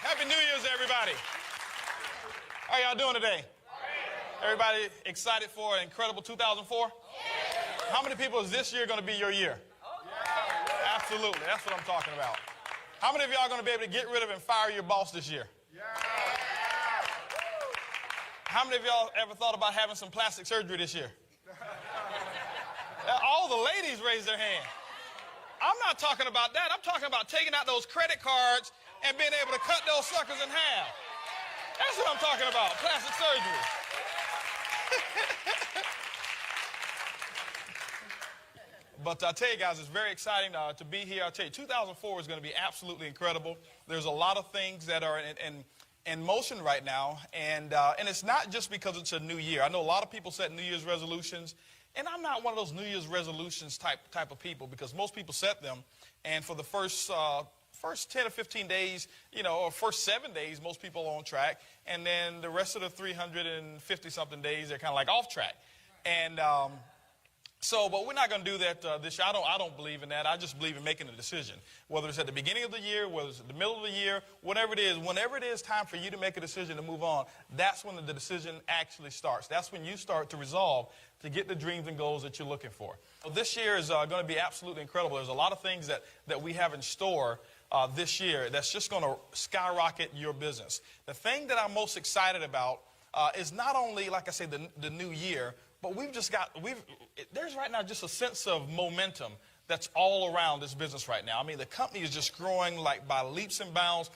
Happy New Year's, everybody. How y'all doing today? Everybody excited for an incredible 2004? How many people is this year going to be your year? Absolutely. That's what I'm talking about. How many of y'all are going to be able to get rid of and fire your boss this year? How many of y'all ever thought about having some plastic surgery this year? All the ladies raised their hand. I'm not talking about that. I'm talking about taking out those credit cards and being able to cut those suckers in half. That's what I'm talking about, plastic surgery. But I tell you guys, it's very exciting to be here. I'll tell you, 2004 is going to be absolutely incredible. There's a lot of things that are in motion right now, and it's not just because it's a new year. I know a lot of people set New Year's resolutions, and I'm not one of those New Year's resolutions type of people, because most people set them, and for the first 10 or 15 days, or first 7 days, most people are on track, and then the rest of the 350 something days, they're kind of like off track. And but we're not going to do that this year. I don't believe in that. I just believe in making a decision. Whether it's at the beginning of the year, whether it's at the middle of the year, whatever it is, whenever it is time for you to make a decision to move on, that's when the decision actually starts. That's when you start to resolve to get the dreams and goals that you're looking for. Well, this year is going to be absolutely incredible. There's a lot of things that we have in store this year that's just going to skyrocket your business. The thing that I'm most excited about is not only, like I say, the new year, but there's right now just a sense of momentum that's all around this business right now. I mean, the company is just growing like by leaps and bounds.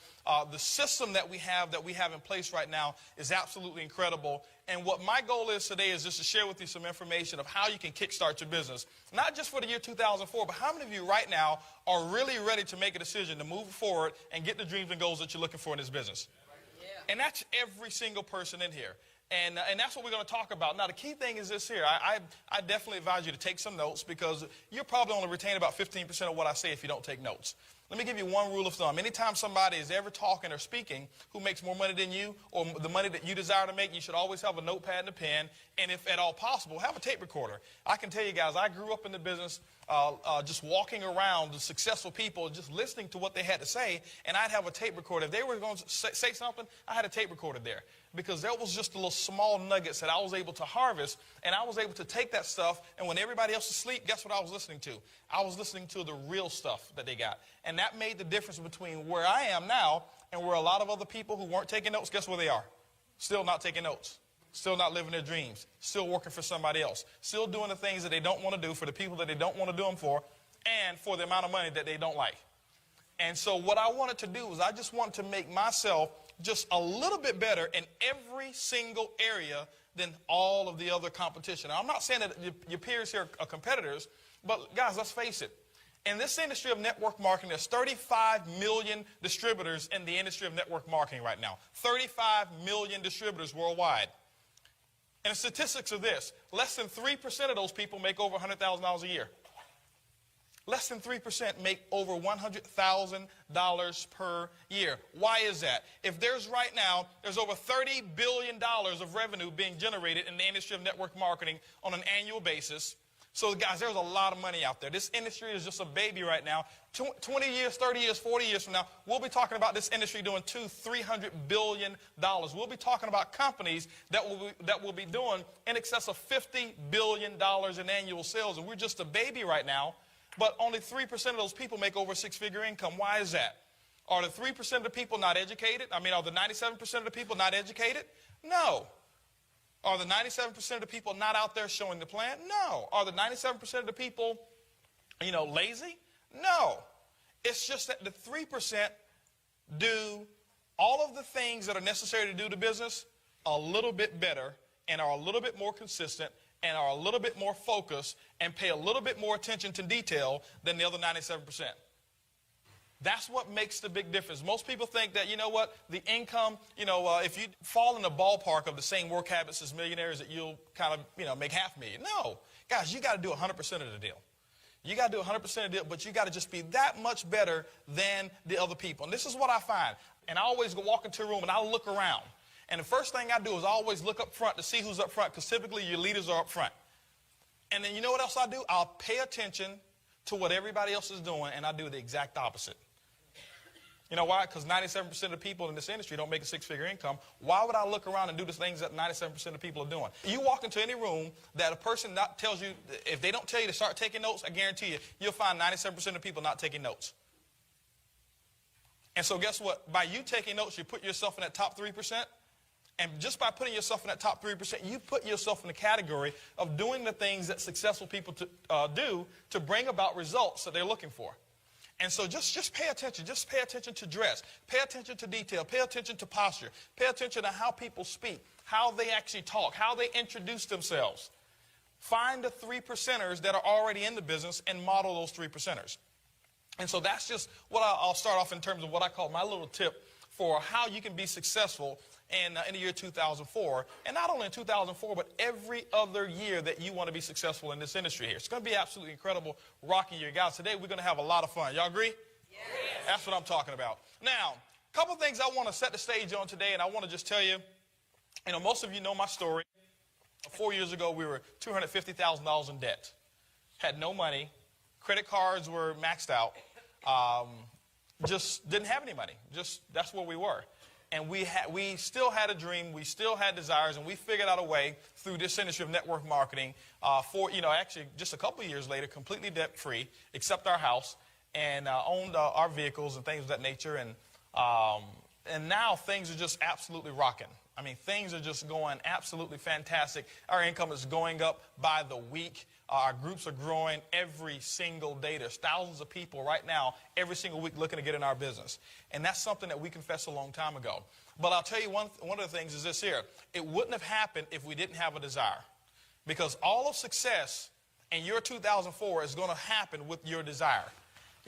The system that we have in place right now is absolutely incredible. And what my goal is today is just to share with you some information of how you can kickstart your business. Not just for the year 2004, but how many of you right now are really ready to make a decision to move forward and get the dreams and goals that you're looking for in this business? Yeah. And that's every single person in here. And that's what we're going to talk about. Now, the key thing is this here. I definitely advise you to take some notes, because you'll probably only retain about 15% of what I say if you don't take notes. Let me give you one rule of thumb. Anytime somebody is ever talking or speaking who makes more money than you, or the money that you desire to make, you should always have a notepad and a pen, and if at all possible, have a tape recorder. I can tell you guys, I grew up in the business just walking around the successful people, just listening to what they had to say, and I'd have a tape recorder. If they were going to say something, I had a tape recorder there, because there was just a little small nuggets that I was able to harvest, and I was able to take that stuff, and when everybody else was asleep, guess what I was listening to? I was listening to the real stuff that they got. And that made the difference between where I am now and where a lot of other people who weren't taking notes, guess where they are? Still not taking notes. Still not living their dreams. Still working for somebody else. Still doing the things that they don't want to do for the people that they don't want to do them for, and for the amount of money that they don't like. And so what I wanted to do was I just wanted to make myself just a little bit better in every single area than all of the other competition. Now, I'm not saying that your peers here are competitors, but guys, let's face it. In this industry of network marketing, there's 35 million distributors in the industry of network marketing right now. 35 million distributors worldwide. And the statistics are this: less than 3% of those people make over $100,000 a year. Less than 3% make over $100,000 per year. Why is that? If there's over $30 billion of revenue being generated in the industry of network marketing on an annual basis. So guys, there's a lot of money out there. This industry is just a baby right now. 20 years, 30 years, 40 years from now, we'll be talking about this industry doing $200–300 billion. We'll be talking about companies that will be doing in excess of $50 billion in annual sales. And we're just a baby right now, but only 3% of those people make over six-figure income. Why is that? Are the 3% of the people not educated? I mean, are the 97% of the people not educated? No. Are the 97% of the people not out there showing the plan? No. Are the 97% of the people, lazy? No. It's just that the 3% do all of the things that are necessary to do the business a little bit better, and are a little bit more consistent, and are a little bit more focused, and pay a little bit more attention to detail than the other 97%. That's what makes the big difference. Most people think that, the income, if you fall in the ballpark of the same work habits as millionaires, that you'll kind of, make $500,000. No. Guys, you got to do 100% of the deal. You got to do 100% of the deal, but you got to just be that much better than the other people. And this is what I find. And I always walk into a room and I look around. And the first thing I do is I always look up front to see who's up front, because typically your leaders are up front. And then you know what else I do? I'll pay attention to what everybody else is doing, and I do the exact opposite. You know why? Because 97% of the people in this industry don't make a six-figure income. Why would I look around and do the things that 97% of people are doing? You walk into any room that a person not tells you, if they don't tell you to start taking notes, I guarantee you, you'll find 97% of people not taking notes. And so guess what? By you taking notes, you put yourself in that top 3%. And just by putting yourself in that top 3%, you put yourself in the category of doing the things that successful people do to bring about results that they're looking for. And so just pay attention. Just pay attention to dress. Pay attention to detail. Pay attention to posture. Pay attention to how people speak, how they actually talk, how they introduce themselves. Find the 3%ers that are already in the business and model those 3%ers. And so that's just what I'll start off in terms of what I call my little tip for how you can be successful in the year 2004. And not only in 2004, but every other year that you want to be successful in this industry here. It's going to be absolutely incredible rocking year. Guys, today we're going to have a lot of fun. Y'all agree? Yes. That's what I'm talking about. Now, a couple of things I want to set the stage on today, and I want to just tell you, most of you know my story. 4 years ago, we were $250,000 in debt. Had no money. Credit cards were maxed out. Just didn't have any money. Just that's where we were. And we still had a dream, we still had desires, and we figured out a way through this industry of network marketing actually just a couple of years later, completely debt-free, except our house, and owned our vehicles and things of that nature. And now things are just absolutely rocking. I mean, things are just going absolutely fantastic. Our income is going up by the week. Our groups are growing every single day. There's thousands of people right now, every single week, looking to get in our business. And that's something that we confessed a long time ago. But I'll tell you one of the things is this here. It wouldn't have happened if we didn't have a desire. Because all of success in your 2004 is going to happen with your desire.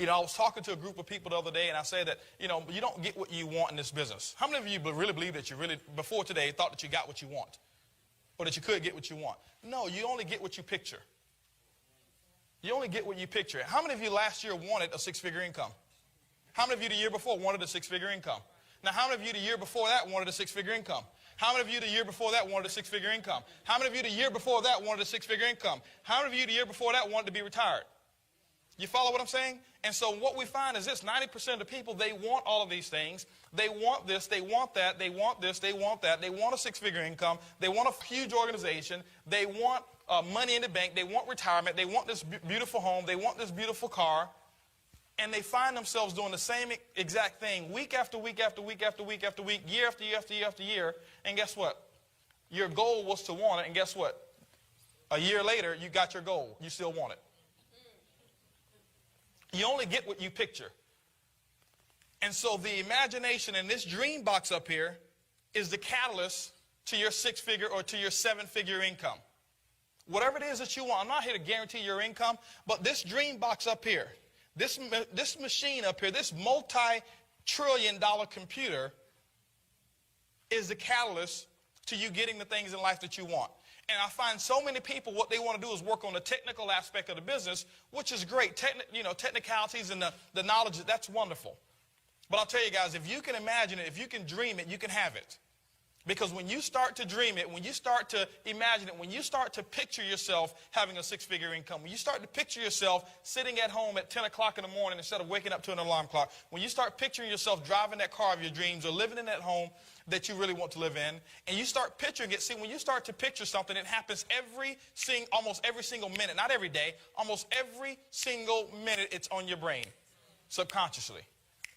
I was talking to a group of people the other day, and I said that, you don't get what you want in this business. How many of you really believe that you really, before today, thought that you got what you want? Or that you could get what you want? No, you only get what you picture. You only get what you picture. How many of you last year wanted a six-figure income? How many of you the year before wanted a six-figure income? Now, how many of you the year before that wanted a six-figure income? How many of you the year before that wanted a six-figure income? How many of you the year before that wanted a six-figure income? How many of you the year before that wanted to be retired? You follow what I'm saying? And so what we find is this: 90% of the people, they want all of these things. They want this, they want that, they want this, they want that. They want a six-figure income. They want a huge organization. They want money in the bank. They want retirement. They want this beautiful home. They want this beautiful car. And they find themselves doing the same exact thing week after week after week after week after week, year after year after year after year. And guess what? Your goal was to want it. And guess what? A year later, you got your goal. You still want it. You only get what you picture. And so the imagination in this dream box up here is the catalyst to your six-figure or to your seven-figure income. Whatever it is that you want. I'm not here to guarantee your income, but this dream box up here, this machine up here, this multi-trillion-dollar computer is the catalyst to you getting the things in life that you want. And I find so many people, what they want to do is work on the technical aspect of the business, which is great. Technicalities and the knowledge, that's wonderful. But I'll tell you guys, if you can imagine it, if you can dream it, you can have it. Because when you start to dream it, when you start to imagine it, when you start to picture yourself having a six-figure income, when you start to picture yourself sitting at home at 10 o'clock in the morning instead of waking up to an alarm clock, when you start picturing yourself driving that car of your dreams or living in that home that you really want to live in, and you start picturing it, see, when you start to picture something, it happens almost every single minute, not every day, almost every single minute it's on your brain, subconsciously.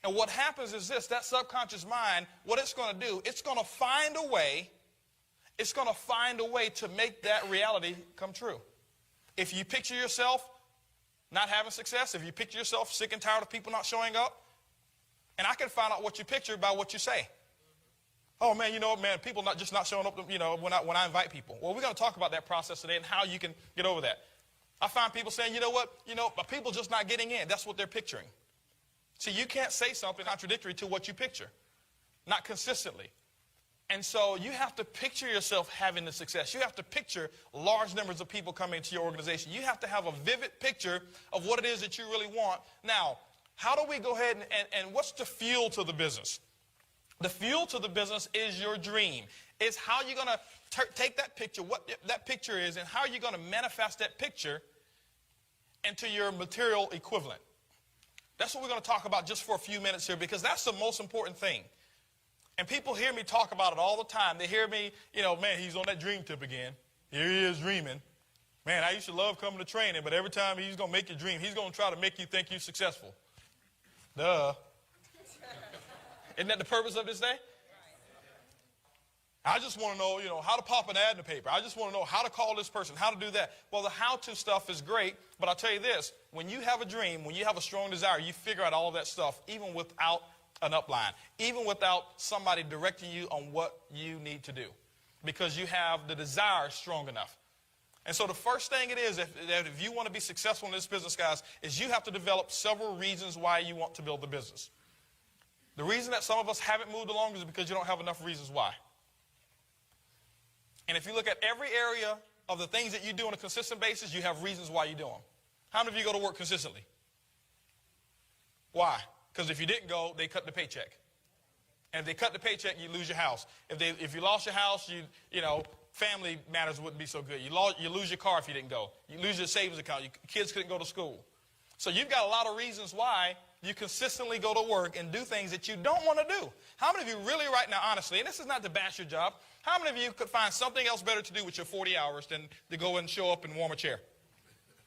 And what happens is this: that subconscious mind, what it's going to do, it's going to find a way to make that reality come true. If you picture yourself not having success, if you picture yourself sick and tired of people not showing up, and I can find out what you picture by what you say. Oh, man, people not showing up, when I invite people. Well, we're going to talk about that process today and how you can get over that. I find people saying, but people just not getting in. That's what they're picturing. See, you can't say something contradictory to what you picture, not consistently. And so you have to picture yourself having the success. You have to picture large numbers of people coming into your organization. You have to have a vivid picture of what it is that you really want. Now, how do we go ahead and what's the fuel to the business? The fuel to the business is your dream. It's how you're going to take that picture, what that picture is, and how you're going to manifest that picture into your material equivalent. That's what we're going to talk about just for a few minutes here, because that's the most important thing. And people hear me talk about it all the time. They hear me, man, he's on that dream tip again. Here he is dreaming. Man, I used to love coming to training, but every time he's going to make you dream, he's going to try to make you think you're successful. Duh. Isn't that the purpose of this day? I just want to know, how to pop an ad in the paper. I just want to know how to call this person, how to do that. Well, the how-to stuff is great, but I'll tell you this. When you have a dream, when you have a strong desire, you figure out all of that stuff, even without an upline, even without somebody directing you on what you need to do, because you have the desire strong enough. And so the first thing it is, if you want to be successful in this business, guys, is you have to develop several reasons why you want to build the business. The reason that some of us haven't moved along is because you don't have enough reasons why. And if you look at every area of the things that you do on a consistent basis, you have reasons why you do them. How many of you go to work consistently? Why? Because if you didn't go, they cut the paycheck. And if they cut the paycheck, you lose your house. If you lost your house, family matters wouldn't be so good. You lose your car if you didn't go. You lose your savings account. Your kids couldn't go to school. So you've got a lot of reasons why you consistently go to work and do things that you don't want to do. How many of you really right now, honestly, and this is not to bash your job, how many of you could find something else better to do with your 40 hours than to go and show up and warm a chair?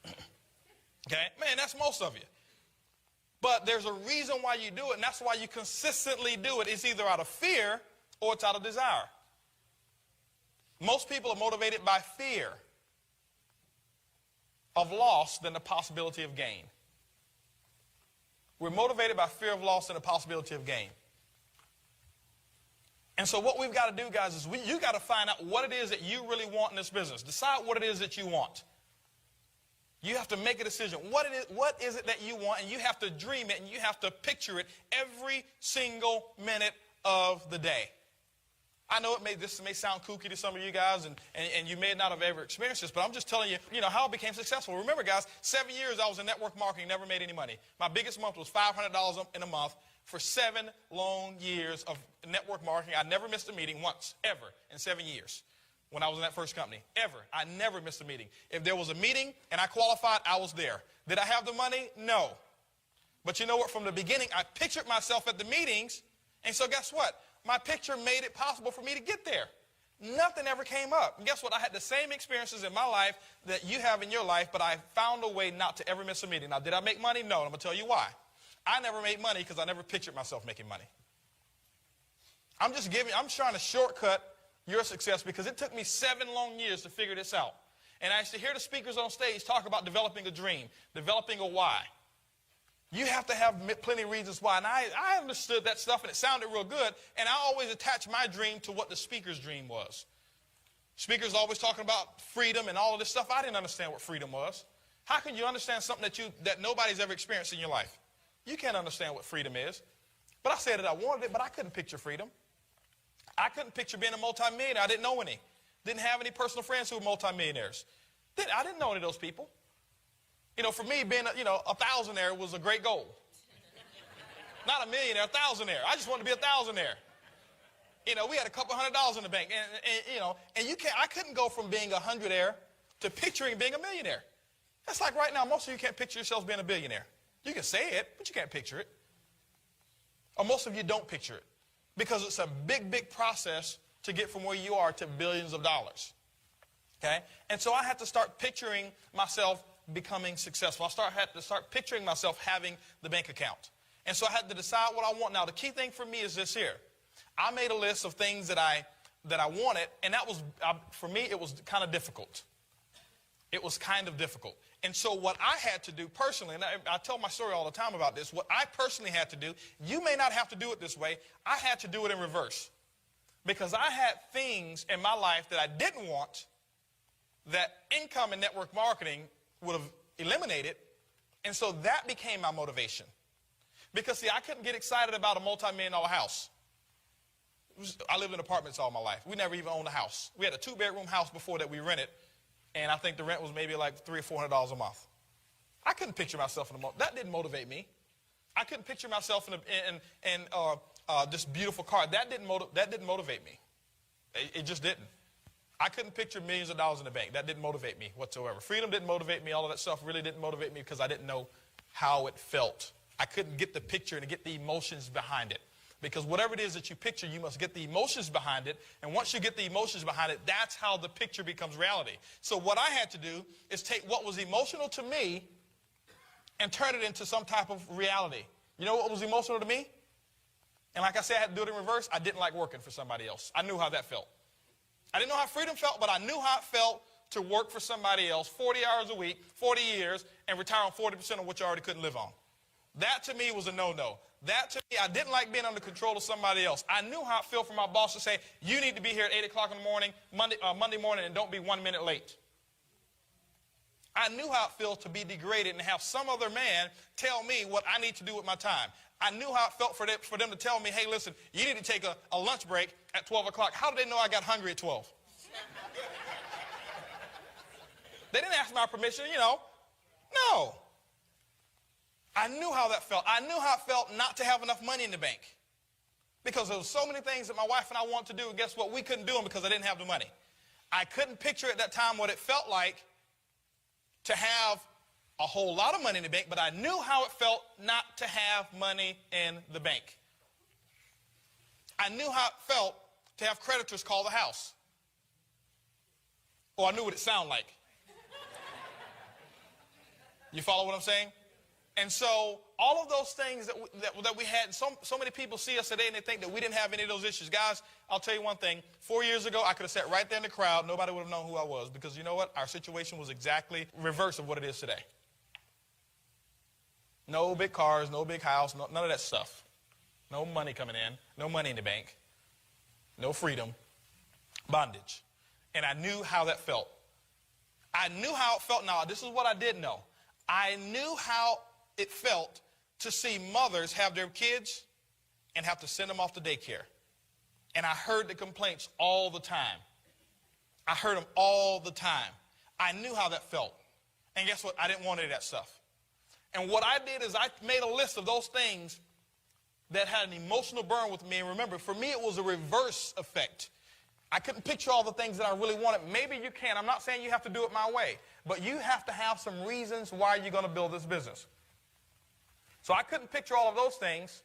Okay? Man, that's most of you. But there's a reason why you do it, and that's why you consistently do it. It's either out of fear or it's out of desire. Most people are motivated by fear of loss than the possibility of gain. We're motivated by fear of loss and the possibility of gain. And so what we've got to do, guys, is you got to find out what it is that you really want in this business. Decide what it is that you want. You have to make a decision. What is it that you want? And you have to dream it, and you have to picture it every single minute of the day. I know this may sound kooky to some of you guys, and you may not have ever experienced this, but I'm just telling you, how I became successful. Remember, guys, 7 years I was in network marketing, never made any money. My biggest month was $500 in a month for 7 long years of network marketing. I never missed a meeting once, ever, in 7 years when I was in that first company. Ever. I never missed a meeting. If there was a meeting and I qualified, I was there. Did I have the money? No. But you know what? From the beginning, I pictured myself at the meetings, and so guess what? My picture made it possible for me to get there. Nothing ever came up. And guess what? I had the same experiences in my life that you have in your life, but I found a way not to ever miss a meeting. Now, did I make money? No. And I'm going to tell you why. I never made money because I never pictured myself making money. I'm trying to shortcut your success because it took me 7 long years to figure this out. And I used to hear the speakers on stage talk about developing a dream, developing a why. You have to have plenty of reasons why. And I understood that stuff, and it sounded real good. And I always attached my dream to what the speaker's dream was. Speakers always talking about freedom and all of this stuff. I didn't understand what freedom was. How can you understand something that nobody's ever experienced in your life? You can't understand what freedom is. But I said that I wanted it, but I couldn't picture freedom. I couldn't picture being a multimillionaire. I didn't know any. Didn't have any personal friends who were multimillionaires. I didn't know any of those people. For me, being a thousandaire was a great goal. Not a millionaire, a thousandaire. I just wanted to be a thousandaire. We had a couple $100 in the bank, and I couldn't go from being a hundredaire to picturing being a millionaire. That's like right now, most of you can't picture yourselves being a billionaire. You can say it, but you can't picture it. Or most of you don't picture it because it's a big, big process to get from where you are to billions of dollars. Okay? And so I had to start picturing myself becoming successful. I had to start picturing myself having the bank account. And so I had to decide what I want. Now, the key thing for me is this here. I made a list of things that I wanted, and that was, for me, it was kind of difficult. It was kind of difficult. And so what I had to do personally, and I tell my story all the time about this, what I personally had to do, you may not have to do it this way, I had to do it in reverse. Because I had things in my life that I didn't want that income and network marketing would have eliminated, and so that became my motivation. Because, see, I couldn't get excited about a multi-million-dollar house. I lived in apartments all my life. We never even owned a house. We had a 2-bedroom house before that we rented, and I think the rent was maybe like $300 or $400 a month. I couldn't picture myself in a that didn't motivate me. I couldn't picture myself in this beautiful car. That didn't motivate me. It just didn't. I couldn't picture millions of dollars in the bank. That didn't motivate me whatsoever. Freedom didn't motivate me. All of that stuff really didn't motivate me because I didn't know how it felt I couldn't get the picture and get the emotions behind it. Because whatever it is that you picture, you must get the emotions behind it. And once you get the emotions behind it, that's how the picture becomes reality. So what I had to do is take what was emotional to me and turn it into some type of reality. You know what was emotional to me? And like I said, I had to do it in reverse. I didn't like working for somebody else. I knew how that felt. I didn't know how freedom felt, but I knew how it felt to work for somebody else 40 hours a week, 40 years, and retire on 40% of what you already couldn't live on. That to me was a no-no. That to me, I didn't like being under control of somebody else. I knew how it felt for my boss to say, you need to be here at 8 o'clock in the morning, Monday morning, and don't be 1 minute late. I knew how it felt to be degraded and have some other man tell me what I need to do with my time. I knew how it felt for them to tell me, hey, listen, you need to take a lunch break at 12 o'clock. How did they know I got hungry at 12? They didn't ask my permission, you know. No. I knew how that felt. I knew how it felt not to have enough money in the bank. Because there were so many things that my wife and I wanted to do, and guess what? We couldn't do them because I didn't have the money. I couldn't picture at that time what it felt like to have a whole lot of money in the bank, but I knew how it felt not to have money in the bank. I knew how it felt to have creditors call the house. Or I knew what it sounded like. You follow what I'm saying? And so all of those things that we had, so many people see us today and they think that we didn't have any of those issues. Guys, I'll tell you one thing. 4 years ago, I could have sat right there in the crowd. Nobody would have known who I was because you know what? Our situation was exactly reverse of what it is today. No big cars, no big house, none of that stuff. No money coming in, no money in the bank, no freedom, bondage. And I knew how that felt. I knew how it felt. Now, this is what I did know. I knew how it felt to see mothers have their kids and have to send them off to daycare. And I heard the complaints all the time. I heard them all the time. I knew how that felt. And guess what? I didn't want any of that stuff. And what I did is I made a list of those things that had an emotional burn with me. And remember, for me, it was a reverse effect. I couldn't picture all the things that I really wanted. Maybe you can. I'm not saying you have to do it my way. But you have to have some reasons why you're going to build this business. So I couldn't picture all of those things,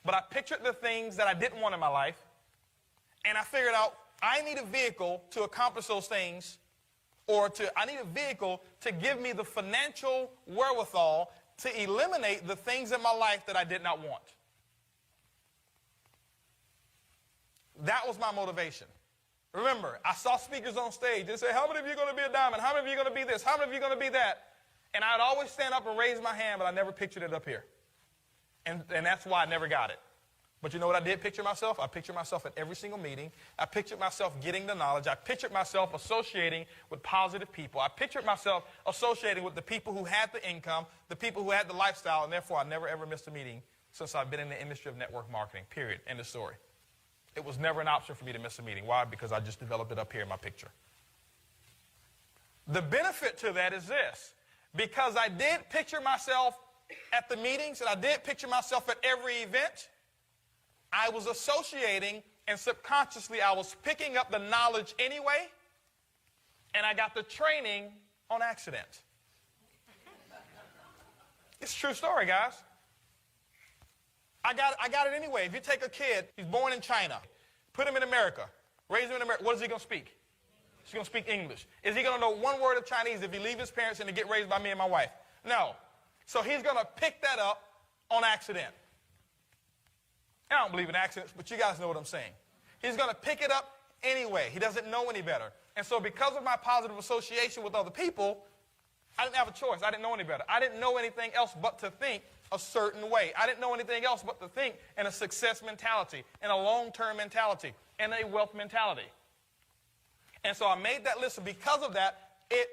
but I pictured the things that I didn't want in my life. And I figured out I need a vehicle to accomplish those things, or I need a vehicle to give me the financial wherewithal to eliminate the things in my life that I did not want. That was my motivation. Remember, I saw speakers on stage. They say, how many of you are going to be a diamond? How many of you are going to be this? How many of you are going to be that? And I'd always stand up and raise my hand, but I never pictured it up here. And that's why I never got it. But you know what I did picture myself? I pictured myself at every single meeting. I pictured myself getting the knowledge. I pictured myself associating with positive people. I pictured myself associating with the people who had the income, the people who had the lifestyle, and therefore I never ever missed a meeting since I've been in the industry of network marketing, period. End of story. It was never an option for me to miss a meeting. Why? Because I just developed it up here in my picture. The benefit to that is this. Because I did picture myself at the meetings and I did picture myself at every event, I was associating and subconsciously I was picking up the knowledge anyway, and I got the training on accident. It's a true story, guys. I got it anyway. If you take a kid, he's born in China, put him in America, raise him in America, what is he going to speak? He's going to speak English. Is he going to know one word of Chinese if he leaves his parents and to get raised by me and my wife? No. So he's going to pick that up on accident. I don't believe in accidents, but you guys know what I'm saying. He's going to pick it up anyway. He doesn't know any better. And so because of my positive association with other people, I didn't have a choice. I didn't know any better. I didn't know anything else but to think a certain way. I didn't know anything else but to think in a success mentality, in a long-term mentality, in a wealth mentality. And so I made that list, and because of that, it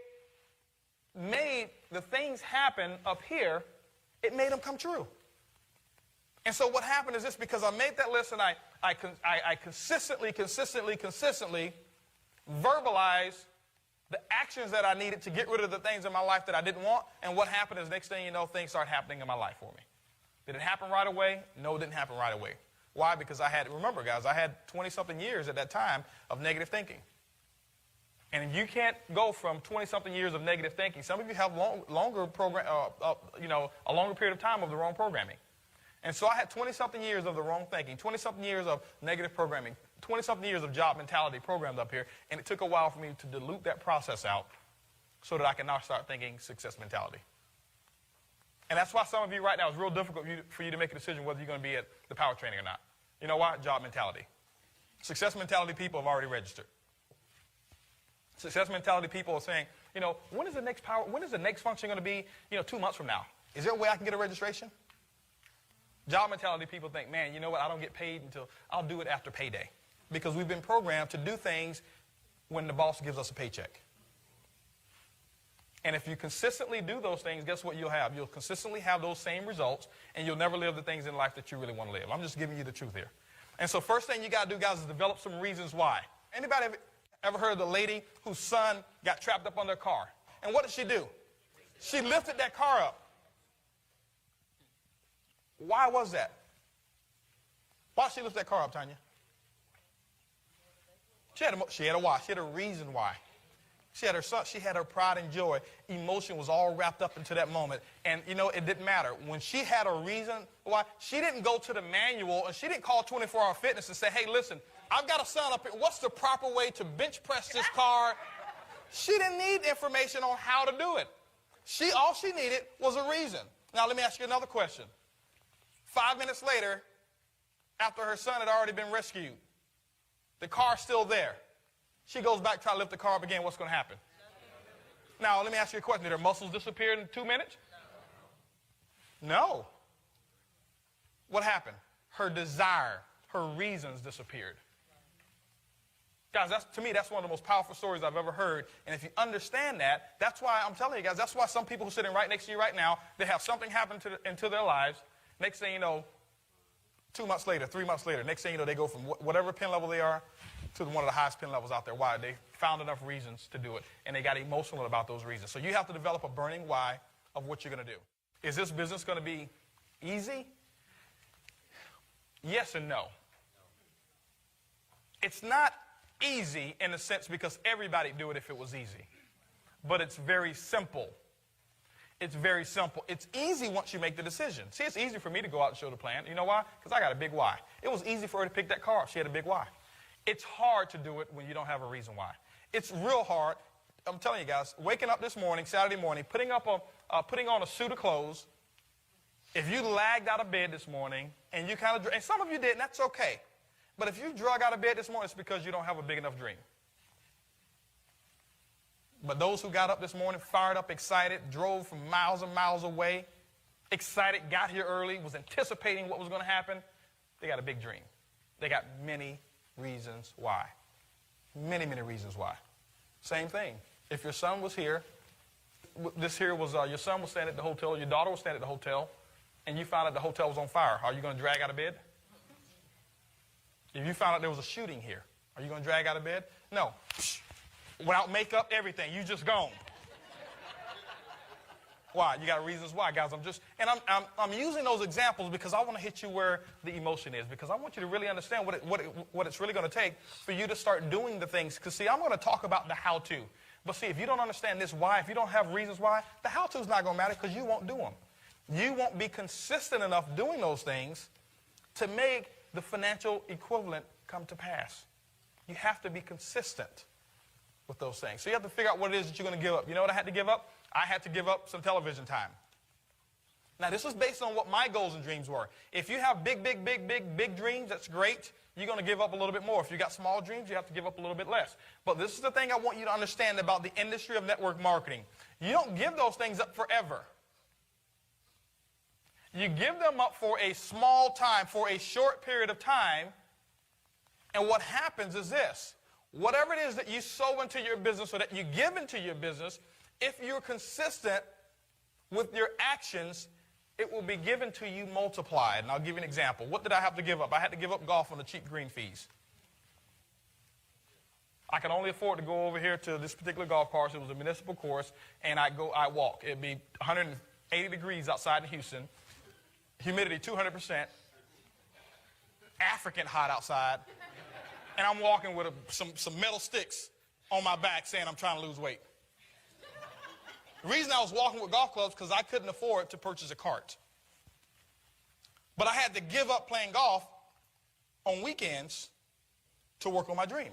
made the things happen up here, it made them come true. And so what happened is this, because I made that list and I consistently verbalized the actions that I needed to get rid of the things in my life that I didn't want. And what happened is, next thing you know, things start happening in my life for me. Did it happen right away? No, it didn't happen right away. Why? Because remember guys, I had 20-something years at that time of negative thinking. And you can't go from 20-something years of negative thinking. Some of you have a longer period of time of the wrong programming. And so I had 20-something years of the wrong thinking, 20-something years of negative programming, 20-something years of job mentality programmed up here, and it took a while for me to dilute that process out so that I can now start thinking success mentality. And that's why some of you right now, it's real difficult for you to make a decision whether you're going to be at the power training or not. You know why? Job mentality. Success mentality people have already registered. Success mentality people are saying, you know, when is the next function going to be, 2 months from now? Is there a way I can get a registration? Job mentality people think, man, you know what, I don't get paid until I'll do it after payday. Because we've been programmed to do things when the boss gives us a paycheck. And if you consistently do those things, guess what you'll have? You'll consistently have those same results, and you'll never live the things in life that you really want to live. I'm just giving you the truth here. And so first thing you got to do, guys, is develop some reasons why. Anybody ever heard of the lady whose son got trapped up under a car? And what did she do? She lifted that car up. Why was that? Why did she lift that car up, Tanya? She had a why. She had a reason why. She had her son, she had her pride and joy. Emotion was all wrapped up into that moment. And, it didn't matter. When she had a reason why, she didn't go to the manual and she didn't call 24-hour fitness and say, hey, listen, I've got a son up here. What's the proper way to bench press this car? She didn't need information on how to do it. All she needed was a reason. Now, let me ask you another question. 5 minutes later, after her son had already been rescued, the car's still there. She goes back, try to lift the car up again. What's going to happen? Now, let me ask you a question. Did her muscles disappear in 2 minutes? No. What happened? Her desire, her reasons disappeared. Guys, to me, that's one of the most powerful stories I've ever heard. And if you understand that, that's why I'm telling you guys, that's why some people who are sitting right next to you right now, they have something happen into their lives. Next thing you know, 2 months later, 3 months later, next thing you know, they go from whatever pin level they are to one of the highest pin levels out there. Why? They found enough reasons to do it, and they got emotional about those reasons. So you have to develop a burning why of what you're going to do. Is this business going to be easy? Yes and no. It's not easy in a sense because everybody would do it if it was easy. But it's very simple. It's very simple. It's easy once you make the decision. See, it's easy for me to go out and show the plan. You know why? Because I got a big why. It was easy for her to pick that car up. She had a big why. It's hard to do it when you don't have a reason why. It's real hard. I'm telling you guys, waking up this morning, Saturday morning, putting on a suit of clothes. If you lagged out of bed this morning and you and some of you did, and that's okay. But if you drug out of bed this morning, it's because you don't have a big enough dream. But those who got up this morning, fired up, excited, drove from miles and miles away, excited, got here early, was anticipating what was going to happen, they got a big dream. They got many reasons why. Many, many reasons why. Same thing. If your son was here, your son was staying at the hotel, your daughter was staying at the hotel, and you found out the hotel was on fire, are you going to drag out of bed? If you found out there was a shooting here, are you going to drag out of bed? No. Without makeup, everything, you just gone. Why? You got reasons why, guys. I'm using those examples because I want to hit you where the emotion is, because I want you to really understand what it's really going to take for you to start doing the things. Because see, I'm going to talk about the how-to. But see, if you don't understand this why, if you don't have reasons why, the how-to is not going to matter because you won't do them. You won't be consistent enough doing those things to make the financial equivalent come to pass. You have to be consistent with those things. So you have to figure out what it is that you're going to give up. You know what I had to give up? I had to give up some television time. Now, this was based on what my goals and dreams were. If you have big dreams, that's great. You're going to give up a little bit more. If you got small dreams, you have to give up a little bit less. But this is the thing I want you to understand about the industry of network marketing. You don't give those things up forever. You give them up for a small time, for a short period of time. And what happens is this. Whatever it is that you sow into your business or that you give into your business, if you're consistent with your actions, it will be given to you multiplied. And I'll give you an example. What did I have to give up? I had to give up golf on the cheap green fees. I could only afford to go over here to this particular golf course. It was a municipal course, and I walk. It'd be 180 degrees outside in Houston. Humidity 200%. African hot outside. And I'm walking with some metal sticks on my back saying I'm trying to lose weight. The reason I was walking with golf clubs because I couldn't afford to purchase a cart. But I had to give up playing golf on weekends to work on my dream.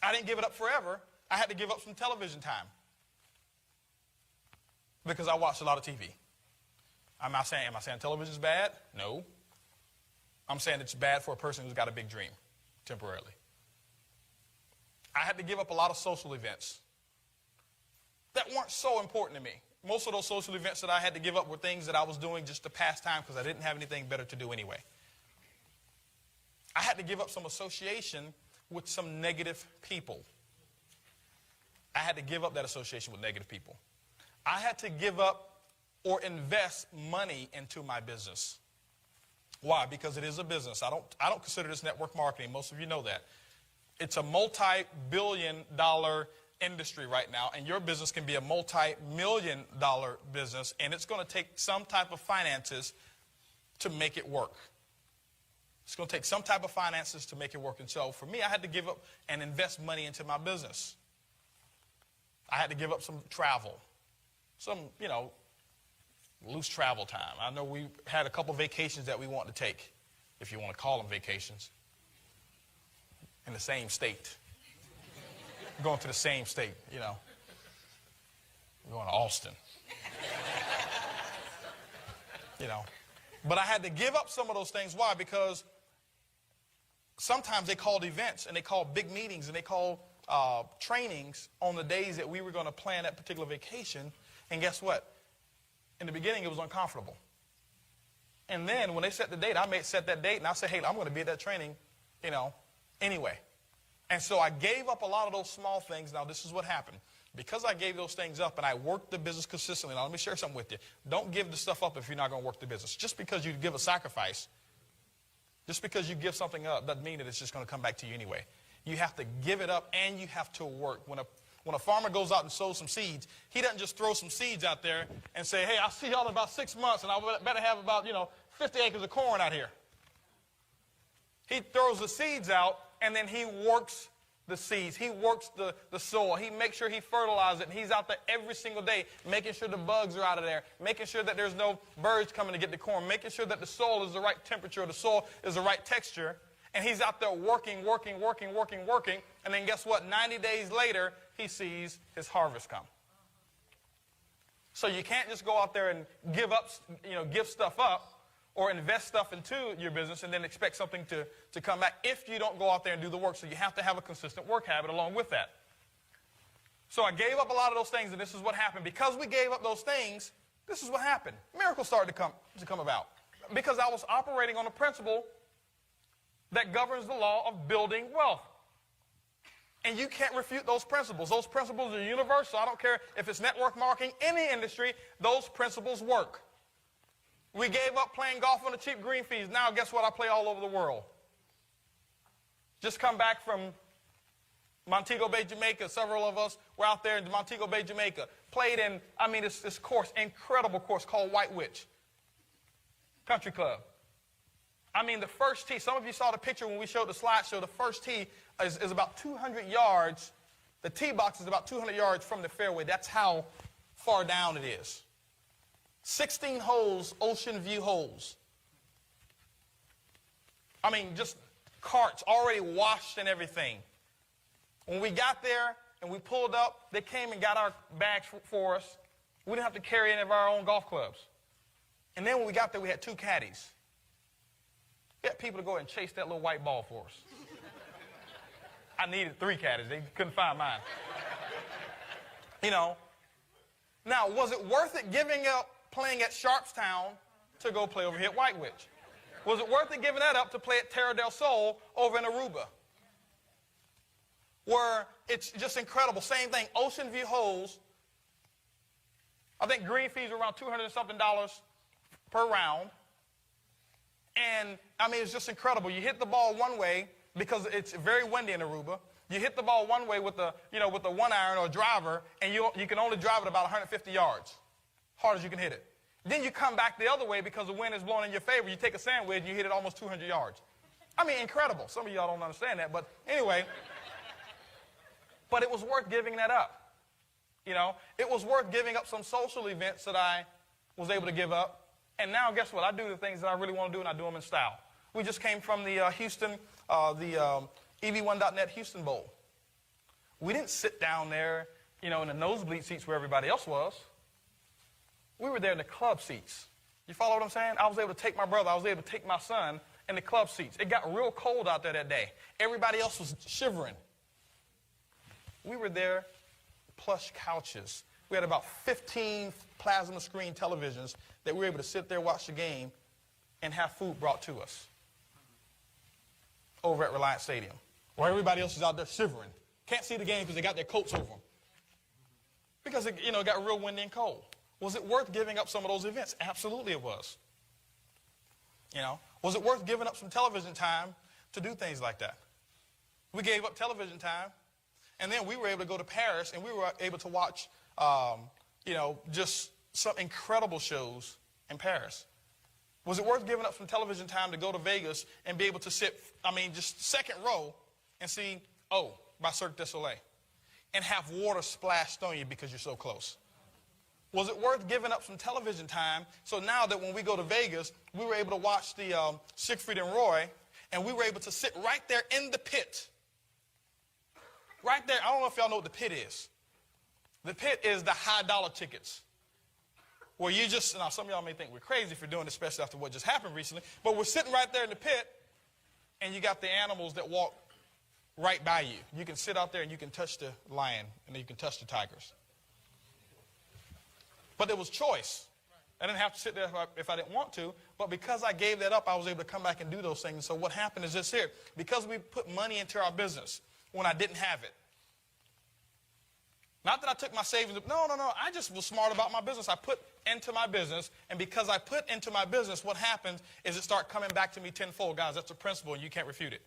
I didn't give it up forever. I had to give up some television time because I watched a lot of TV. Am I saying television is bad? No. I'm saying it's bad for a person who's got a big dream temporarily. I had to give up a lot of social events that weren't so important to me. Most of those social events that I had to give up were things that I was doing just to pass time because I didn't have anything better to do anyway. I had to give up some association with some negative people. I had to give up that association with negative people. I had to give up or invest money into my business. Why? Because it is a business. I don't consider this network marketing. Most of you know that. It's a multi-billion-dollar industry right now, and your business can be a multi-million-dollar business, and it's going to take some type of finances to make it work. It's going to take some type of finances to make it work. And so for me, I had to give up and invest money into my business. I had to give up some travel, some, loose travel time. I know we had a couple vacations that we wanted to take, if you want to call them vacations, in the same state. Going to the same state, We're going to Austin. But I had to give up some of those things. Why? Because sometimes they called events and they called big meetings and they called trainings on the days that we were going to plan that particular vacation. And guess what? In the beginning, it was uncomfortable. And then when they set the date, I may set that date and I say, hey, I'm going to be at that training, anyway. And so I gave up a lot of those small things. Now, this is what happened. Because I gave those things up and I worked the business consistently. Now, let me share something with you. Don't give the stuff up if you're not going to work the business. Just because you give a sacrifice, just because you give something up doesn't mean that it's just going to come back to you anyway. You have to give it up and you have to work. When a farmer goes out and sows some seeds, he doesn't just throw some seeds out there and say, hey, I'll see y'all in about 6 months and I better have about, 50 acres of corn out here. He throws the seeds out and then he works the seeds. He works the soil. He makes sure he fertilizes it. And he's out there every single day making sure the bugs are out of there, making sure that there's no birds coming to get the corn, making sure that the soil is the right temperature, the soil is the right texture. And he's out there working. And then guess what? 90 days later, he sees his harvest come. So you can't just go out there and give stuff up or invest stuff into your business and then expect something to come back if you don't go out there and do the work. So you have to have a consistent work habit along with that. So I gave up a lot of those things, and this is what happened. Because we gave up those things, this is what happened. Miracles started to come about. Because I was operating on a principle that governs the law of building wealth. And you can't refute those principles. Those principles are universal. I don't care if it's network marketing, any industry, those principles work. We gave up playing golf on the cheap green fees. Now, guess what? I play all over the world. Just come back from Montego Bay, Jamaica. Several of us were out there in Montego Bay, Jamaica. Played in, this course, incredible course called White Witch Country Club. The first tee, some of you saw the picture when we showed the slideshow. The first tee is about 200 yards. The tee box is about 200 yards from the fairway. That's how far down it is. 16 holes, ocean view holes. Just carts already washed and everything. When we got there and we pulled up, they came and got our bags for us. We didn't have to carry any of our own golf clubs. And then when we got there, we had 2 caddies. We had people to go and chase that little white ball for us. I needed 3 caddies. They couldn't find mine. Now, was it worth it giving up playing at Sharpstown to go play over here at White Witch? Was it worth it giving that up to play at Terra del Sol over in Aruba? Where it's just incredible. Same thing, ocean view holes. I think green fees are around $200 and something per round. And, it's just incredible. You hit the ball one way because it's very windy in Aruba. You hit the ball one way with a 1-iron or a driver, and you can only drive it about 150 yards. Hard as you can hit it. Then you come back the other way because the wind is blowing in your favor. You take a sand wedge and you hit it almost 200 yards. Incredible. Some of y'all don't understand that, but anyway. But it was worth giving that up. It was worth giving up some social events that I was able to give up And now, guess what? I do the things that I really want to do, and I do them in style. We just came from the EV1.net Houston Bowl. We didn't sit down there, in the nosebleed seats where everybody else was. We were there in the club seats. You follow what I'm saying? I was able to take my brother, I was able to take my son in the club seats. It got real cold out there that day. Everybody else was shivering. We were there, plush couches. We had about 15 plasma screen televisions that we were able to sit there, watch the game, and have food brought to us over at Reliance Stadium, where everybody else is out there shivering. Can't see the game because they got their coats over them. Because it got real windy and cold. Was it worth giving up some of those events? Absolutely it was. Was it worth giving up some television time to do things like that? We gave up television time, and then we were able to go to Paris, and we were able to watch, just some incredible shows in Paris. Was it worth giving up some television time to go to Vegas and be able to sit, just second row and see, by Cirque du Soleil, and have water splashed on you because you're so close? Was it worth giving up some television time so now that when we go to Vegas, we were able to watch the Siegfried and Roy, and we were able to sit right there in the pit? Right there. I don't know if y'all know what the pit is. The pit is the high dollar tickets. Where you just, now some of y'all may think we're crazy for doing this, especially after what just happened recently, but we're sitting right there in the pit, and you got the animals that walk right by you. You can sit out there and you can touch the lion, and you can touch the tigers. But there was choice. I didn't have to sit there if I didn't want to, but because I gave that up, I was able to come back and do those things. So what happened is this here. Because we put money into our business when I didn't have it. Not that I took my savings. No. I just was smart about my business. I put into my business, and because I put into my business, what happens is it starts coming back to me tenfold. Guys, that's a principle, and you can't refute it.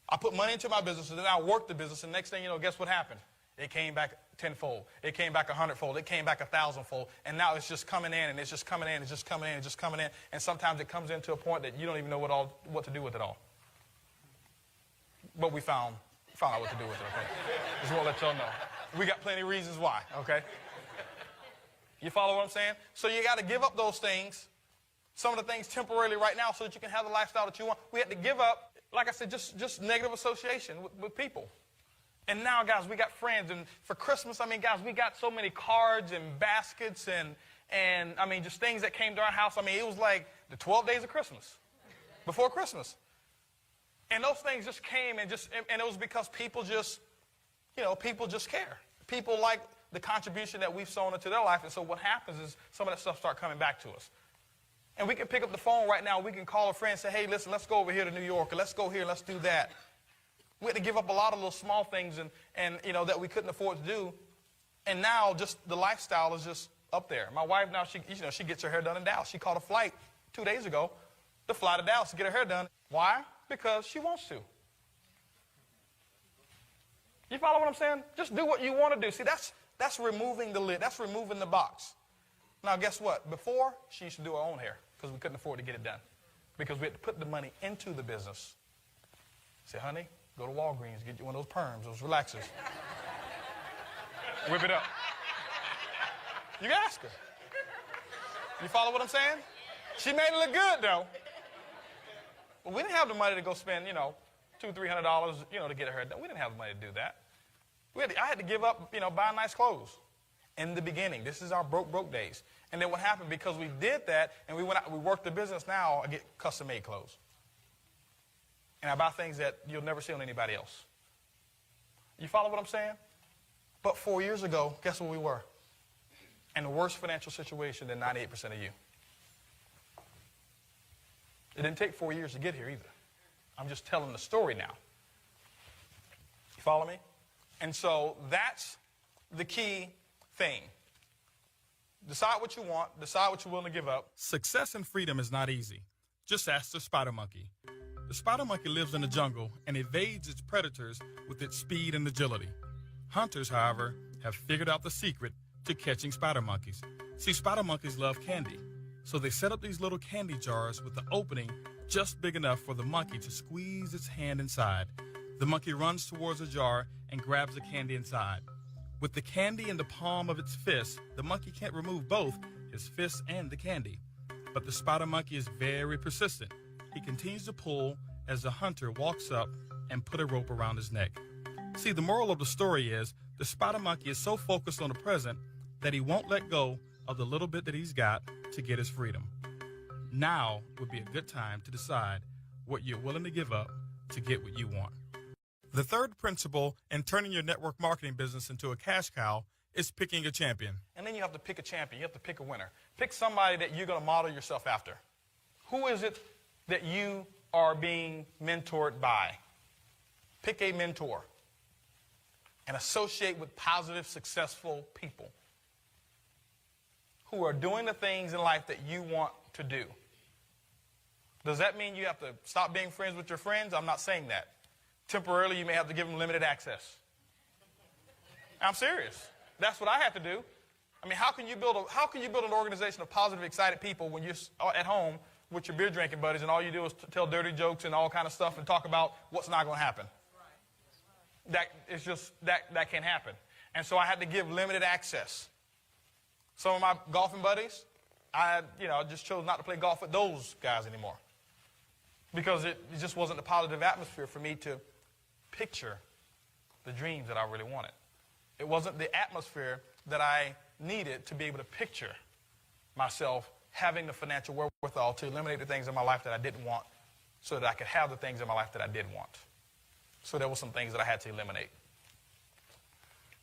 I put money into my business, and then I worked the business, and next thing you know, guess what happened? It came back tenfold. It came back 100-fold. It came back 1,000-fold. And now it's just coming in, and it's just coming in, it's just coming in, it's just coming in. And sometimes it comes in to a point that you don't even know what to do with it all. But we found out what to do with it, okay? Just want to let y'all know. We got plenty of reasons why, okay? You follow what I'm saying? So you got to give up those things, some of the things temporarily right now so that you can have the lifestyle that you want. We had to give up, like I said, just negative association with people. And now, guys, we got friends. And for Christmas, guys, we got so many cards and baskets and just things that came to our house. It was like the 12 days of Christmas, before Christmas. And those things just came and it was because people just care. People like the contribution that we've sown into their life. And so what happens is some of that stuff start coming back to us. And we can pick up the phone right now. We can call a friend and say, hey, listen, let's go over here to New York, or let's go here, let's do that. We had to give up a lot of little small things and that we couldn't afford to do. And now just the lifestyle is just up there. My wife now, she gets her hair done in Dallas. She caught a flight 2 days ago to fly to Dallas to get her hair done. Why? Because she wants to. You follow what I'm saying? Just do what you want to do. See, that's removing the lid. That's removing the box. Now, guess what? Before, she used to do her own hair because we couldn't afford to get it done. Because we had to put the money into the business. Say, honey, go to Walgreens, get you one of those perms, those relaxers. Whip it up. You can ask her. You follow what I'm saying? She made it look good, though. But we didn't have the money to go spend, $200, $300, to get her hair done. We didn't have the money to do that. I had to give up, buying nice clothes in the beginning. This is our broke days. And then what happened, because we did that and we went out, we worked the business, now I get custom-made clothes. And I buy things that you'll never see on anybody else. You follow what I'm saying? But 4 years ago, guess where we were? In a worse financial situation than 98% of you. It didn't take 4 years to get here either. I'm just telling the story now. You follow me? And so that's the key thing. Decide what you want. Decide what you're willing to give up. Success and freedom is not easy. Just ask the spider monkey. The spider monkey lives in the jungle and evades its predators with its speed and agility. Hunters, however, have figured out the secret to catching spider monkeys. See, spider monkeys love candy. So they set up these little candy jars with the opening just big enough for the monkey to squeeze its hand inside. The monkey runs towards the jar and grabs the candy inside. With the candy in the palm of its fist, the monkey can't remove both his fist and the candy. But the spider monkey is very persistent. He continues to pull as the hunter walks up and put a rope around his neck. See, the moral of the story is the spider monkey is so focused on the present that he won't let go of the little bit that he's got to get his freedom. Now would be a good time to decide what you're willing to give up to get what you want. The third principle in turning your network marketing business into a cash cow is picking a champion. And then you have to pick a champion. You have to pick a winner. Pick somebody that you're going to model yourself after. Who is it that you are being mentored by? Pick a mentor and associate with positive, successful people who are doing the things in life that you want to do. Does that mean you have to stop being friends with your friends? I'm not saying that. Temporarily, you may have to give them limited access. I'm serious. That's what I have to do. I mean, how can you build an organization of positive, excited people when you're at home with your beer drinking buddies and all you do is tell dirty jokes and all kind of stuff and talk about what's not going to happen? That can't happen. And so I had to give limited access. Some of my golfing buddies, I just chose not to play golf with those guys anymore because it just wasn't a positive atmosphere for me to picture the dreams that I really wanted. It wasn't the atmosphere that I needed to be able to picture myself having the financial wherewithal to eliminate the things in my life that I didn't want so that I could have the things in my life that I did want. So there were some things that I had to eliminate.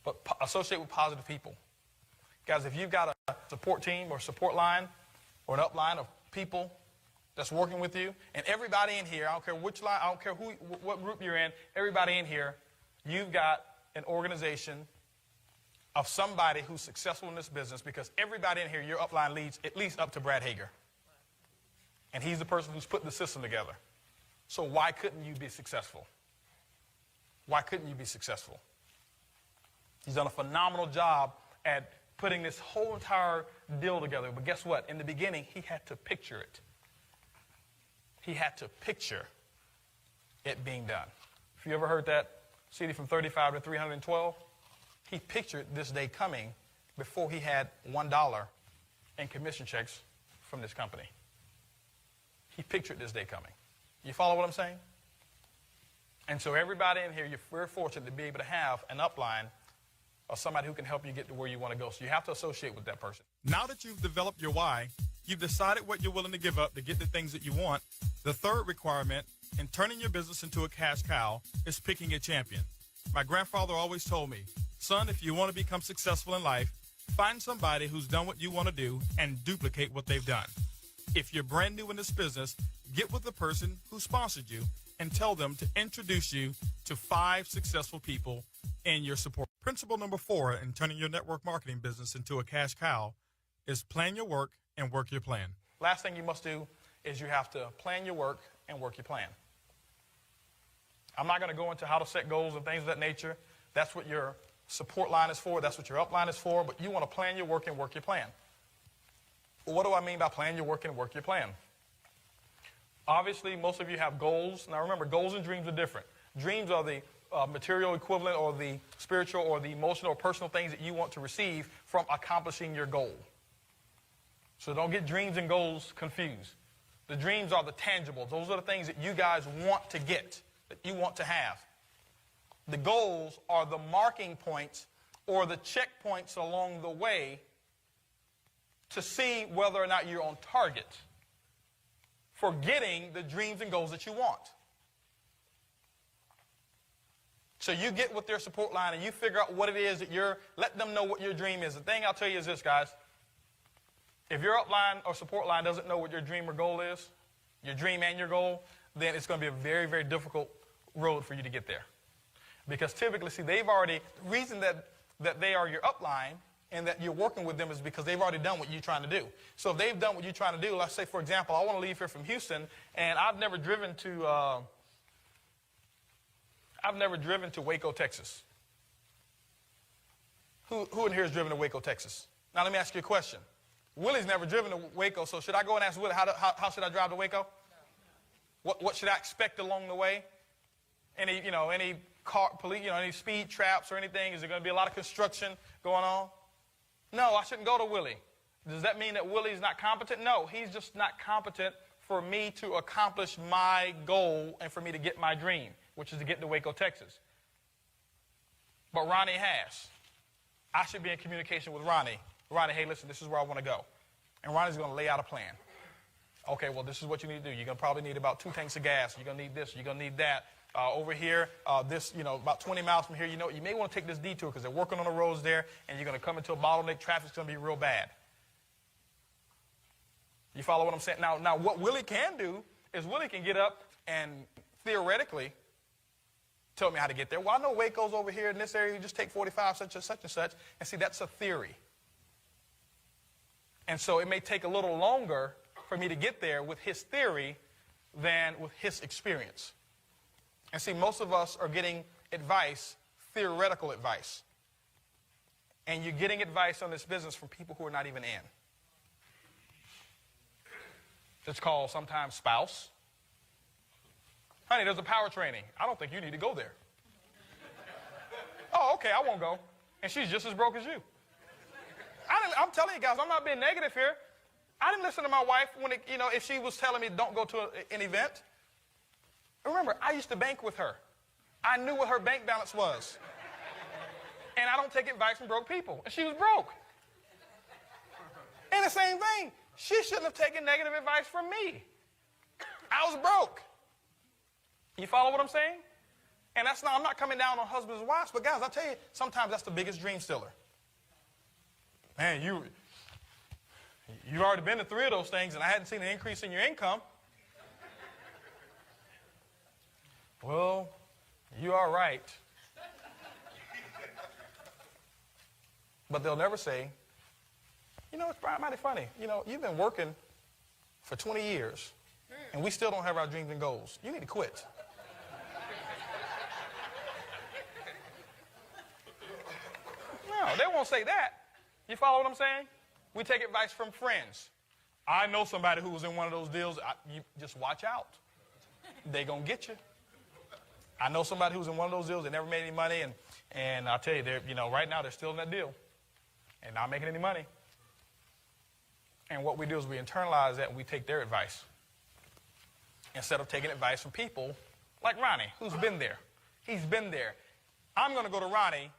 But associate with positive people. Guys, if you've got a support team or support line or an upline of people that's working with you, and everybody in here, I don't care which line, I don't care what group you're in, everybody in here, you've got an organization of somebody who's successful in this business because everybody in here, your upline leads at least up to Brad Hager. And he's the person who's putting the system together. So why couldn't you be successful? Why couldn't you be successful? He's done a phenomenal job at putting this whole entire deal together. But guess what? In the beginning, he had to picture it. He had to picture it being done. If you ever heard that CD from 35 to 312, he pictured this day coming before he had $1 in commission checks from this company. He pictured this day coming. You follow what I'm saying? And so everybody in here, you're very fortunate to be able to have an upline or somebody who can help you get to where you want to go. So you have to associate with that person. Now that you've developed your why, you've decided what you're willing to give up to get the things that you want, the third requirement in turning your business into a cash cow is picking a champion. My grandfather always told me, son, if you want to become successful in life, find somebody who's done what you want to do and duplicate what they've done. If you're brand new in this business, get with the person who sponsored you and tell them to introduce you to 5 successful people in your support. Principle number 4 in turning your network marketing business into a cash cow is plan your work and work your plan. Last thing you must do is you have to plan your work and work your plan. I'm not going to go into how to set goals and things of that nature. That's what your support line is for. That's what your upline is for. But you want to plan your work and work your plan. Well, what do I mean by plan your work and work your plan? Obviously, most of you have goals. Now remember, goals and dreams are different. Dreams are the material equivalent or the spiritual or the emotional or personal things that you want to receive from accomplishing your goal. So don't get dreams and goals confused. The dreams are the tangibles. Those are the things that you guys want to get, that you want to have. The goals are the marking points or the checkpoints along the way to see whether or not you're on target for getting the dreams and goals that you want. So you get with their support line and you figure out what it is that let them know what your dream is. The thing I'll tell you is this, guys. If your upline or support line doesn't know what your dream or goal is, your dream and your goal, then it's going to be a very, very difficult road for you to get there. Because typically, see, the reason that they are your upline and that you're working with them is because they've already done what you're trying to do. So if they've done what you're trying to do, let's say, for example, I want to leave here from Houston, and I've never driven to Waco, Texas. Who in here has driven to Waco, Texas? Now let me ask you a question. Willie's never driven to Waco, so should I go and ask Willie how should I drive to Waco? No. What should I expect along the way? Any car, police, any speed traps or anything? Is there going to be a lot of construction going on? No, I shouldn't go to Willie. Does that mean that Willie's not competent? No, he's just not competent for me to accomplish my goal and for me to get my dream, which is to get to Waco, Texas. But Ronnie has. I should be in communication with Ronnie. Ronnie, hey, listen, this is where I want to go. And Ronnie's going to lay out a plan. Okay, well, this is what you need to do. You're going to probably need about 2 tanks of gas. You're going to need this. You're going to need that. Over here, this, about 20 miles from here, you may want to take this detour because they're working on the roads there, and you're going to come into a bottleneck. Traffic's going to be real bad. You follow what I'm saying? Now, what Willie can do is Willie can get up and theoretically tell me how to get there. Well, I know Waco's over here in this area. You just take 45, such and such and such. And see, that's a theory. And so it may take a little longer for me to get there with his theory than with his experience. And see, most of us are getting advice, theoretical advice. And you're getting advice on this business from people who are not even in. It's called sometimes spouse. Honey, there's a power training. I don't think you need to go there. Oh, okay, I won't go. And she's just as broke as you. I'm telling you guys, I'm not being negative here. I didn't listen to my wife when, if she was telling me don't go to an event. Remember, I used to bank with her. I knew what her bank balance was. And I don't take advice from broke people. And she was broke. And the same thing, she shouldn't have taken negative advice from me. I was broke. You follow what I'm saying? And I'm not coming down on husbands and wives, but guys, I tell you, sometimes that's the biggest dream stiller. Man, you've already been to 3 of those things, and I hadn't seen an increase in your income. Well, you are right. But they'll never say, it's mighty funny. You've been working for 20 years, and we still don't have our dreams and goals. You need to quit. No, they won't say that. You follow what I'm saying? We take advice from friends. I know somebody who was in one of those deals. You just watch out. They're going to get you. I know somebody who was in one of those deals. They never made any money. And I'll tell you, right now they're still in that deal and not making any money. And what we do is we internalize that and we take their advice instead of taking advice from people like Ronnie, who's been there. He's been there. I'm going to go to Ronnie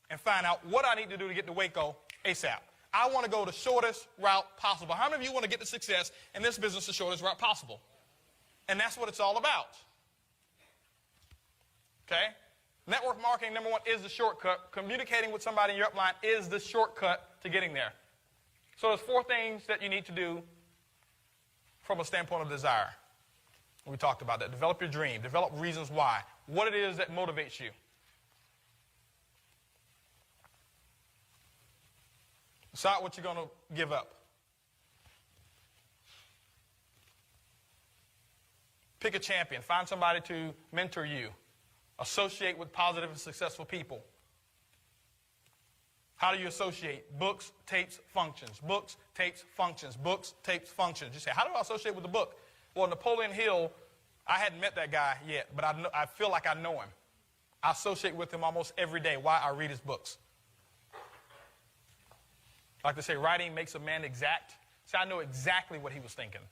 and find out what I need to do to get to Waco ASAP. I want to go the shortest route possible. How many of you want to get to success in this business the shortest route possible? And that's what it's all about. Okay? Network marketing, number 1, is the shortcut. Communicating with somebody in your upline is the shortcut to getting there. So there's 4 things that you need to do from a standpoint of desire. We talked about that. Develop your dream. Develop reasons why. What it is that motivates you. Decide what you're going to give up. Pick a champion. Find somebody to mentor you. Associate with positive and successful people. How do you associate? Books, tapes, functions. Books, tapes, functions. Books, tapes, functions. You say, how do I associate with the book? Well, Napoleon Hill, I hadn't met that guy yet, but I feel like I know him. I associate with him almost every day. Why? I read his books. Like they say, writing makes a man exact. See, I know exactly what he was thinking.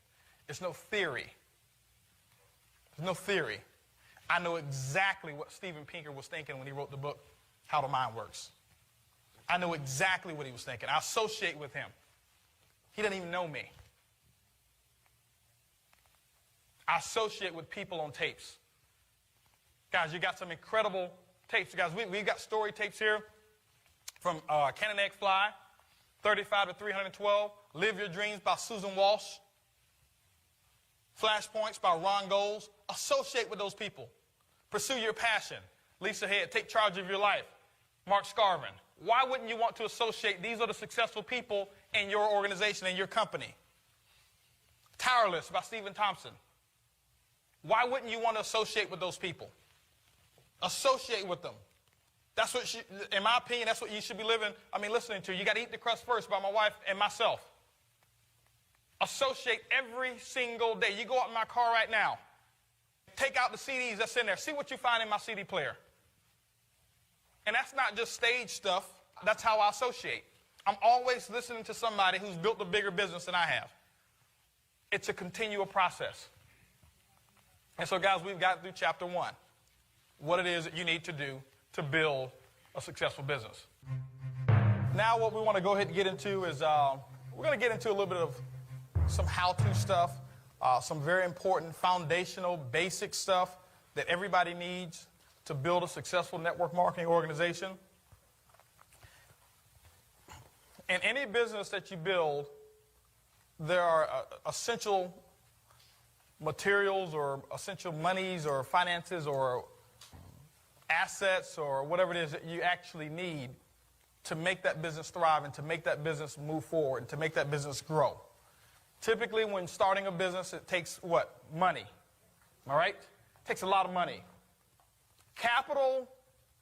It's no theory. There's no theory. I know exactly what Steven Pinker was thinking when he wrote the book, How the Mind Works. I know exactly what he was thinking. I associate with him. He doesn't even know me. I associate with people on tapes. Guys, you got some incredible tapes. Guys, we've got story tapes here from Can an Egg Fly, 35 to 312, Live Your Dreams by Susan Walsh, Flashpoints by Ron Goles. Associate with those people. Pursue your passion. Lisa Head, Take Charge of Your Life. Mark Scarvin. Why wouldn't you want to associate? These are the successful people in your organization, in your company. Tireless by Stephen Thompson. Why wouldn't you want to associate with those people? Associate with them. That's what, in my opinion, that's what you should be listening to. You got to Eat the Crust First by my wife and myself. Associate every single day. You go out in my car right now. Take out the CDs that's in there. See what you find in my CD player. And that's not just stage stuff. That's how I associate. I'm always listening to somebody who's built a bigger business than I have. It's a continual process. And so, guys, we've got through chapter 1, what it is that you need to do to build a successful business. Now what we want to go ahead and get into is we're going to get into a little bit of some how-to stuff, some very important foundational, basic stuff that everybody needs to build a successful network marketing organization. In any business that you build, there are essential materials or essential monies or finances or assets or whatever it is that you actually need to make that business thrive and to make that business move forward and to make that business grow. Typically, when starting a business, it takes what? Money. All right? It takes a lot of money. Capital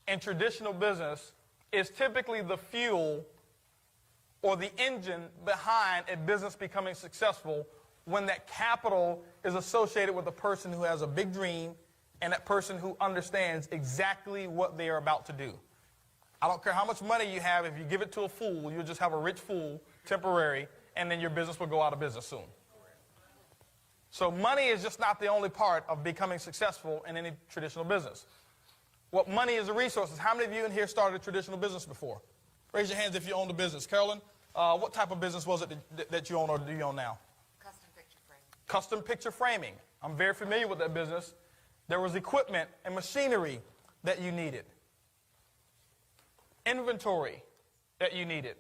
in traditional business is typically the fuel or the engine behind a business becoming successful when that capital is associated with a person who has a big dream and that person who understands exactly what they are about to do. I don't care how much money you have. If you give it to a fool, you'll just have a rich fool, temporary, and then your business will go out of business soon. So money is just not the only part of becoming successful in any traditional business. What money is a resource is how many of you in here started a traditional business before? Raise your hands if you owned a business. Carolyn, what type of business was it that you own or do you own now? Custom picture framing. Custom picture framing. I'm very familiar with that business. There was equipment and machinery that you needed. Inventory that you needed.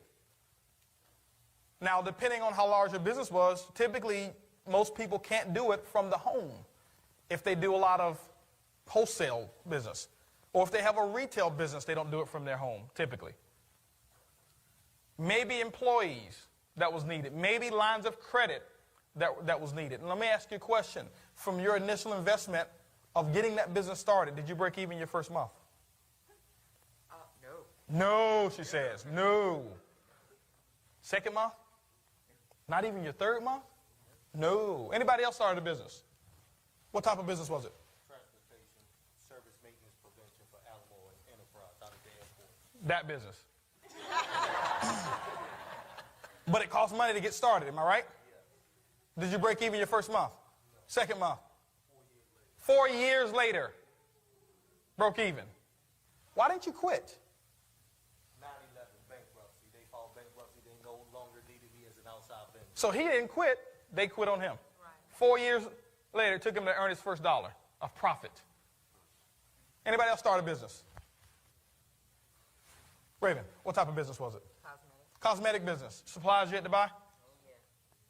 Now, depending on how large your business was, typically most people can't do it from the home if they do a lot of wholesale business. Or if they have a retail business, they don't do it from their home, typically. Maybe employees that was needed. Maybe lines of credit that was needed. And let me ask you a question. From your initial investment of getting that business started, did you break even your first month? No. No, she says. No. Second month? Not even your third month? No. Anybody else started a business? What type of business was it? Transportation, service maintenance prevention for Alamo and Enterprise out of the airport. That business. But it costs money to get started, am I right? Yeah. Did you break even your first month? No. Second month? 4 years later. Broke even. Why didn't you quit? 9/11 bankruptcy. They filed bankruptcy. They no longer needed me as an outside vendor. So he didn't quit. They quit on him. Right. 4 years later, it took him to earn his first dollar of profit. Anybody else start a business? Raven, what type of business was it? Cosmetic. Cosmetic business. Supplies you had to buy? Oh, yeah.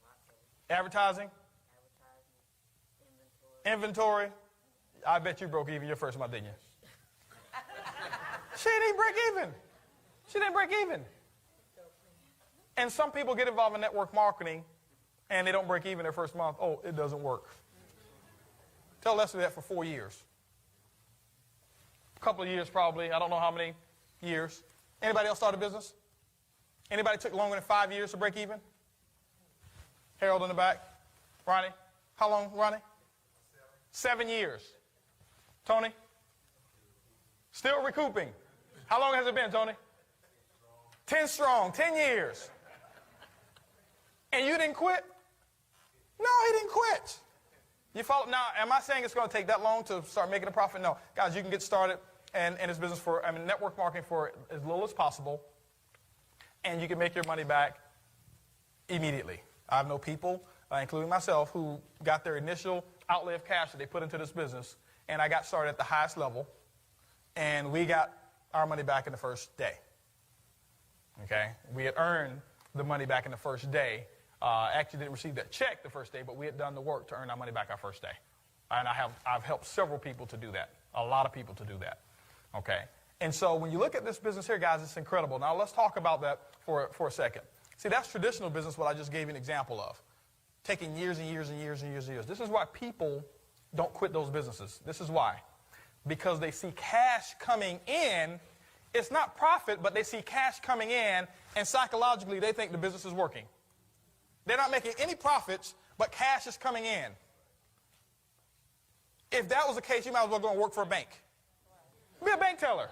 Lots of Advertising? advertising, Inventory? I bet you broke even your first month, didn't you? She didn't break even. She didn't break even. And some people get involved in network marketing and they don't break even their first month. Oh, it doesn't work. Tell Leslie that for 4 years. A couple of years probably. I don't know how many years. Anybody else start a business? Anybody took longer than 5 years to break even? Harold in the back. Ronnie? How long, Ronnie? 7 years. Tony? Still recouping. How long has it been, Tony? 10 strong. 10 years. And you didn't quit? No, he didn't quit. You follow? Now, am I saying it's going to take that long to start making a profit? No. Guys, you can get started in this business for, network marketing for as little as possible, and you can make your money back immediately. I know people, including myself, who got their initial outlay of cash that they put into this business, and I got started at the highest level, and we got our money back in the first day. Okay? We had earned the money back in the first day. Actually didn't receive that check the first day, but we had done the work to earn our money back our first day. And I've helped several people to do that, a lot of people to do that. Okay? And so when you look at this business here, guys, it's incredible. Now let's talk about that for a second. See, that's traditional business, what I just gave you an example of. Taking years and years and years and years and years. This is why people don't quit those businesses. This is why. Because they see cash coming in. It's not profit, but they see cash coming in, and psychologically they think the business is working. They're not making any profits, but cash is coming in. If that was the case, you might as well go and work for a bank. Be a bank teller.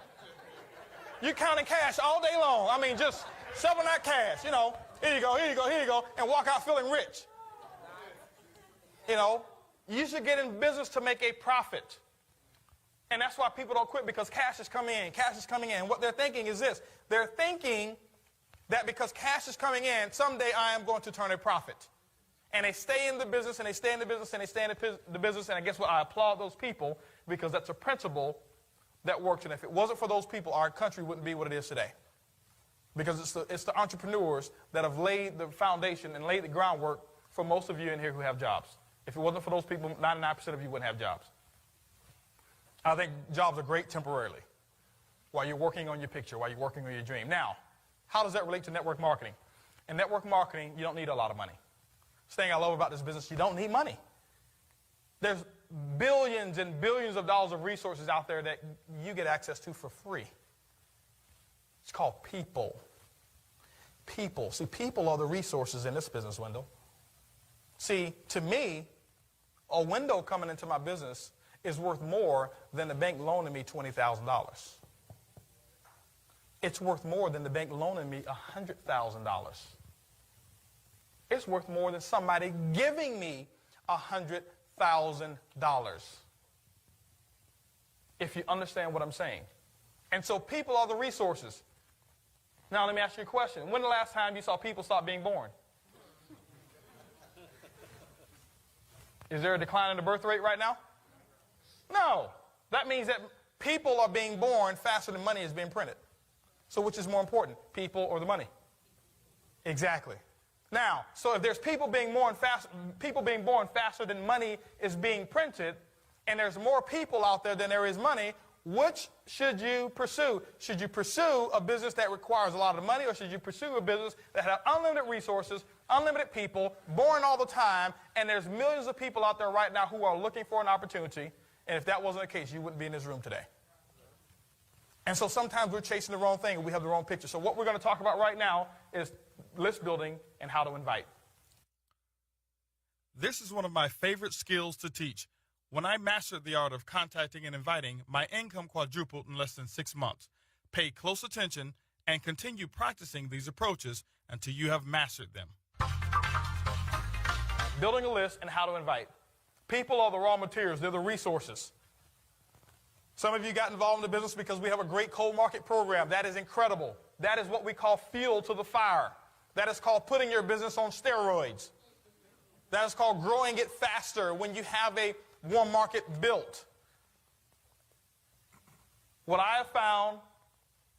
You're counting cash all day long. I mean, just Shoveling that cash, you know. Here you go, here you go, here you go, and walk out feeling rich. You know, you should get in business to make a profit. And that's why people don't quit, because cash is coming in, cash is coming in. And what they're thinking is this. They're thinking that because cash is coming in, someday I am going to turn a profit. And they stay in the business, and they stay in the business, and they stay in the business, and I guess what? I applaud those people, because that's a principle that works. And if it wasn't for those people, our country wouldn't be what it is today. Because it's the entrepreneurs that have laid the foundation and laid the groundwork for most of you in here who have jobs. If it wasn't for those people, 99% of you wouldn't have jobs. I think jobs are great temporarily, while you're working on your picture, while you're working on your dream. Now, how does that relate to network marketing? In network marketing, you don't need a lot of money. This thing I love about this business, you don't need money. There's billions and billions of dollars of resources out there that you get access to for free. It's called people. People. See, people are the resources in this business, Wendell. See, to me, a window coming into my business is worth more than the bank loaning me $20,000. It's worth more than the bank loaning me $100,000. It's worth more than somebody giving me $100,000. If you understand what I'm saying. And so people are the resources. Now let me ask you a question. When the last time you saw people stop being born? Is there a decline in the birth rate right now? No. That means that people are being born faster than money is being printed. So which is more important, people or the money? Exactly. Now, so if there's people being born faster than money is being printed, and there's more people out there than there is money, which should you pursue? Should you pursue a business that requires a lot of money, or should you pursue a business that has unlimited resources, unlimited people, born all the time, and there's millions of people out there right now who are looking for an opportunity, and if that wasn't the case, you wouldn't be in this room today. And so sometimes we're chasing the wrong thing and we have the wrong picture. So what we're going to talk about right now is list building and how to invite. This is one of my favorite skills to teach. When I mastered the art of contacting and inviting, my income quadrupled in less than 6 months. Pay close attention and continue practicing these approaches until you have mastered them. Building a list and how to invite. People are the raw materials. They're the resources. Some of you got involved in the business because we have a great cold market program. That is incredible. That is what we call fuel to the fire. That is called putting your business on steroids. That is called growing it faster when you have a warm market built. What I have found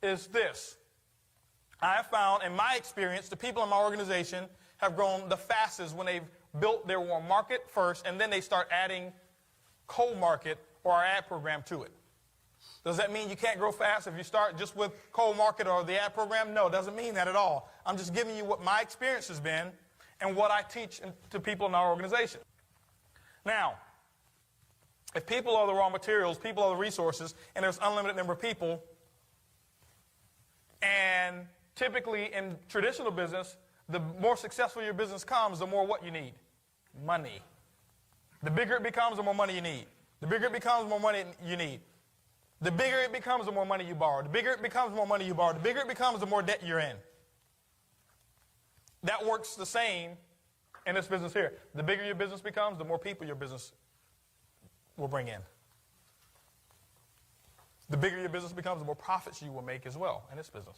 is this. I have found, in my experience, the people in my organization have grown the fastest when they've built their warm market first, and then they start adding cold market or our ad program to it. Does that mean you can't grow fast if you start just with cold market or the ad program? No, it doesn't mean that at all. I'm just giving you what my experience has been and what I teach to people in our organization. Now, if people are the raw materials, people are the resources, and there's unlimited number of people, and typically in traditional business, the more successful your business comes, the more what you need? Money. The bigger it becomes, the more money you need. The bigger it becomes, the more money you need. The bigger it becomes, the more money you borrow. The bigger it becomes, the more money you borrow. The bigger it becomes, the more debt you're in. That works the same in this business here. The bigger your business becomes, the more people your business will bring in. The bigger your business becomes, the more profits you will make as well in this business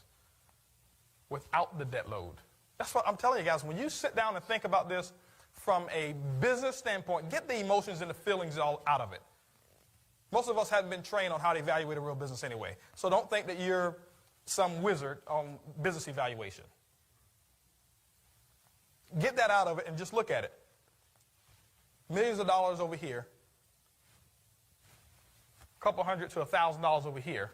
without the debt load. That's what I'm telling you guys. When you sit down and think about this from a business standpoint, get the emotions and the feelings all out of it. Most of us haven't been trained on how to evaluate a real business anyway. So don't think that you're some wizard on business evaluation. Get that out of it and just look at it. Millions of dollars over here. A couple hundred to $1,000 over here.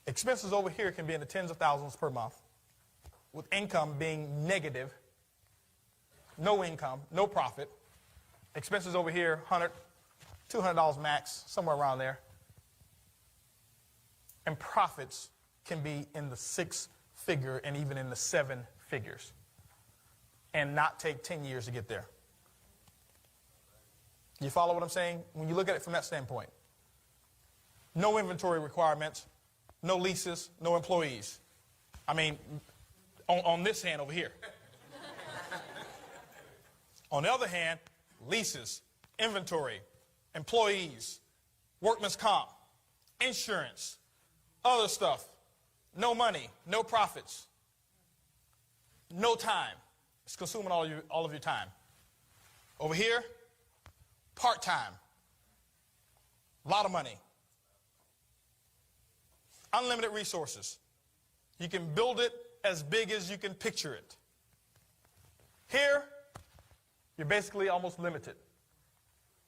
Expenses over here can be in the tens of thousands per month, with income being negative, no income, no profit. Expenses over here, $200 max, somewhere around there. And profits can be in the 6-figure and even in the 7 figures, and not take 10 years to get there. You follow what I'm saying? When you look at it from that standpoint. No inventory requirements, no leases, no employees. I mean, on this hand over here. On the other hand, leases, inventory, employees, workman's comp, insurance, other stuff. No money, no profits, no time. It's consuming all of your time. Over here, part-time, a lot of money, unlimited resources. You can build it as big as you can picture it. Here, you're basically almost limited.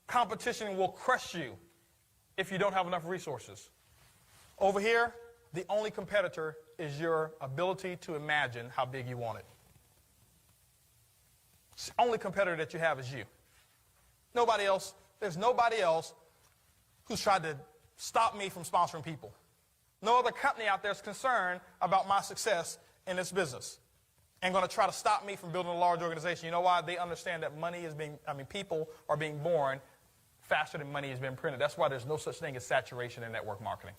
Competition will crush you if you don't have enough resources. Over here, the only competitor is your ability to imagine how big you want it. It's the only competitor that you have is you. Nobody else. There's nobody else who's tried to stop me from sponsoring people. No other company out there is concerned about my success in this business and going to try to stop me from building a large organization. You know why? They understand that people are being born faster than money is being printed. That's why there's no such thing as saturation in network marketing.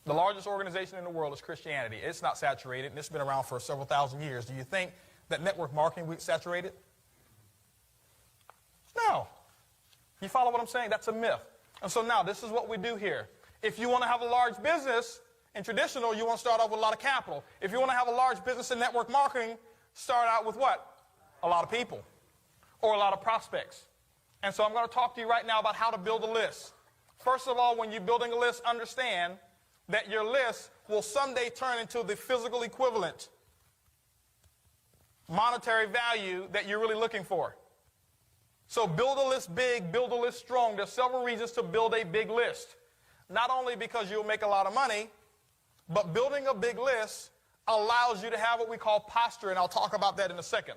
The largest organization in the world is Christianity. It's not saturated, and it's been around for several thousand years. Do you think that network marketing will be saturated? No. You follow what I'm saying? That's a myth. And so now, this is what we do here. If you want to have a large business in traditional, you want to start off with a lot of capital. If you want to have a large business in network marketing, start out with what? A lot of people or a lot of prospects. And so I'm going to talk to you right now about how to build a list. First of all, when you're building a list, understand that your list will someday turn into the physical equivalent monetary value that you're really looking for. So build a list big, build a list strong. There's several reasons to build a big list. Not only because you'll make a lot of money, but building a big list allows you to have what we call posture, and I'll talk about that in a second.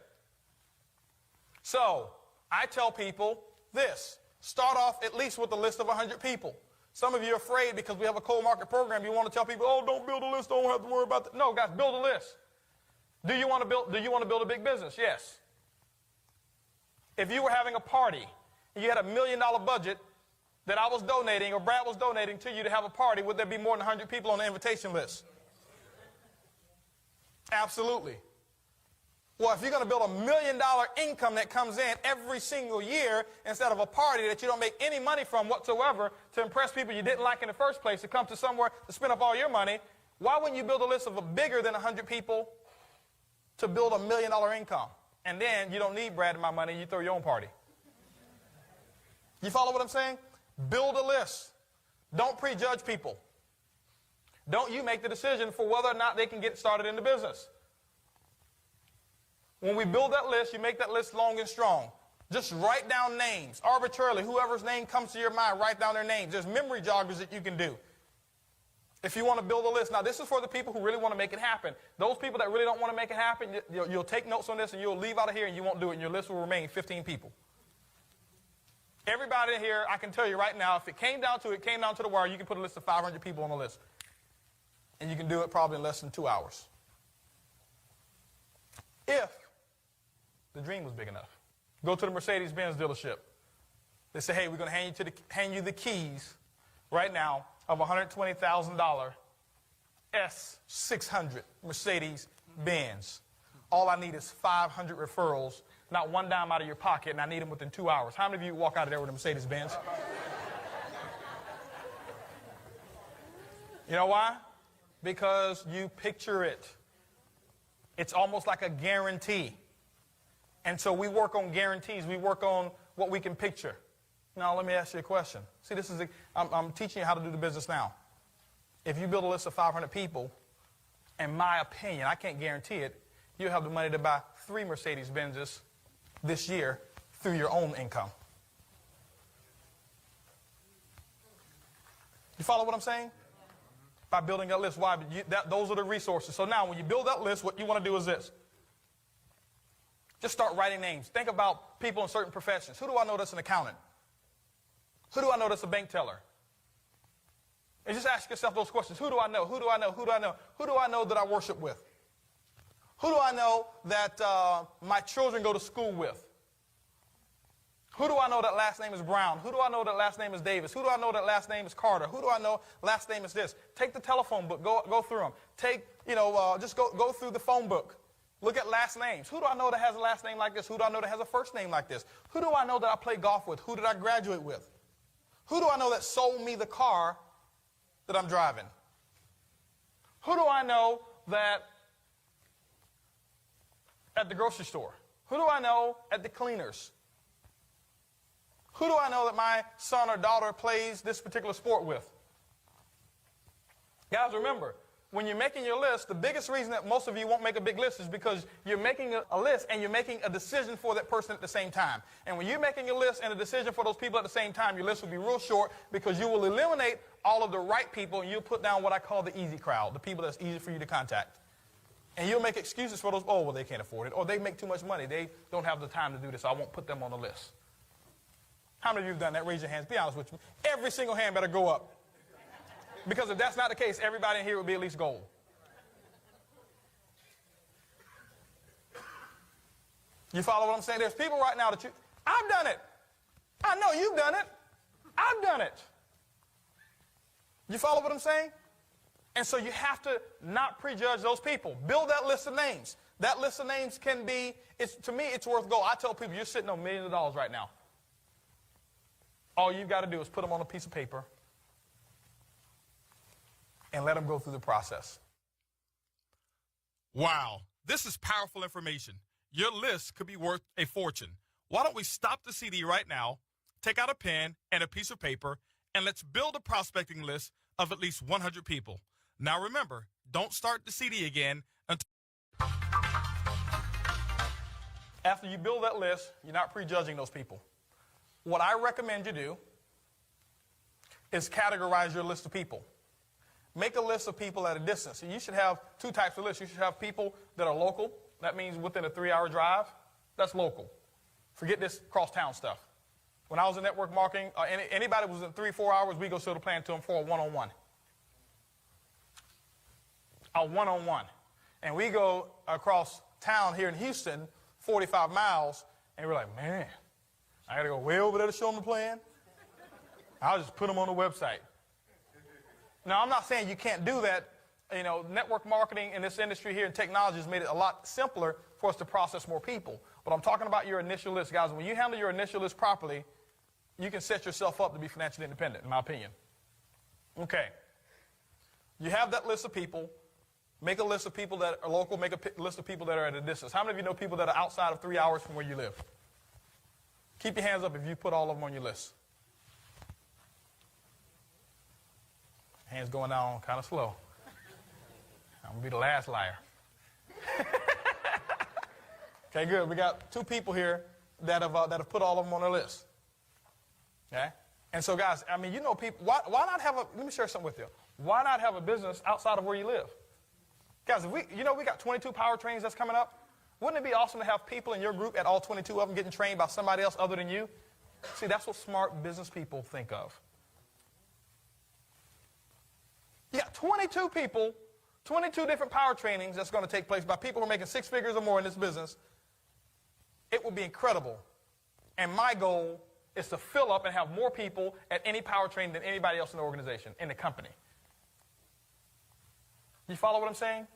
So I tell people this. Start off at least with a list of 100 people. Some of you are afraid because we have a cold market program. You want to tell people, oh, don't build a list. Don't have to worry about that. No, guys, build a list. Do you want to build a big business? Yes. If you were having a party and you had $1 million budget that I was donating or Brad was donating to you to have a party, would there be more than 100 people on the invitation list? Absolutely. Well, if you're going to build $1 million income that comes in every single year instead of a party that you don't make any money from whatsoever to impress people you didn't like in the first place to come to somewhere to spend up all your money, why wouldn't you build a list of a bigger than 100 people to build $1 million income? And then you don't need Brad and my money, you throw your own party. You follow what I'm saying? Build a list. Don't prejudge people. Don't you make the decision for whether or not they can get started in the business. When we build that list, you make that list long and strong. Just write down names. Arbitrarily, whoever's name comes to your mind, write down their names. There's memory joggers that you can do. If you want to build a list. Now, this is for the people who really want to make it happen. Those people that really don't want to make it happen, you'll take notes on this and you'll leave out of here and you won't do it, and your list will remain 15 people. Everybody here, I can tell you right now, if it came down to it, came down to the wire, you can put a list of 500 people on the list. And you can do it probably in less than 2 hours. If the dream was big enough. Go to the Mercedes-Benz dealership. They say, hey, we're going to hand you the keys right now of a $120,000 S600 Mercedes-Benz. All I need is 500 referrals, not one dime out of your pocket, and I need them within 2 hours. How many of you walk out of there with a Mercedes-Benz? You know why? Because you picture it. It's almost like a guarantee. And so we work on guarantees. We work on what we can picture. Now, let me ask you a question. See, I'm teaching you how to do the business now. If you build a list of 500 people, in my opinion, I can't guarantee it, you'll have the money to buy 3 Mercedes-Benzes this year through your own income. You follow what I'm saying? By building that list. Why? Those are the resources. So now when you build that list, what you want to do is this. Just start writing names. Think about people in certain professions. Who do I know that's an accountant? Who do I know that's a bank teller? And just ask yourself those questions. Who do I know? Who do I know? Who do I know? Who do I know that I worship with? Who do I know that my children go to school with? Who do I know that last name is Brown? Who do I know that last name is Davis? Who do I know that last name is Carter? Who do I know last name is this? Take the telephone book, go through them. Take, just go through the phone book. Look at last names. Who do I know that has a last name like this? Who do I know that has a first name like this? Who do I know that I play golf with? Who did I graduate with? Who do I know that sold me the car that I'm driving? Who do I know that at the grocery store? Who do I know at the cleaners? Who do I know that my son or daughter plays this particular sport with? Guys, remember, when you're making your list, the biggest reason that most of you won't make a big list is because you're making a list and you're making a decision for that person at the same time. And when you're making a list and a decision for those people at the same time, your list will be real short because you will eliminate all of the right people and you'll put down what I call the easy crowd, the people that's easy for you to contact. And you'll make excuses for those, oh, well, they can't afford it, or they make too much money. They don't have the time to do this, so I won't put them on the list. How many of you have done that? Raise your hands. Be honest with me. Every single hand better go up. Because if that's not the case, everybody in here would be at least gold. You follow what I'm saying? There's people right now that I've done it. I know you've done it. I've done it. You follow what I'm saying? And so you have to not prejudge those people. Build that list of names. That list of names can be, to me, it's worth gold. I tell people, you're sitting on millions of dollars right now. All you've got to do is put them on a piece of paper and let them go through the process. Wow, this is powerful information. Your list could be worth a fortune. Why don't we stop the CD right now, take out a pen and a piece of paper, and let's build a prospecting list of at least 100 people. Now remember, don't start the CD again until after you build that list, you're not prejudging those people. What I recommend you do is categorize your list of people. Make a list of people at a distance. You should have two types of lists. You should have people that are local. That means within a 3-hour drive. That's local. Forget this cross-town stuff. When I was in network marketing, anybody who was in 3-4 hours, we go show the plan to them for a one-on-one. A one-on-one. And we go across town here in Houston, 45 miles, and we're like, man, I got to go way over there to show them the plan. I'll just put them on the website. Now, I'm not saying you can't do that. Network marketing in this industry here in technology has made it a lot simpler for us to process more people. But I'm talking about your initial list, guys. When you handle your initial list properly, you can set yourself up to be financially independent, in my opinion. Okay. You have that list of people. Make a list of people that are local. Make a list of people that are at a distance. How many of you know people that are outside of 3 hours from where you live? Keep your hands up if you put all of them on your list. Hands going down kind of slow. I'm going to be the last liar. Okay, good. We got 2 people here that have put all of them on their list. Okay? And so, guys, people, why not have let me share something with you. Why not have a business outside of where you live? Guys, if we got 22 power trains that's coming up. Wouldn't it be awesome to have people in your group at all 22 of them getting trained by somebody else other than you? See, that's what smart business people think of. You got 22 people, 22 different power trainings that's going to take place by people who are making 6 figures or more in this business. It would be incredible. And my goal is to fill up and have more people at any power training than anybody else in the organization, in the company. You follow what I'm saying?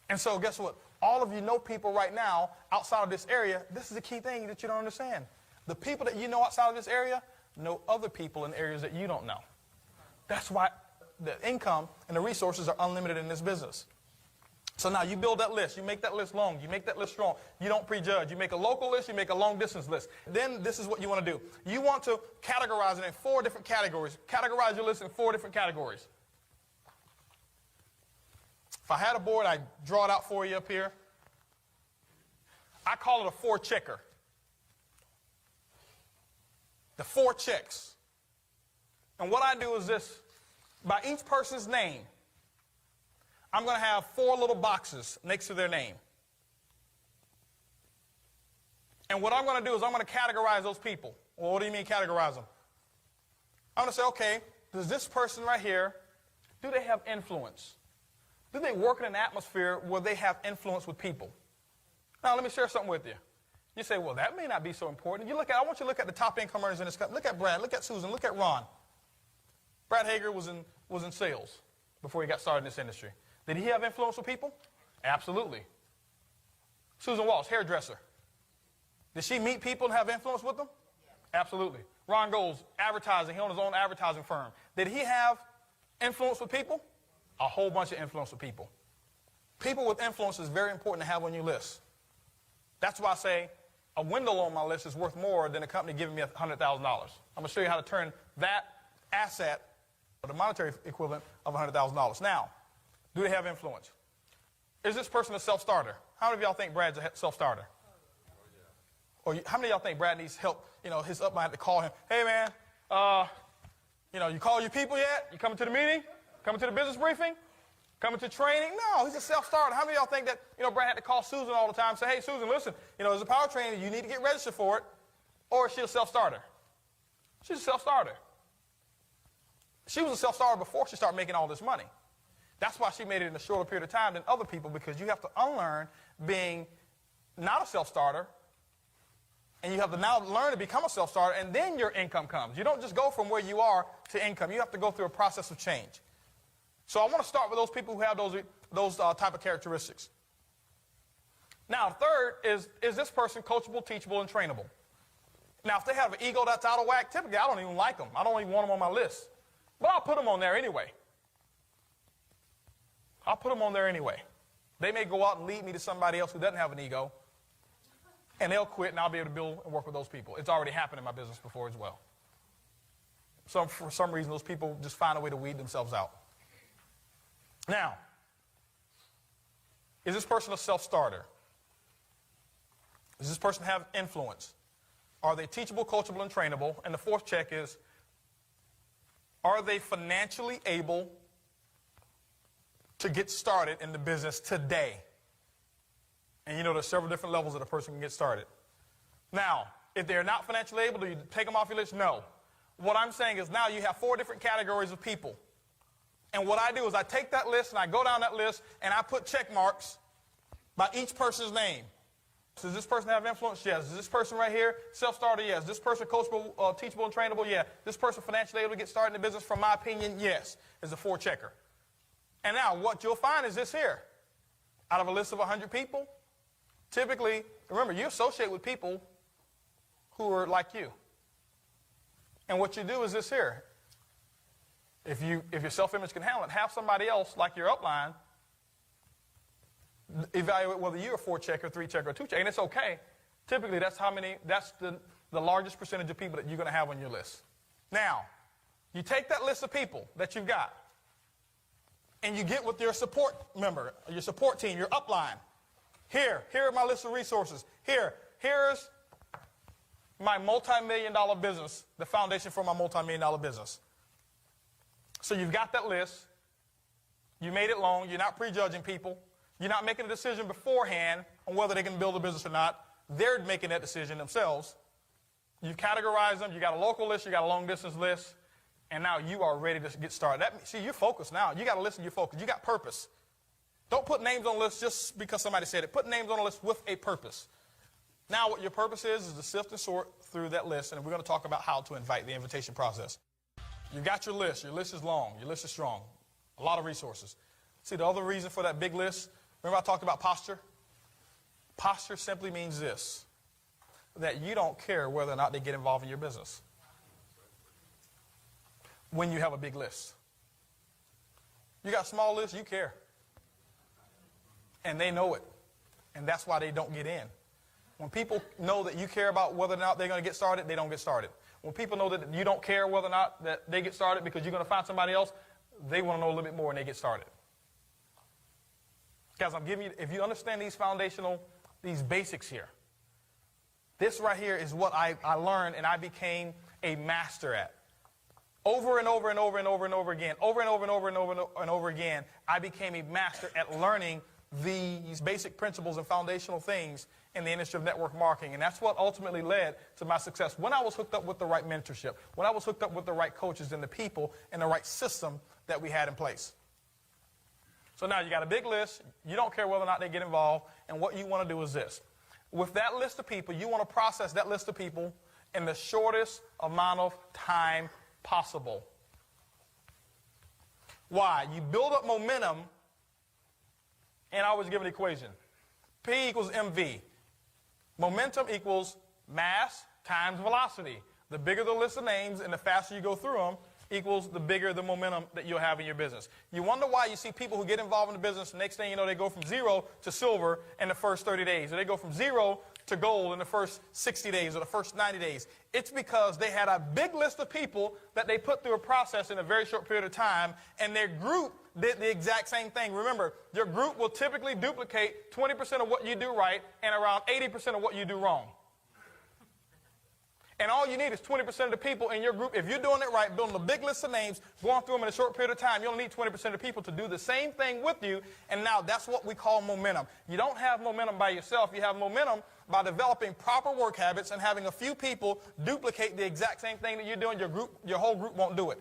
And so guess what? All of you know people right now outside of this area. This is the key thing that you don't understand. The people that you know outside of this area know other people in areas that you don't know. That's why the income and the resources are unlimited in this business. So now you build that list. You make that list long. You make that list strong. You don't prejudge. You make a local list. You make a long distance list. Then this is what you want to do. You want to categorize it in 4 different categories. Categorize your list in 4 different categories. If I had a board, I'd draw it out for you up here. I call it a 4-checker. The 4 checks. And what I do is this. By each person's name, I'm going to have 4 little boxes next to their name. And what I'm going to do is I'm going to categorize those people. Well, what do you mean categorize them? I'm going to say, okay, does this person right here, do they have influence? Do they work in an atmosphere where they have influence with people? Now, let me share something with you. You say, well, that may not be so important. I want you to look at the top income earners in this country. Look at Brad, look at Susan, look at Ron. Brad Hager was in sales before he got started in this industry. Did he have influence with people? Absolutely. Susan Walsh, hairdresser. Did she meet people and have influence with them? Absolutely. Ron Goles, advertising. He owned his own advertising firm. Did he have influence with people? A whole bunch of influence with people. People with influence is very important to have on your list. That's why I say a window on my list is worth more than a company giving me $100,000. I'm going to show you how to turn that asset, the monetary equivalent of $100,000. Now, do they have influence? Is this person a self-starter? How many of y'all think Brad's a self-starter? Or how many of y'all think Brad needs help? His upline to call him. Hey, man, you call your people yet? You coming to the meeting? Coming to the business briefing? Coming to training? No, he's a self-starter. How many of y'all think that, Brad had to call Susan all the time and say, hey, Susan, listen, there's a power training. You need to get registered for it. Or is she a self-starter? She's a self-starter. She was a self-starter before she started making all this money. That's why she made it in a shorter period of time than other people, because you have to unlearn being not a self-starter, and you have to now learn to become a self-starter, and then your income comes. You don't just go from where you are to income. You have to go through a process of change. So I want to start with those people who have those type of characteristics. Now, third is this person coachable, teachable, and trainable? Now, if they have an ego that's out of whack, typically I don't even like them. I don't even want them on my list. But I'll put them on there anyway. I'll put them on there anyway. They may go out and lead me to somebody else who doesn't have an ego, and they'll quit, and I'll be able to build and work with those people. It's already happened in my business before as well. So for some reason, those people just find a way to weed themselves out. Now, is this person a self-starter? Does this person have influence? Are they teachable, coachable, and trainable? And the fourth check is, are they financially able to get started in the business today? And there's several different levels that a person can get started. Now, if they're not financially able, do you take them off your list? No. What I'm saying is now you have 4 different categories of people. And what I do is I take that list and I go down that list and I put check marks by each person's name. So does this person have influence? Yes. Is this person right here self-starter? Yes. This person coachable, teachable, and trainable? Yeah. This person financially able to get started in the business? From my opinion, yes. Is a 4 checker. And now what you'll find is this here. Out of a list of 100 people, typically, remember, you associate with people who are like you. And what you do is this here. If your self-image can handle it, have somebody else, like your upline, evaluate whether you're a 4-checker, 3-checker, or 2-checker, and it's okay. Typically, that's the largest percentage of people that you're going to have on your list. Now, you take that list of people that you've got, and you get with your support member, your support team, your upline. Here are my list of resources. Here's my multi-million-dollar business, the foundation for my multi-million-dollar business. So you've got that list. You made it long. You're not prejudging people. You're not making a decision beforehand on whether they can build a business or not. They're making that decision themselves. You've categorized them. You got a local list. You got a long-distance list. And now you are ready to get started. See, you're focused now. You got a list and you're focused. You got purpose. Don't put names on the list just because somebody said it. Put names on the list with a purpose. Now what your purpose is to sift and sort through that list, and we're going to talk about how to invite, the invitation process. You've got your list. Your list is long. Your list is strong. A lot of resources. See, the other reason for that big list, remember I talked about posture? Posture simply means this, that you don't care whether or not they get involved in your business when you have a big list. You got a small list, you care. And they know it. And that's why they don't get in. When people know that you care about whether or not they're going to get started, they don't get started. When people know that you don't care whether or not that they get started because you're going to find somebody else, they want to know a little bit more and they get started. Guys, I'm giving you, if you understand these basics here, this right here is what I learned and I became a master at. Over and over and over and over and over again, over and over and over and over and over again, I became a master at learning these basic principles and foundational things in the industry of network marketing. And that's what ultimately led to my success. When I was hooked up with the right mentorship, when I was hooked up with the right coaches and the people and the right system that we had in place. So now you got a big list. You don't care whether or not they get involved. And what you want to do is this. with that list of people, you want to process that list of people in the shortest amount of time possible. Why? You build up momentum, and I always give an equation. P equals MV. Momentum equals mass times velocity. The bigger the list of names and the faster you go through them equals the bigger the momentum that you'll have in your business. You wonder why you see people who get involved in the business, next thing you know, they go from 0 to silver in the first 30 days. Or they go from 0 to gold in the first 60 days or the first 90 days. It's because they had a big list of people that they put through a process in a very short period of time, and their group did the exact same thing. Remember, your group will typically duplicate 20% of what you do right and around 80% of what you do wrong. And all you need is 20% of the people in your group. If you're doing it right, building a big list of names, going through them in a short period of time, you only need 20% of the people to do the same thing with you. And now that's what we call momentum. You don't have momentum by yourself. You have momentum by developing proper work habits and having a few people duplicate the exact same thing that you're doing. Your whole group won't do it.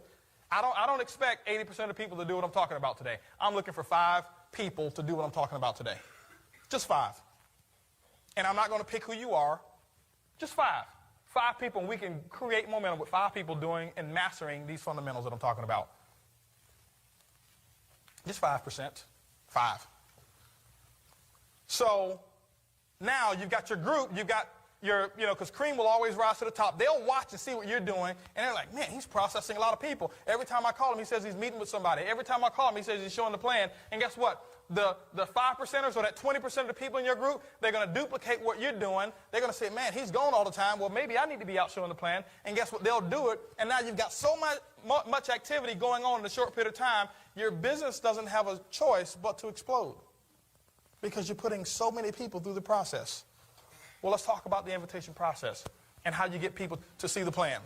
I don't expect 80% of people to do what I'm talking about today. I'm looking for 5 people to do what I'm talking about today. Just 5. And I'm not going to pick who you are. Just 5. 5 people, and we can create momentum with 5 people doing and mastering these fundamentals that I'm talking about. Just 5%. 5. So now you've got your group, you've got your, because cream will always rise to the top. They'll watch and see what you're doing, and they're like, man, he's processing a lot of people. Every time I call him, he says he's meeting with somebody. Every time I call him, he says he's showing the plan. And guess what? The 5%ers, or that 20% of the people in your group, they're going to duplicate what you're doing. They're going to say, man, he's gone all the time. Well, maybe I need to be out showing the plan. And guess what? They'll do it. And now you've got so much activity going on in a short period of time, your business doesn't have a choice but to explode because you're putting so many people through the process. Well, let's talk about the invitation process and how you get people to see the plan.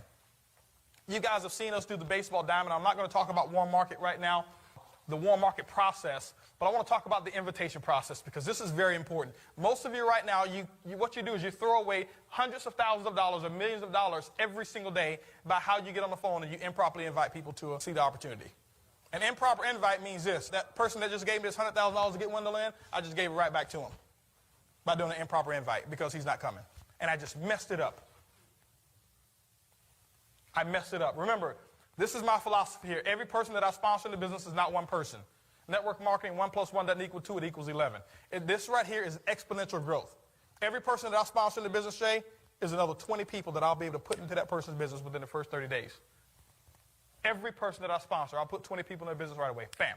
You guys have seen us do the baseball diamond. I'm not going to talk about warm market right now, the warm market process, but I want to talk about the invitation process because this is very important. Most of you right now, what you do is you throw away hundreds of thousands of dollars or millions of dollars every single day by how you get on the phone and you improperly invite people to see the opportunity. An improper invite means this. That person that just gave me this $100,000 to get Wendell in, I just gave it right back to him by doing an improper invite because he's not coming. And I just messed it up. I messed it up. Remember, this is my philosophy here. Every person that I sponsor in the business is not one person. Network marketing, 1 + 1 doesn't equal 2, it equals 11. This right here is exponential growth. Every person that I sponsor in the business, Jay, is another 20 people that I'll be able to put into that person's business within the first 30 days. Every person that I sponsor, I'll put 20 people in their business right away. Bam.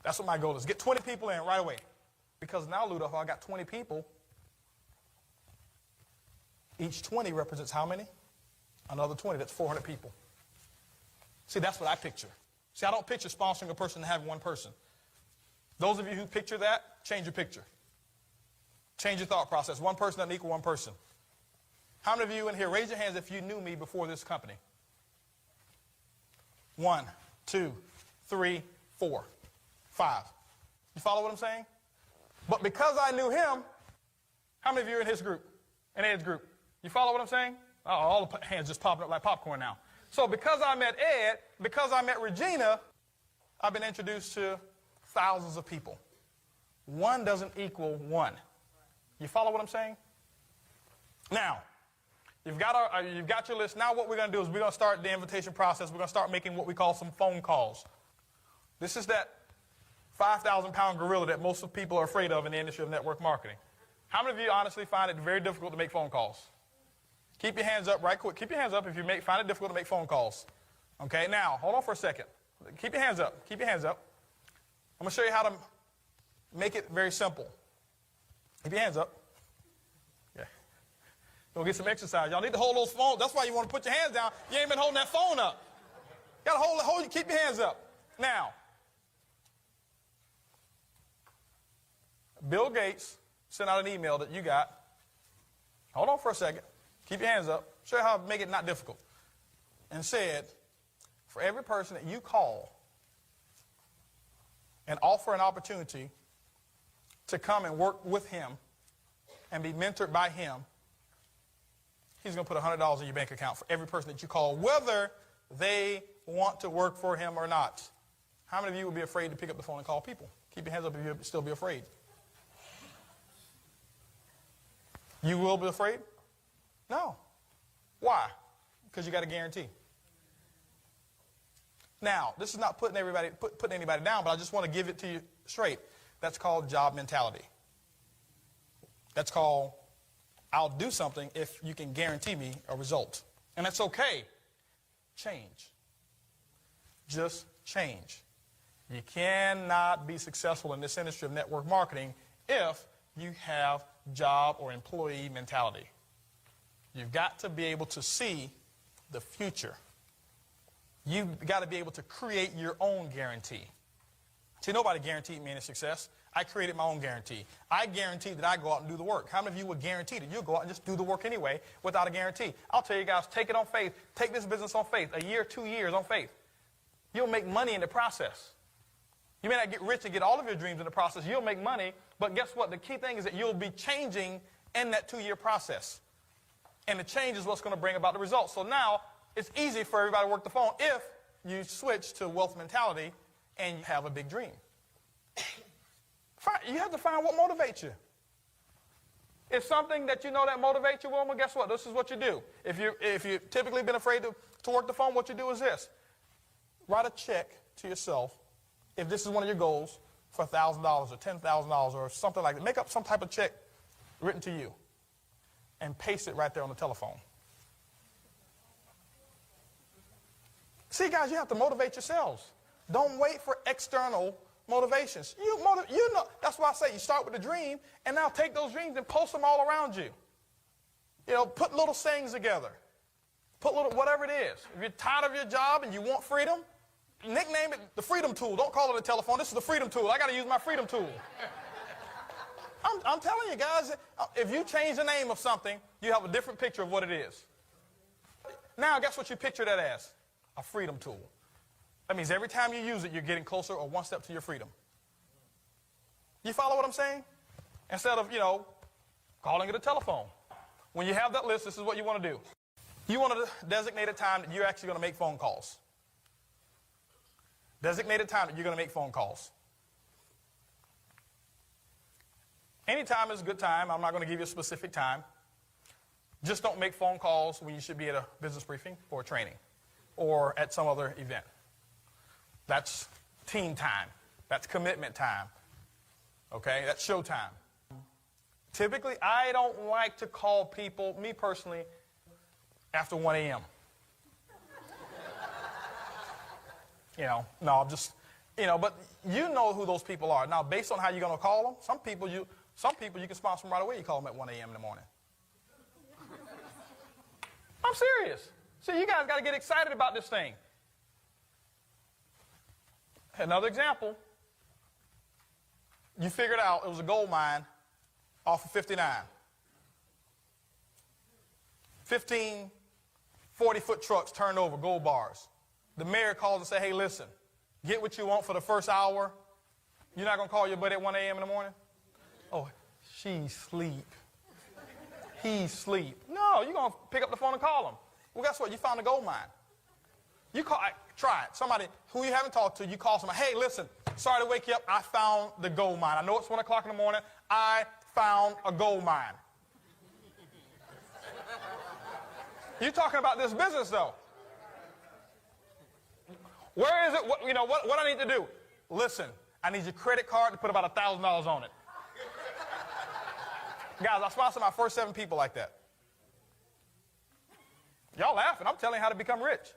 That's what my goal is. Get 20 people in right away. Because now, Ludo, if I got 20 people, each 20 represents how many? Another 20. That's 400 people. See, that's what I picture. See, I don't picture sponsoring a person to have one person. Those of you who picture that, change your picture. Change your thought process. One person doesn't equal one person. How many of you in here, raise your hands if you knew me before this company? 1, 2, 3, 4, 5. You follow what I'm saying? But because I knew him, how many of you are in his group? In Ed's group? You follow what I'm saying? Oh, all the hands just popping up like popcorn now. So because I met Ed, because I met Regina, I've been introduced to thousands of people. 1 doesn't equal 1. You follow what I'm saying? Now, you've got your list. Now what we're going to do is we're going to start the invitation process. We're going to start making what we call some phone calls. This is that 5,000-pound gorilla that most of people are afraid of in the industry of network marketing. How many of you honestly find it very difficult to make phone calls? Keep your hands up right quick. Keep your hands up if you find it difficult to make phone calls. Okay, now, hold on for a second. Keep your hands up. Keep your hands up. I'm going to show you how to make it very simple. Keep your hands up. Yeah. Go get some exercise. Y'all need to hold those phones. That's why you want to put your hands down. You ain't been holding that phone up. You got to hold it. Keep your hands up. Now, Bill Gates sent out an email that you got. Hold on for a second. Keep your hands up. Show you how to make it not difficult. And said, for every person that you call and offer an opportunity to come and work with him and be mentored by him, he's going to put $100 in your bank account for every person that you call, whether they want to work for him or not. How many of you would be afraid to pick up the phone and call people? Keep your hands up if you'd still be afraid. You will be afraid? No. Why? Because you got a guarantee. Now, this is not putting anybody down, but I just want to give it to you straight. That's called job mentality. That's called, I'll do something if you can guarantee me a result. And that's okay. Change. Just change. You cannot be successful in this industry of network marketing if you have job or employee mentality. You've got to be able to see the future. You've got to be able to create your own guarantee. See, nobody guaranteed me any success. I created my own guarantee. I guaranteed that I go out and do the work. How many of you would guarantee that you'll go out and just do the work anyway without a guarantee? I'll tell you guys, take it on faith. Take this business on faith. A year, 2 years on faith. You'll make money in the process. You may not get rich and get all of your dreams in the process. You'll make money, but guess what? The key thing is that you'll be changing in that 2-year process. And the change is what's going to bring about the results. So now, it's easy for everybody to work the phone if you switch to wealth mentality and you have a big dream. You have to find what motivates you. If something that you know that motivates you, well, guess what? This is what you do. If you've typically been afraid to work the phone, what you do is this. Write a check to yourself, if this is one of your goals, for $1,000 or $10,000 or something like that. Make up some type of check written to you and paste it right there on the telephone. See, guys, you have to motivate yourselves. Don't wait for external motivations. You know, that's why I say you start with a dream, and now take those dreams and post them all around you. You know, put little sayings together. Put little, whatever it is. If you're tired of your job and you want freedom, nickname it the freedom tool. Don't call it a telephone. This is the freedom tool. I got to use my freedom tool. I'm telling you guys, if you change the name of something, you have a different picture of what it is. Now, guess what you picture that as? A freedom tool. That means every time you use it, you're getting closer or one step to your freedom. You follow what I'm saying? Instead of, calling it a telephone. When you have that list, this is what you want to do. You want to designate a time that you're actually going to make phone calls. Designate a time that you're going to make phone calls. Any time is a good time. I'm not going to give you a specific time. Just don't make phone calls when you should be at a business briefing or a training or at some other event. That's team time. That's commitment time. Okay? That's show time. Typically, I don't like to call people, me personally, after 1 a.m. But you know who those people are. Now, based on how you're going to call them, some people you can sponsor them right away. You call them at 1 a.m. in the morning. I'm serious. See, you guys got to get excited about this thing. Another example. You figured out it was a gold mine off of 59. 15 40-foot trucks turned over, gold bars. The mayor calls and says, hey, listen, get what you want for the first hour. You're not going to call your buddy at 1 a.m. in the morning? Oh, she's asleep. He's asleep. No, you're going to pick up the phone and call him. Well, guess what? You found a gold mine. Try it. Somebody who you haven't talked to, you call somebody, hey, listen, sorry to wake you up. I found the gold mine. I know it's 1 o'clock in the morning. I found a gold mine. You're talking about this business, though. Where is it? What I need to do? Listen, I need your credit card to put about $1,000 on it. Guys, I sponsored my first 7 people like that. Y'all laughing. I'm telling you how to become rich.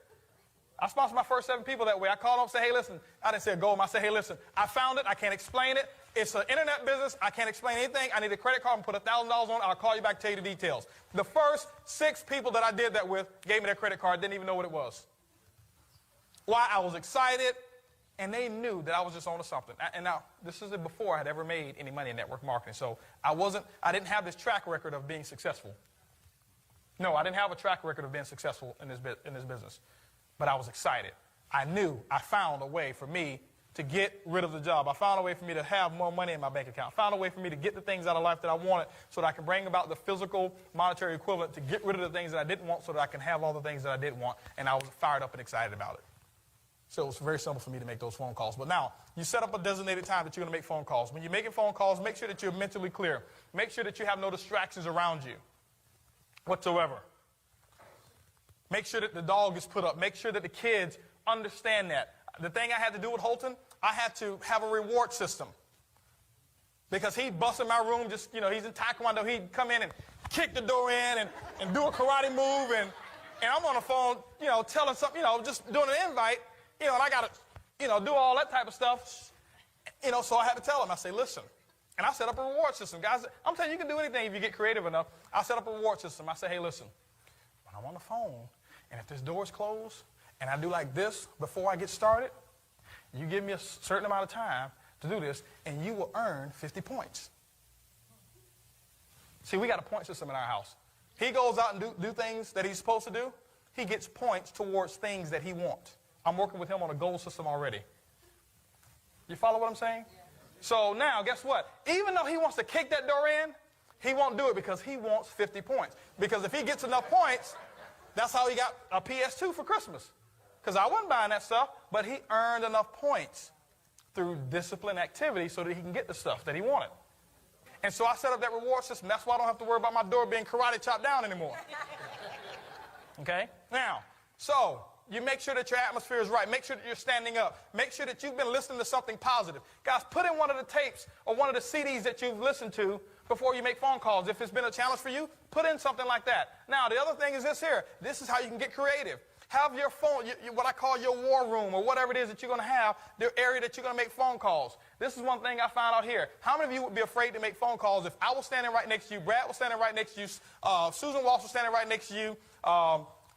I sponsored my first 7 people that way. I called them and said, hey, listen. I didn't say a gold mine. I said, hey, listen, I found it. I can't explain it. It's an internet business. I can't explain anything. I need a credit card and put $1,000 on it. I'll call you back and tell you the details. The first 6 people that I did that with gave me their credit card, didn't even know what it was. Why? I was excited, and they knew that I was just on to something. And now, this is before I had ever made any money in network marketing. So I didn't have this track record of being successful. No, I didn't have a track record of being successful in this business. But I was excited. I knew I found a way for me to get rid of the job. I found a way for me to have more money in my bank account. I found a way for me to get the things out of life that I wanted so that I can bring about the physical monetary equivalent to get rid of the things that I didn't want so that I can have all the things that I did want. And I was fired up and excited about it. So it was very simple for me to make those phone calls. But now, you set up a designated time that you're going to make phone calls. When you're making phone calls, make sure that you're mentally clear. Make sure that you have no distractions around you whatsoever. Make sure that the dog is put up. Make sure that the kids understand that. The thing I had to do with Holton, I had to have a reward system. Because he'd bust in my room, just, he's in Taekwondo. He'd come in and kick the door in and do a karate move. And I'm on the phone, telling something, just doing an invite. And I got to, do all that type of stuff. So I had to tell him, I say, listen. And I set up a reward system. Guys, I'm telling you, you can do anything if you get creative enough. I set up a reward system. I say, hey, listen, when I'm on the phone, and if this door is closed, and I do like this before I get started, you give me a certain amount of time to do this, and you will earn 50 points. See, we got a point system in our house. He goes out and do things that he's supposed to do. He gets points towards things that he wants. I'm working with him on a goal system already. You follow what I'm saying? Yeah. So now, guess what? Even though he wants to kick that door in, he won't do it because he wants 50 points. Because if he gets enough points, that's how he got a PS2 for Christmas. Because I wasn't buying that stuff, but he earned enough points through disciplined activity so that he can get the stuff that he wanted. And so I set up that reward system. That's why I don't have to worry about my door being karate chopped down anymore. Okay? Now, so you make sure that your atmosphere is right. Make sure that you're standing up. Make sure that you've been listening to something positive. Guys, put in one of the tapes or one of the CDs that you've listened to before you make phone calls. If it's been a challenge for you, put in something like that. Now, the other thing is this here. This is how you can get creative. Have your phone, what I call your war room or whatever it is that you're going to have, the area that you're going to make phone calls. This is one thing I found out here. How many of you would be afraid to make phone calls if I was standing right next to you, Brad was standing right next to you, Susan Walsh was standing right next to you,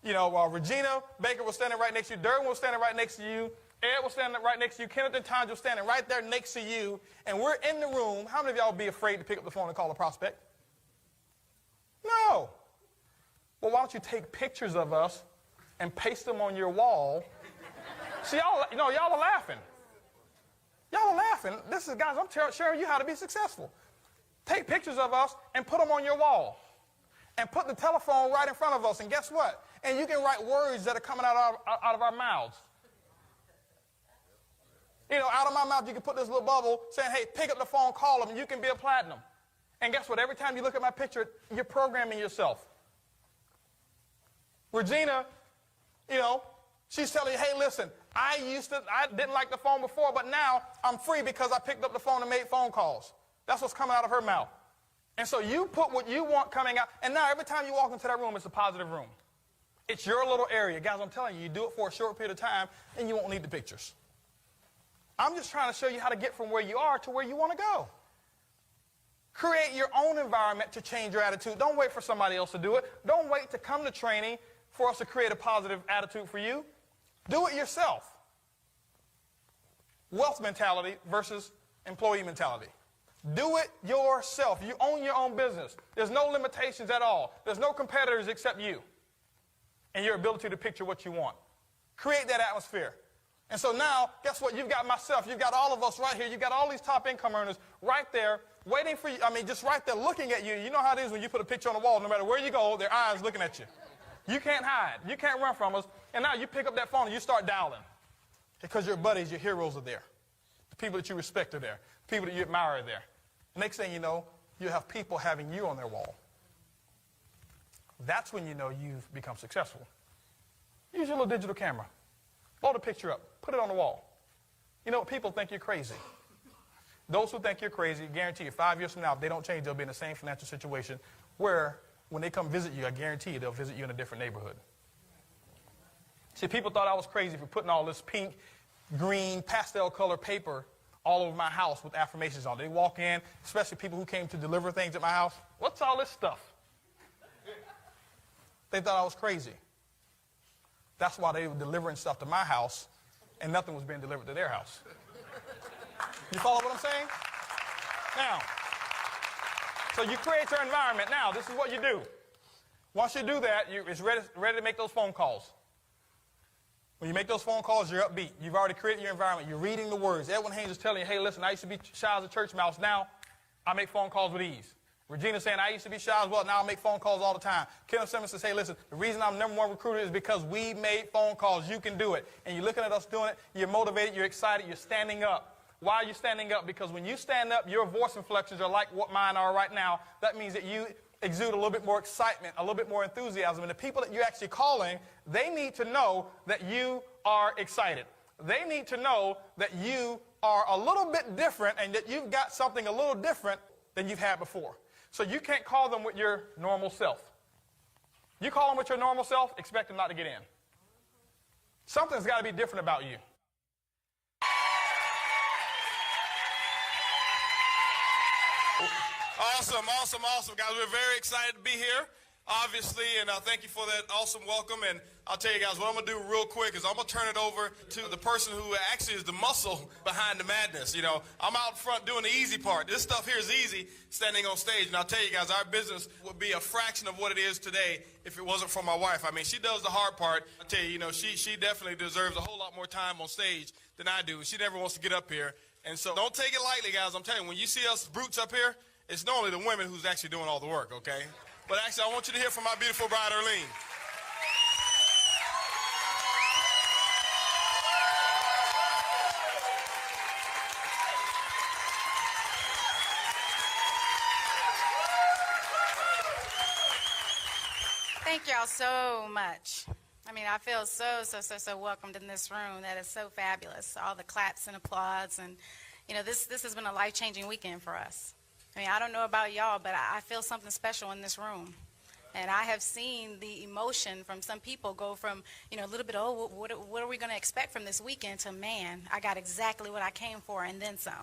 Regina Baker was standing right next to you, Durwin was standing right next to you, Ed was standing right next to you, Kenneth and Tanja was standing right there next to you, and we're in the room. How many of y'all would be afraid to pick up the phone and call a prospect? No. Well, why don't you take pictures of us and paste them on your wall? See, y'all are laughing. Y'all are laughing. This is, guys, I'm sharing you how to be successful. Take pictures of us and put them on your wall. And put the telephone right in front of us. And guess what? And you can write words that are coming out of our mouths. Out of my mouth, you can put this little bubble saying, hey, pick up the phone, call them, and you can be a platinum. And guess what? Every time you look at my picture, you're programming yourself. Regina, she's telling you, hey, listen, I didn't like the phone before, but now I'm free because I picked up the phone and made phone calls. That's what's coming out of her mouth. And so you put what you want coming out, and now every time you walk into that room, it's a positive room. It's your little area. Guys, I'm telling you, you do it for a short period of time, and you won't need the pictures. I'm just trying to show you how to get from where you are to where you want to go. Create your own environment to change your attitude. Don't wait for somebody else to do it. Don't wait to come to training for us to create a positive attitude for you. Do it yourself. Wealth mentality versus employee mentality. Do it yourself. You own your own business. There's no limitations at all. There's no competitors except you and your ability to picture what you want. Create that atmosphere. And so now, guess what? You've got myself. You've got all of us right here. You've got all these top income earners right there waiting for you. Just right there looking at you. You know how it is when you put a picture on the wall. No matter where you go, their eyes looking at you. You can't hide. You can't run from us. And now you pick up that phone and you start dialing because your buddies, your heroes are there. The people that you respect are there. The people that you admire are there. The next thing you know, you have people having you on their wall. That's when you know you've become successful. Use your little digital camera. Load a picture up. Put it on the wall. People think you're crazy. Those who think you're crazy, guarantee you, 5 years from now, if they don't change, they'll be in the same financial situation where when they come visit you, I guarantee you they'll visit you in a different neighborhood. See, people thought I was crazy for putting all this pink, green, pastel color paper all over my house with affirmations on it. They walk in, especially people who came to deliver things at my house. What's all this stuff? They thought I was crazy. That's why they were delivering stuff to my house and nothing was being delivered to their house. You follow what I'm saying? Now, so you create your environment. Now, this is what you do. Once you do that, it's ready to make those phone calls. When you make those phone calls, you're upbeat. You've already created your environment. You're reading the words. Edwin Haynes is telling you, hey, listen, I used to be shy as a church mouse. Now I make phone calls with ease. Regina saying, I used to be shy as well. Now I make phone calls all the time. Kenneth Simmons says, hey, listen, the reason I'm #1 recruiter is because we made phone calls. You can do it. And you're looking at us doing it. You're motivated. You're excited. You're standing up. Why are you standing up? Because when you stand up, your voice inflections are like what mine are right now. That means that you exude a little bit more excitement, a little bit more enthusiasm. And the people that you're actually calling, they need to know that you are excited. They need to know that you are a little bit different and that you've got something a little different than you've had before. So you can't call them with your normal self. You call them with your normal self, expect them not to get in. Something's got to be different about you. Awesome, awesome, awesome, guys. We're very excited to be here, obviously, and thank you for that awesome welcome. And I'll tell you guys, what I'm going to do real quick is I'm going to turn it over to the person who actually is the muscle behind the madness. You know, I'm out front doing the easy part. This stuff here is easy, standing on stage. And I'll tell you guys, our business would be a fraction of what it is today if it wasn't for my wife. I mean, she does the hard part. I'll tell you, you know, she definitely deserves a whole lot more time on stage than I do. She never wants to get up here. And so don't take it lightly, guys. I'm telling you, when you see us brutes up here, it's normally the women who's actually doing all the work, okay? But actually, I want you to hear from my beautiful bride, Earlene. Thank y'all so much. I mean, I feel so welcomed in this room. That is so fabulous. All the claps and applause. And, you know, this has been a life-changing weekend for us. I mean, I don't know about y'all, but I feel something special in this room. And I have seen the emotion from some people go from, you know, a little bit, oh, what are we going to expect from this weekend, to, man, I got exactly what I came for and then some.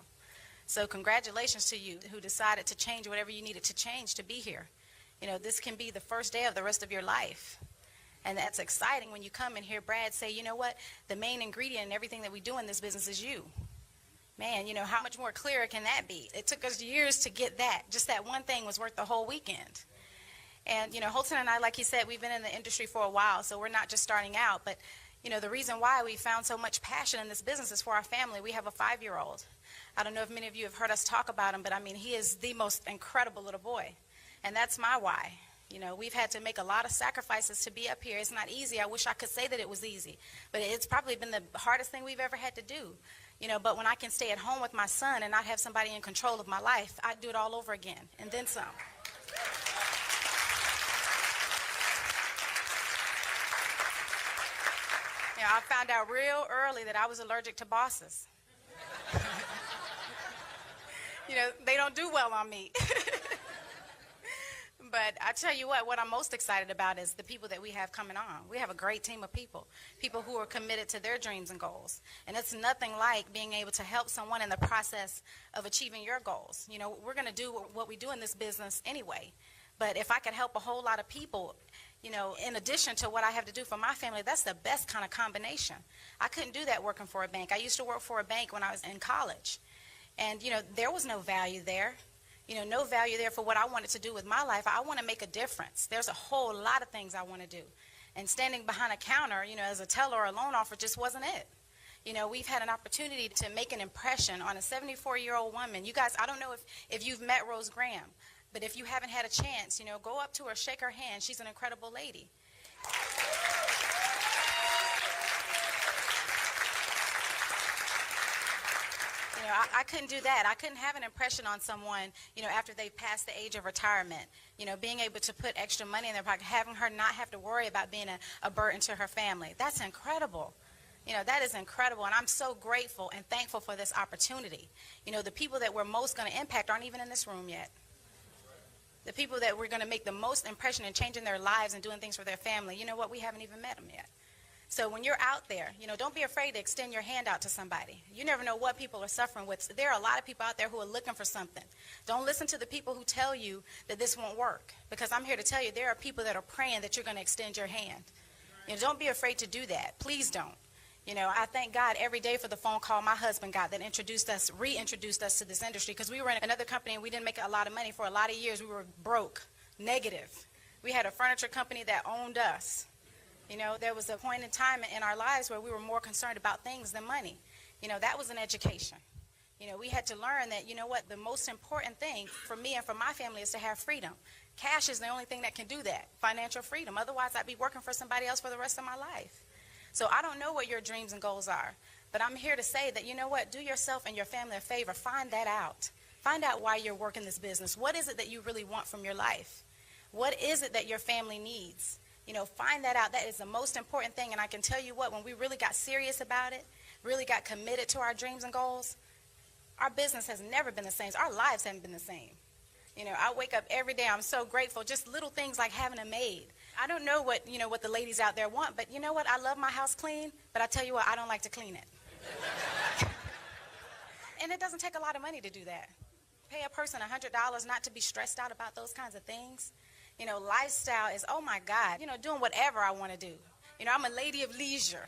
So congratulations to you who decided to change whatever you needed to change to be here. You know, this can be the first day of the rest of your life. And that's exciting when you come and hear Brad say, you know what, the main ingredient in everything that we do in this business is you. Man, you know, how much more clear can that be? It took us years to get that. Just that one thing was worth the whole weekend. And, you know, Holton and I, like he said, we've been in the industry for a while, so we're not just starting out. But, you know, the reason why we found so much passion in this business is for our family. We have a 5-year-old. I don't know if many of you have heard us talk about him, but, I mean, he is the most incredible little boy. And that's my why. You know, we've had to make a lot of sacrifices to be up here. It's not easy. I wish I could say that it was easy. But it's probably been the hardest thing we've ever had to do. You know, but when I can stay at home with my son and not have somebody in control of my life, I'd do it all over again, and then some. You know, I found out real early that I was allergic to bosses. You know, they don't do well on me. But I tell you what I'm most excited about is the people that we have coming on. We have a great team of people who are committed to their dreams and goals. And it's nothing like being able to help someone in the process of achieving your goals. You know, we're going to do what we do in this business anyway. But if I could help a whole lot of people, you know, in addition to what I have to do for my family, that's the best kind of combination. I couldn't do that working for a bank. I used to work for a bank when I was in college. And, you know, there was no value there. You know, no value there for what I wanted to do with my life. I want to make a difference. There's a whole lot of things I want to do. And standing behind a counter, you know, as a teller or a loan officer just wasn't it. You know, we've had an opportunity to make an impression on a 74-year-old woman. You guys, I don't know if you've met Rose Graham, but if you haven't had a chance, you know, go up to her, shake her hand. She's an incredible lady. You know, I couldn't do that. I couldn't have an impression on someone, you know, after they passed the age of retirement. You know, being able to put extra money in their pocket, having her not have to worry about being a burden to her family. That's incredible. You know, that is incredible, and I'm so grateful and thankful for this opportunity. You know, the people that we're most going to impact aren't even in this room yet. The people that we're going to make the most impression in changing their lives and doing things for their family, you know what, we haven't even met them yet. So when you're out there, you know, don't be afraid to extend your hand out to somebody. You never know what people are suffering with. There are a lot of people out there who are looking for something. Don't listen to the people who tell you that this won't work, because I'm here to tell you there are people that are praying that you're going to extend your hand. You know, don't be afraid to do that. Please don't. You know, I thank God every day for the phone call my husband got that reintroduced us to this industry, because we were in another company and we didn't make a lot of money. For a lot of years, we were broke, negative. We had a furniture company that owned us. You know, there was a point in time in our lives where we were more concerned about things than money. You know, that was an education. We had to learn that, the most important thing for me and for my family is to have freedom. Cash is the only thing that can do that, financial freedom. Otherwise, I'd be working for somebody else for the rest of my life. So I don't know what your dreams and goals are, but I'm here to say that, do yourself and your family a favor. Find that out. Find out why you're working this business. What is it that you really want from your life? What is it that your family needs? Find that out. That is the most important thing. And I can tell you what, when we really got serious about it, really got committed to our dreams and goals, our business has never been the same. Our lives haven't been the same. I wake up every day, I'm so grateful. Just little things like having a maid. I don't know what, what the ladies out there want, but you know what? I love my house clean, but I tell you what, I don't like to clean it. And it doesn't take a lot of money to do that. Pay a person $100 not to be stressed out about those kinds of things. Lifestyle is, oh my God, doing whatever I want to do. I'm a lady of leisure.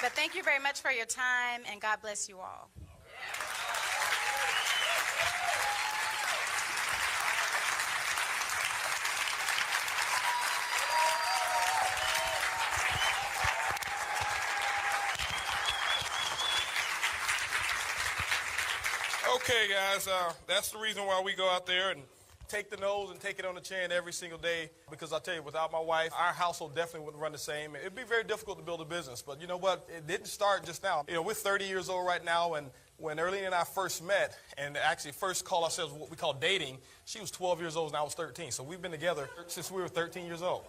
But thank you very much for your time, and God bless you all. Okay, guys, that's the reason why we go out there and take the nose and take it on the chin every single day, because I tell you, without my wife, our household definitely wouldn't run the same. It'd be very difficult to build a business, but you know what? It didn't start just now. We're 30 years old right now, and when Erlene and I first met, and actually first called ourselves what we call dating, she was 12 years old and I was 13. So we've been together since we were 13 years old.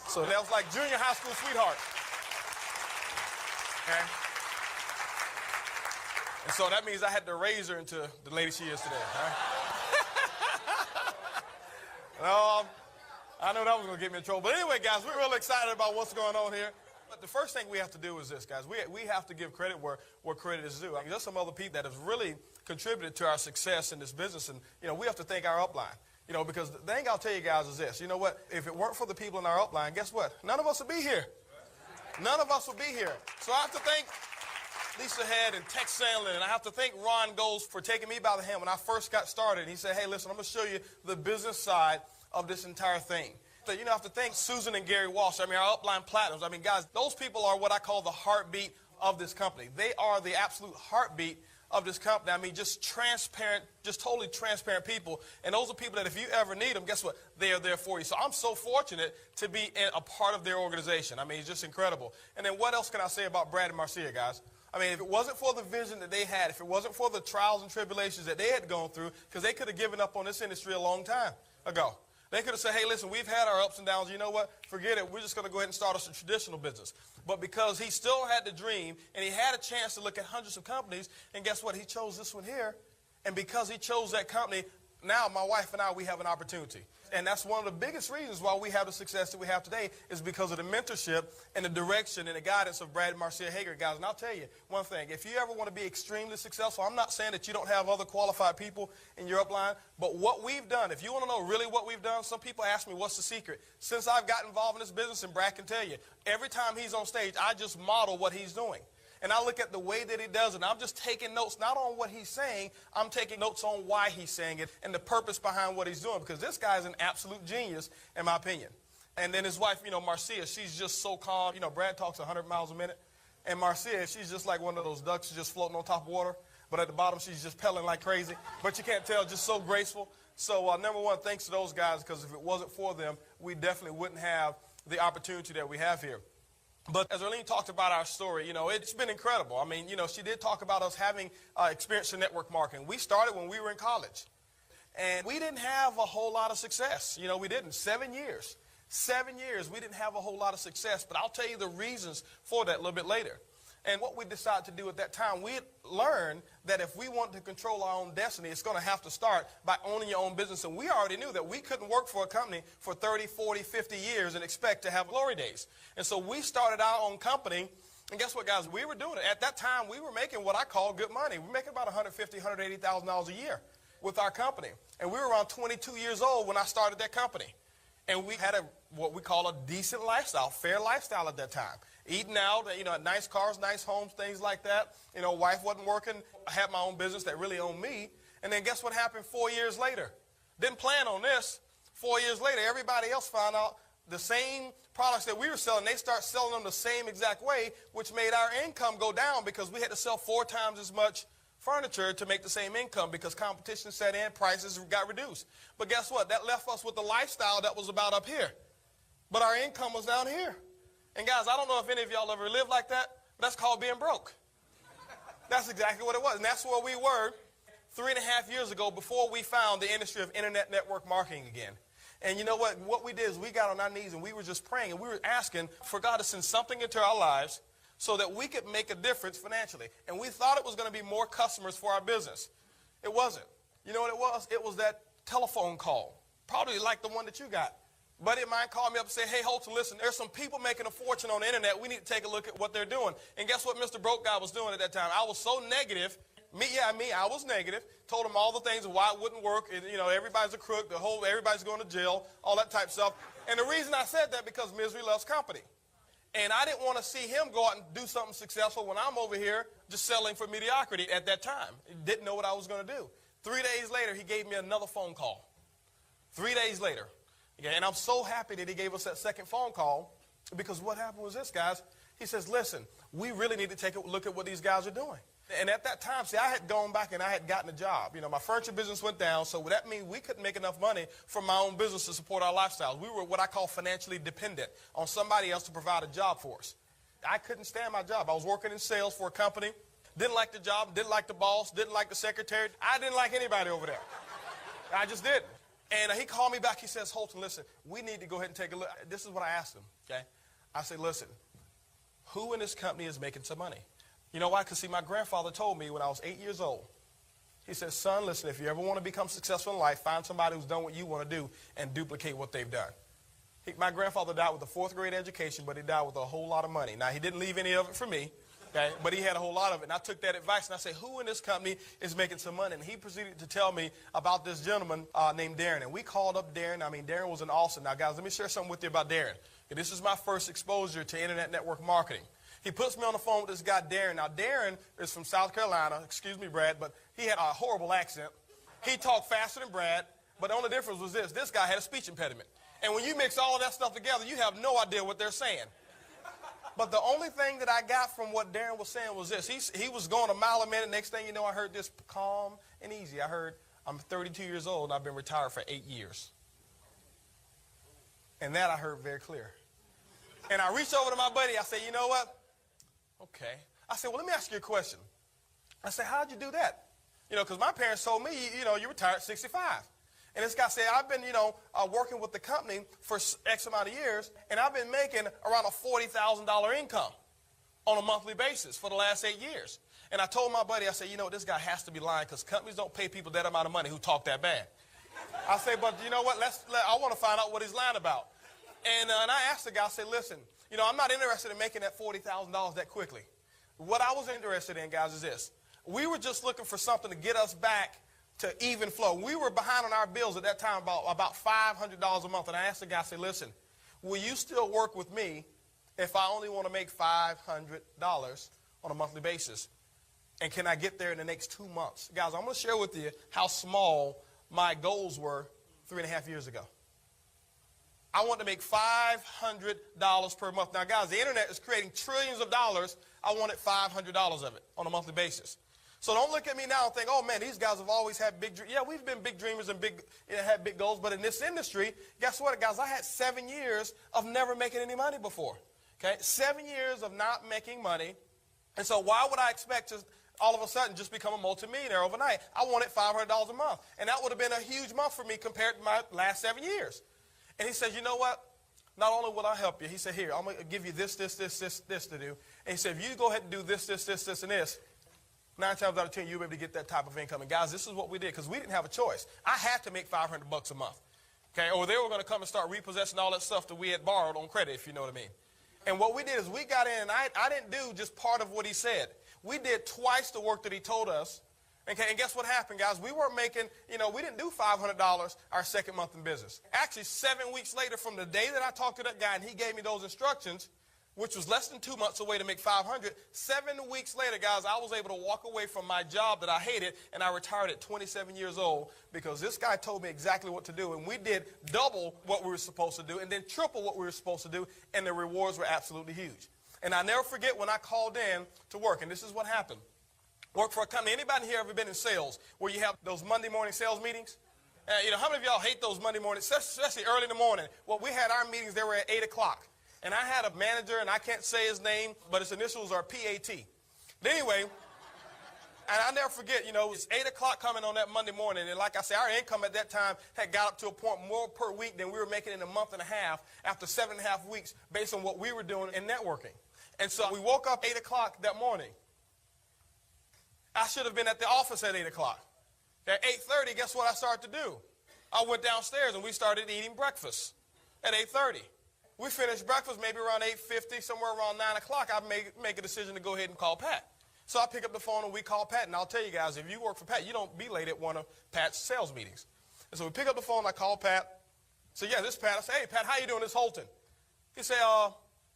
So that was like junior high school sweetheart. Okay? And so that means I had to raise her into the lady she is today. Right? No, I know that was going to get me in trouble. But anyway, guys, we're really excited about what's going on here. But the first thing we have to do is this, guys. We have to give credit where credit is due. I mean, there's some other people that have really contributed to our success in this business. And, we have to thank our upline. Because the thing I'll tell you guys is this. You know what? If it weren't for the people in our upline, guess what? None of us would be here. None of us would be here. So I have to thank Lisa Head and Tex Sandlin, and I have to thank Ron Goles for taking me by the hand when I first got started. And he said, hey, listen, I'm going to show you the business side of this entire thing. So, I have to thank Susan and Gary Walsh. I mean, our upline platinums. I mean, guys, those people are what I call the heartbeat of this company. They are the absolute heartbeat of this company. I mean, just transparent, just totally transparent people. And those are people that if you ever need them, guess what? They are there for you. So I'm so fortunate to be a part of their organization. I mean, it's just incredible. And then what else can I say about Brad and Marcia, guys? I mean, if it wasn't for the vision that they had, if it wasn't for the trials and tribulations that they had gone through, because they could have given up on this industry a long time ago. They could have said, hey, listen, we've had our ups and downs. You know what? Forget it. We're just going to go ahead and start us a traditional business. But because he still had the dream and he had a chance to look at hundreds of companies, and guess what? He chose this one here. And because he chose that company, now my wife and I, we have an opportunity. And that's one of the biggest reasons why we have the success that we have today is because of the mentorship and the direction and the guidance of Brad and Marcia Hager, guys. And I'll tell you one thing. If you ever want to be extremely successful, I'm not saying that you don't have other qualified people in your upline, but what we've done, if you want to know really what we've done, some people ask me, what's the secret? Since I've gotten involved in this business, and Brad can tell you, every time he's on stage, I just model what he's doing. And I look at the way that he does it, and I'm just taking notes, not on what he's saying, I'm taking notes on why he's saying it and the purpose behind what he's doing, because this guy's an absolute genius, in my opinion. And then his wife, Marcia, she's just so calm. Brad talks 100 miles a minute, and Marcia, she's just like one of those ducks just floating on top of water, but at the bottom, she's just pelling like crazy. But you can't tell, just so graceful. So, number one, thanks to those guys, because if it wasn't for them, we definitely wouldn't have the opportunity that we have here. But as Erlene talked about our story, it's been incredible. I mean, she did talk about us having experience in network marketing. We started when we were in college. And we didn't have a whole lot of success. We didn't. 7 years. 7 years, we didn't have a whole lot of success. But I'll tell you the reasons for that a little bit later. And what we decided to do at that time, we learned that if we want to control our own destiny, it's going to have to start by owning your own business. And we already knew that we couldn't work for a company for 30, 40, 50 years and expect to have glory days. And so we started our own company. And guess what, guys? We were doing it. At that time, we were making what I call good money. We were making about $150,000, $180,000 a year with our company. And we were around 22 years old when I started that company. And we had what we call a decent lifestyle, fair lifestyle at that time. Eating out, nice cars, nice homes, things like that. Wife wasn't working. I had my own business that really owned me. And then guess what happened 4 years later? Didn't plan on this. 4 years later, everybody else found out the same products that we were selling, they start selling them the same exact way, which made our income go down because we had to sell 4 times as much furniture to make the same income because competition set in, prices got reduced. But guess what? That left us with the lifestyle that was about up here. But our income was down here. And guys, I don't know if any of y'all ever lived like that, but that's called being broke. That's exactly what it was. And that's where we were 3.5 years ago before we found the industry of internet network marketing again. And you know what? What we did is we got on our knees and we were just praying and we were asking for God to send something into our lives so that we could make a difference financially. And we thought it was going to be more customers for our business. It wasn't. You know what it was? It was that telephone call, probably like the one that you got. A buddy of mine called me up and said, hey, Holton, listen, there's some people making a fortune on the internet. We need to take a look at what they're doing. And guess what Mr. Broke Guy was doing at that time? I was so negative. I was negative. Told him all the things of why it wouldn't work. And, you know, everybody's a crook. Everybody's going to jail, all that type of stuff. And the reason I said that because misery loves company. And I didn't want to see him go out and do something successful when I'm over here just settling for mediocrity at that time. Didn't know what I was going to do. 3 days later, he gave me another phone call. 3 days later. Okay, and I'm so happy that he gave us that second phone call because what happened was this, guys. He says, listen, we really need to take a look at what these guys are doing. And at that time, see, I had gone back and I had gotten a job. You know, my furniture business went down, so that means we couldn't make enough money from my own business to support our lifestyles. We were what I call financially dependent on somebody else to provide a job for us. I couldn't stand my job. I was working in sales for a company. Didn't like the job, didn't like the boss, didn't like the secretary. I didn't like anybody over there. I just didn't. And he called me back. He says, Holton, listen, we need to go ahead and take a look. This is what I asked him, okay? I said, listen, who in this company is making some money? You know why? Because, see, my grandfather told me when I was 8 years old, he said, son, listen, if you ever want to become successful in life, find somebody who's done what you want to do and duplicate what they've done. My grandfather died with a 4th grade education, but he died with a whole lot of money. Now, he didn't leave any of it for me, okay, but he had a whole lot of it. And I took that advice and I said, who in this company is making some money? And he proceeded to tell me about this gentleman named Darren. And we called up Darren. I mean, Darren was in Austin. Now, guys, let me share something with you about Darren. This is my first exposure to internet network marketing. He puts me on the phone with this guy, Darren. Now, Darren is from South Carolina. Excuse me, Brad, but he had a horrible accent. He talked faster than Brad, but the only difference was this. This guy had a speech impediment. And when you mix all of that stuff together, you have no idea what they're saying. But the only thing that I got from what Darren was saying was this. He was going a mile a minute. Next thing you know, I heard this calm and easy. I heard, I'm 32 years old, and I've been retired for 8 years. And that I heard very clear. And I reached over to my buddy. I said, you know what? Okay. I said, well, let me ask you a question. I said, how'd you do that? You know, because my parents told me, you know, you retired at 65. And this guy said, I've been, working with the company for X amount of years, and I've been making around a $40,000 income on a monthly basis for the last 8 years. And I told my buddy, I said, you know, this guy has to be lying because companies don't pay people that amount of money who talk that bad. I said, but you know what? I want to find out what he's lying about. And I asked the guy, I said, listen, you know, I'm not interested in making that $40,000 that quickly. What I was interested in, guys, is this. We were just looking for something to get us back to even flow. We were behind on our bills at that time about $500 a month. And I asked the guy, I said, listen, will you still work with me if I only want to make $500 on a monthly basis? And can I get there in the next 2 months? Guys, I'm going to share with you how small my goals were 3.5 years ago. I want to make $500 per month. Now, guys, the internet is creating trillions of dollars. I wanted $500 of it on a monthly basis. So don't look at me now and think, oh, man, these guys have always had big dreams. Yeah, we've been big dreamers and had big goals. But in this industry, guess what, guys? I had 7 years of never making any money before. Okay? 7 years of not making money. And so why would I expect to all of a sudden just become a multimillionaire overnight? I wanted $500 a month. And that would have been a huge month for me compared to my last 7 years. And he says, you know what? Not only will I help you, he said, here, I'm going to give you this to do. And he said, if you go ahead and do this, and this, 9 times out of 10, you'll be able to get that type of income. And guys, this is what we did because we didn't have a choice. I had to make $500 a month, okay? Or they were going to come and start repossessing all that stuff that we had borrowed on credit, if you know what I mean. And what we did is we got in, and I didn't do just part of what he said. We did twice the work that he told us. Okay, and guess what happened, guys? We weren't making, we didn't do $500 our second month in business. Actually, 7 weeks later from the day that I talked to that guy and he gave me those instructions, which was less than 2 months away to make 500. 7 weeks later, guys, I was able to walk away from my job that I hated, and I retired at 27 years old because this guy told me exactly what to do, and we did double what we were supposed to do and then triple what we were supposed to do, and the rewards were absolutely huge. And I never forget when I called in to work, and this is what happened. Work for a company. Anybody here ever been in sales where you have those Monday morning sales meetings? How many of y'all hate those Monday mornings, especially early in the morning? Well, we had our meetings, they were at 8 o'clock. And I had a manager, and I can't say his name, but his initials are PAT. But anyway, and I'll never forget, it was 8 o'clock coming on that Monday morning. And like I said, our income at that time had got up to a point more per week than we were making in a month and a half after 7.5 weeks based on what we were doing in networking. And so we woke up 8 o'clock that morning. I should have been at the office at 8 o'clock. At 8:30, guess what I started to do? I went downstairs, and we started eating breakfast at 8:30. We finished breakfast maybe around 8:50, somewhere around 9 o'clock. I make a decision to go ahead and call Pat. So I pick up the phone, and we call Pat. And I'll tell you guys, if you work for Pat, you don't be late at one of Pat's sales meetings. And so we pick up the phone, I call Pat. So, yeah, this is Pat. I say, hey, Pat, how you doing? This is Holton. He say,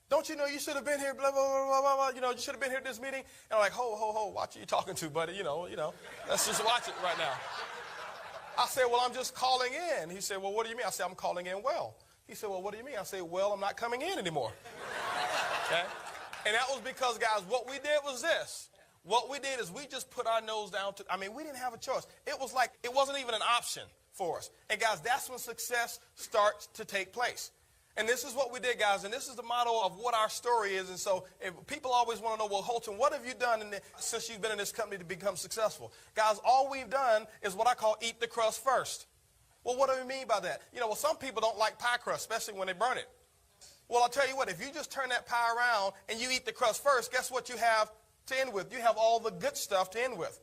don't you know you should have been here, blah, blah, blah, blah, blah. You should have been here at this meeting. And I'm like, ho, watch who you talking to, buddy. Let's just watch it right now. I said, well, I'm just calling in. He said, well, what do you mean? I said, I'm calling in well. He said, well, what do you mean? I said, well, I'm not coming in anymore. Okay? And that was because, guys, what we did was this. What we did is we just put our nose down to, we didn't have a choice. It was like, it wasn't even an option for us. And, guys, that's when success starts to take place. And this is what we did, guys, and this is the model of what our story is. And so if people always want to know, well, Holton, what have you done since you've been in this company to become successful? Guys, all we've done is what I call eat the crust first. Well, what do we mean by that? Some people don't like pie crust, especially when they burn it. Well, I'll tell you what, if you just turn that pie around and you eat the crust first, guess what you have to end with? You have all the good stuff to end with.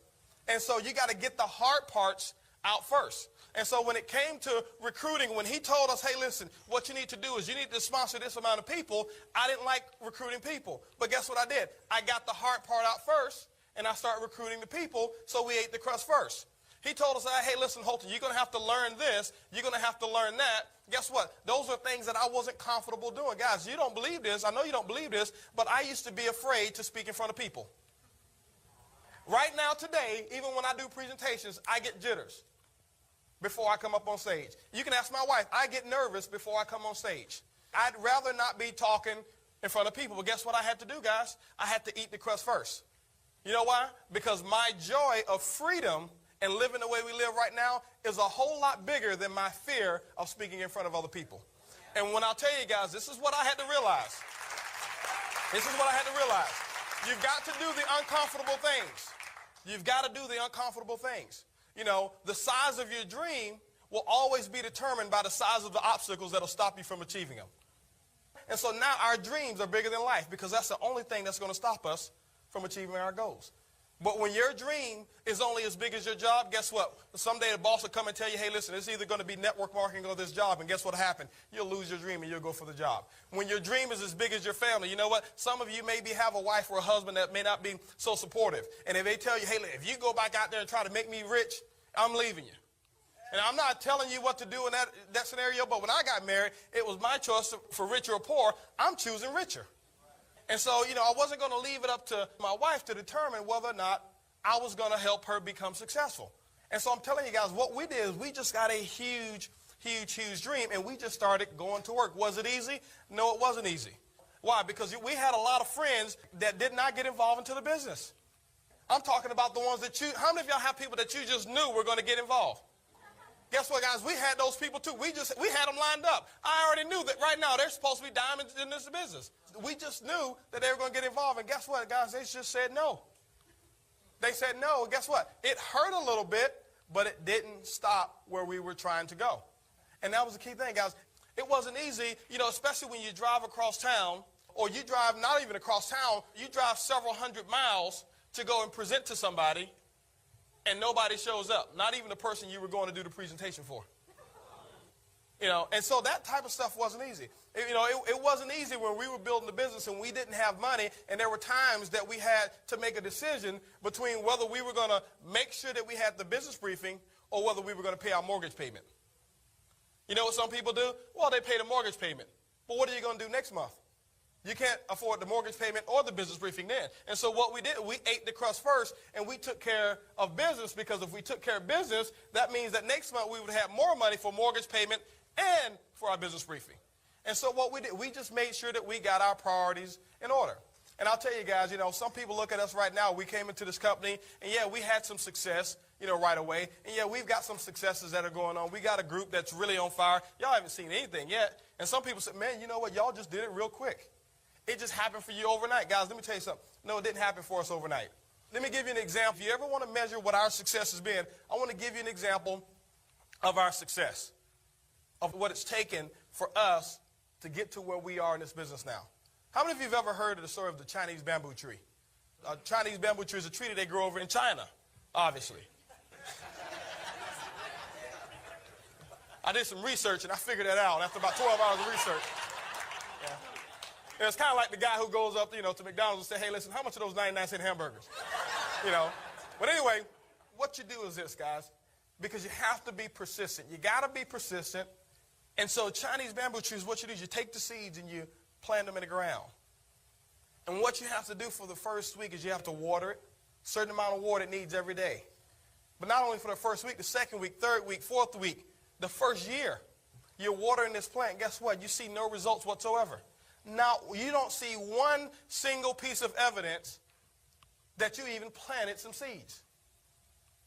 And so you got to get the hard parts out first. And so when it came to recruiting, when he told us, hey, listen, what you need to do is you need to sponsor this amount of people, I didn't like recruiting people. But guess what I did? I got the hard part out first, and I started recruiting the people, so we ate the crust first. He told us, hey, listen, Holton, you're going to have to learn this. You're going to have to learn that. Guess what? Those are things that I wasn't comfortable doing. Guys, you don't believe this. I know you don't believe this, but I used to be afraid to speak in front of people. Right now, today, even when I do presentations, I get jitters before I come up on stage. You can ask my wife. I get nervous before I come on stage. I'd rather not be talking in front of people. But guess what I had to do, guys? I had to eat the crust first. You know why? Because my joy of freedom and living the way we live right now is a whole lot bigger than my fear of speaking in front of other people. And when I'll tell you guys, this is what I had to realize. This is what I had to realize. You've got to do the uncomfortable things. You've got to do the uncomfortable things. The size of your dream will always be determined by the size of the obstacles that will stop you from achieving them. And so now our dreams are bigger than life because that's the only thing that's going to stop us from achieving our goals. But when your dream is only as big as your job, guess what? Someday the boss will come and tell you, hey, listen, it's either going to be network marketing or this job. And guess what happened? You'll lose your dream and you'll go for the job. When your dream is as big as your family, you know what? Some of you maybe have a wife or a husband that may not be so supportive. And if they tell you, hey, if you go back out there and try to make me rich, I'm leaving you. And I'm not telling you what to do in that scenario, but when I got married, it was my choice for richer or poor. I'm choosing richer. And so, I wasn't going to leave it up to my wife to determine whether or not I was going to help her become successful. And so I'm telling you guys, what we did is we just got a huge, huge, huge dream, and we just started going to work. Was it easy? No, it wasn't easy. Why? Because we had a lot of friends that did not get involved into the business. I'm talking about the ones that how many of y'all have people that you just knew were going to get involved? Guess what, guys? We had those people, too. We had them lined up. I already knew that right now they're supposed to be diamonds in this business. We just knew that they were going to get involved. And guess what, guys? They just said no. They said no. And guess what? It hurt a little bit, but it didn't stop where we were trying to go. And that was the key thing, guys. It wasn't easy, especially when you drive across town, or you drive not even across town, you drive several hundred miles to go and present to somebody, and nobody shows up, not even the person you were going to do the presentation for. And so that type of stuff wasn't easy. It wasn't easy when we were building the business and we didn't have money, and there were times that we had to make a decision between whether we were going to make sure that we had the business briefing or whether we were going to pay our mortgage payment. You know what some people do? Well, they pay the mortgage payment. But what are you going to do next month? You can't afford the mortgage payment or the business briefing then. And so what we did, we ate the crust first, and we took care of business, because if we took care of business, that means that next month we would have more money for mortgage payment and for our business briefing. And so what we did, we just made sure that we got our priorities in order. And I'll tell you guys, some people look at us right now. We came into this company, and yeah, we had some success, right away. And yeah, we've got some successes that are going on. We got a group that's really on fire. Y'all haven't seen anything yet. And some people say, man, you know what? Y'all just did it real quick. It just happened for you overnight. Guys, let me tell you something. No, it didn't happen for us overnight. Let me give you an example. If you ever want to measure what our success has been, I want to give you an example of our success, of what it's taken for us to get to where we are in this business now. How many of you have ever heard of the story of the Chinese bamboo tree? A Chinese bamboo tree is a tree that they grow over in China, obviously. I did some research, and I figured that out after about 12 hours of research. Yeah. It's kind of like the guy who goes up, to McDonald's and say, hey, listen, how much are those 99-cent hamburgers? But anyway, what you do is this, guys, because you have to be persistent. You got to be persistent. And so Chinese bamboo trees, what you do is you take the seeds and you plant them in the ground. And what you have to do for the first week is you have to water it, a certain amount of water it needs every day. But not only for the first week, the second week, third week, fourth week, the first year, you're watering this plant. Guess what? You see no results whatsoever. Now, you don't see one single piece of evidence that you even planted some seeds.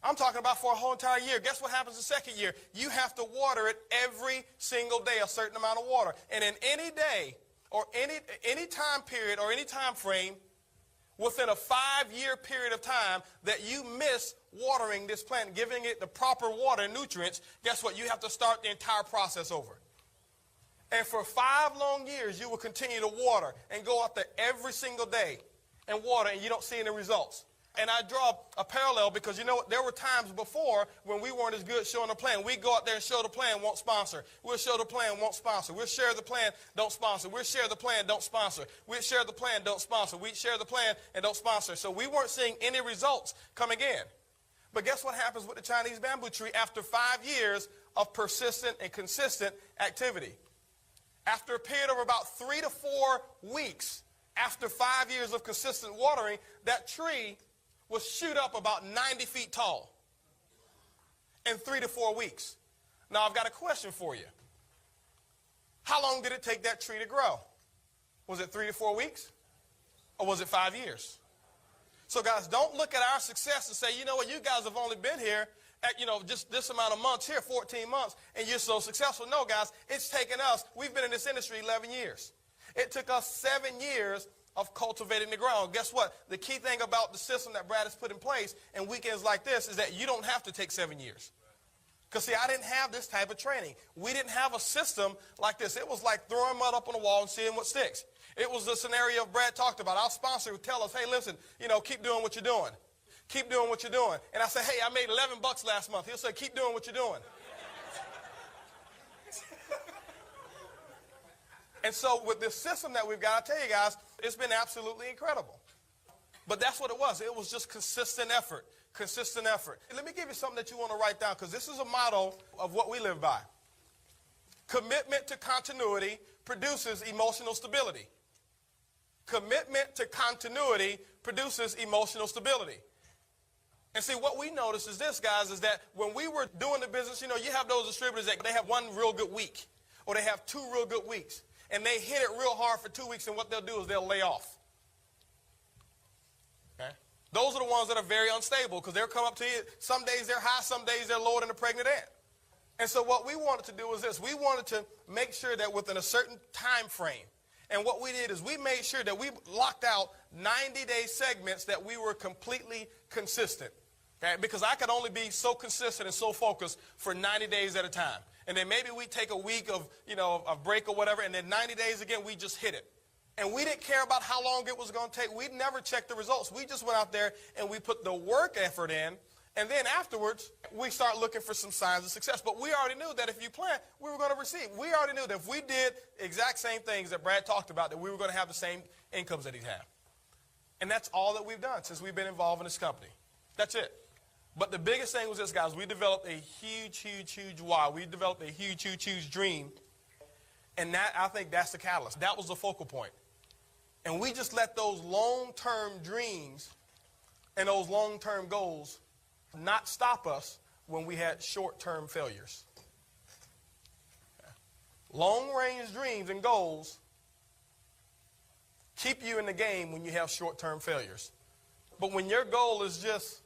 I'm talking about for a whole entire year. Guess what happens the second year? You have to water it every single day, a certain amount of water. And in any day or any time period or any time frame, within a 5-year period of time that you miss watering this plant, giving it the proper water and nutrients, guess what? You have to start the entire process over. And for 5 long years, you will continue to water and go out there every single day and water, and you don't see any results. And I draw a parallel because, there were times before when we weren't as good showing the plan. We go out there and show the plan, won't sponsor. We'll show the plan, won't sponsor. We'll share the plan, don't sponsor. We'll share the plan, don't sponsor. We'll share the plan, don't sponsor. We share the plan and don't sponsor. So we weren't seeing any results coming in. But guess what happens with the Chinese bamboo tree after 5 years of persistent and consistent activity? After a period of about 3 to 4 weeks, after 5 years of consistent watering, that tree will shoot up about 90 feet tall in 3 to 4 weeks. Now, I've got a question for you. How long did it take that tree to grow? Was it 3 to 4 weeks? Or was it 5 years? So, guys, don't look at our success and say, you know what, you guys have only been here at, just this amount of months here, 14 months, and you're so successful. No, guys, it's taken us, we've been in this industry 11 years. It took us 7 years of cultivating the ground. Guess what? The key thing about the system that Brad has put in place in weekends like this is that you don't have to take 7 years. Because, see, I didn't have this type of training. We didn't have a system like this. It was like throwing mud up on the wall and seeing what sticks. It was the scenario Brad talked about. Our sponsor would tell us, hey, listen, keep doing what you're doing. Keep doing what you're doing. And I say, hey, I made $11 last month. He'll say, keep doing what you're doing. And so with this system that we've got, I tell you guys, it's been absolutely incredible. But that's what it was. It was just consistent effort, consistent effort. And let me give you something that you want to write down, because this is a motto of what we live by. Commitment to continuity produces emotional stability. Commitment to continuity produces emotional stability. And see, what we noticed is this, guys, is that when we were doing the business, you have those distributors that they have one real good week, or they have 2 real good weeks. And they hit it real hard for 2 weeks, and what they'll do is they'll lay off. Okay? Those are the ones that are very unstable, because they'll come up to you. Some days they're high, some days they're lower than a pregnant ant. And so what we wanted to do was this. We wanted to make sure that within a certain time frame, and what we did is we made sure that we locked out 90-day segments that we were completely consistent. Okay? Because I could only be so consistent and so focused for 90 days at a time. And then maybe we take a week of, a break or whatever, and then 90 days again, we just hit it. And we didn't care about how long it was going to take. We never checked the results. We just went out there and we put the work effort in, and then afterwards, we start looking for some signs of success. But we already knew that if you plant, we were going to receive. We already knew that if we did the exact same things that Brad talked about, that we were going to have the same incomes that he'd have. And that's all that we've done since we've been involved in this company. That's it. But the biggest thing was this, guys. We developed a huge why. We developed a huge dream. And that, I think that's the catalyst. That was the focal point. And we just let those long-term dreams and those long-term goals not stop us when we had short-term failures. Long-range dreams and goals keep you in the game when you have short-term failures. But when your goal is just,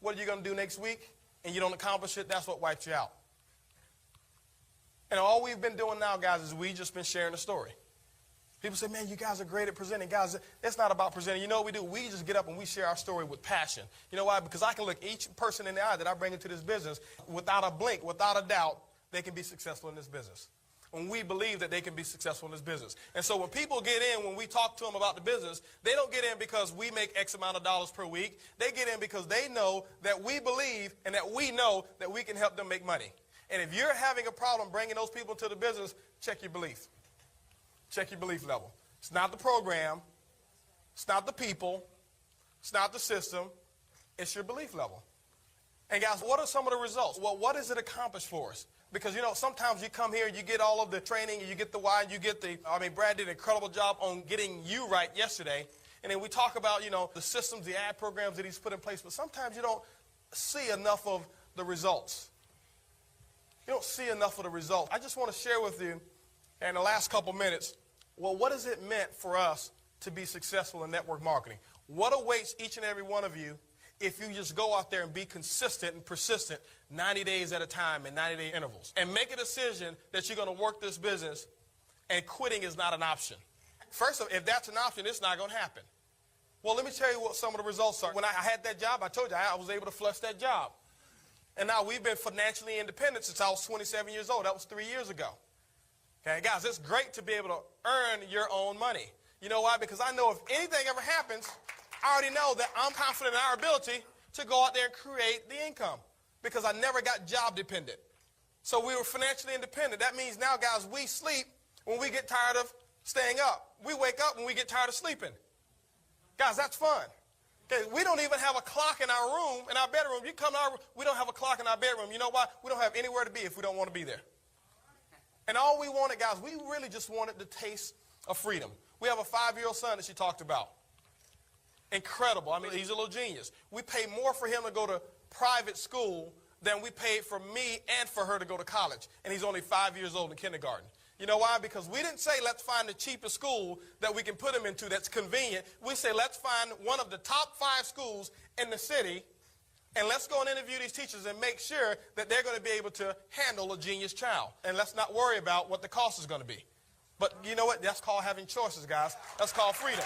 what are you going to do next week, and you don't accomplish it, that's what wipes you out. And all we've been doing now, guys, is we just been sharing the story. People say, man, you guys are great at presenting. Guys, it's not about presenting. You know what we do? We just get up and we share our story with passion. You know why? Because I can look each person in the eye that I bring into this business without a blink, without a doubt, they can be successful in this business. When we believe that they can be successful in this business. And so when people get in, when we talk to them about the business, they don't get in because we make X amount of dollars per week. They get in because they know that we believe and that we know that we can help them make money. And if you're having a problem bringing those people to the business, check your belief. Check your belief level. It's not the program. It's not the people. It's not the system. It's your belief level. And guys, what are some of the results? Well, what does it accomplish for us? Because, you know, sometimes you come here, you get all of the training, and you get the why, and you get the, Brad did an incredible job on getting you right yesterday. And then we talk about, you know, the systems, the ad programs that he's put in place. But sometimes you don't see enough of the results. You don't see enough of the results. I just want to share with you in the last couple minutes, well, what has it meant for us to be successful in network marketing? What awaits each and every one of you if you just go out there and be consistent and persistent 90 days at a time in 90-day intervals and make a decision that you're going to work this business and quitting is not an option? First of all, if that's an option, it's not going to happen. Well, let me tell you what some of the results are. When I had that job, I told you I was able to flush that job. And now we've been financially independent since I was 27 years old. That was 3 years ago. Okay, guys, it's great to be able to earn your own money. You know why? Because I know if anything ever happens, I already know that I'm confident in our ability to go out there and create the income because I never got job dependent. So we were financially independent. That means now, guys, we sleep when we get tired of staying up. We wake up when we get tired of sleeping. Guys, that's fun. Okay, we don't even have a clock in our room, in our bedroom. You come to our room, we don't have a clock in our bedroom. You know why? We don't have anywhere to be if we don't want to be there. And all we wanted, guys, we really just wanted the taste of freedom. We have a 5-year-old son that she talked about. Incredible. I mean, he's a little genius. We pay more for him to go to private school than we paid for me and for her to go to college. And he's only 5 years old in kindergarten. You know why? Because we didn't say let's find the cheapest school that we can put him into that's convenient. We say let's find one of the top 5 schools in the city and let's go and interview these teachers and make sure that they're going to be able to handle a genius child. And let's not worry about what the cost is going to be. But you know what? That's called having choices, guys. That's called freedom.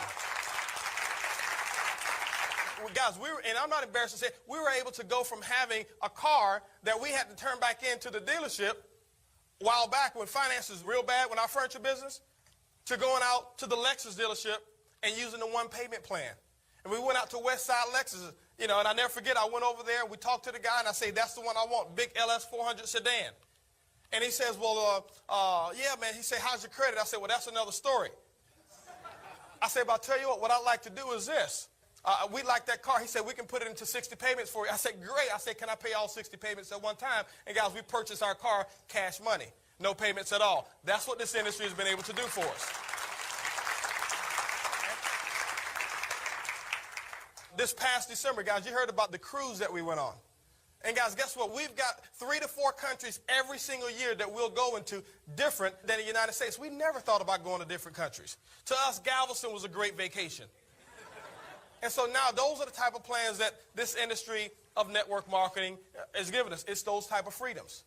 Well, guys, and I'm not embarrassed to say, we were able to go from having a car that we had to turn back into the dealership a while back when finance was real bad, when our furniture business, to going out to the Lexus dealership and using the one payment plan. And we went out to Westside Lexus, you know, and I never forget, I went over there and we talked to the guy and I say, that's the one I want, big LS 400 sedan. And he says, well, yeah, man. He said, how's your credit? I said, well, that's another story. I said, but I'll tell you what I'd like to do is this. We like that car. He said, we can put it into 60 payments for you. I said, great. I said, can I pay all 60 payments at one time? And guys, we purchased our car cash money. No payments at all. That's what this industry has been able to do for us. This past December, guys, you heard about the cruise that we went on. And guys, guess what? We've got 3 to 4 countries every single year that we'll go into different than the United States. We never thought about going to different countries. To us, Galveston was a great vacation. And so now those are the type of plans that this industry of network marketing is giving us. It's those type of freedoms.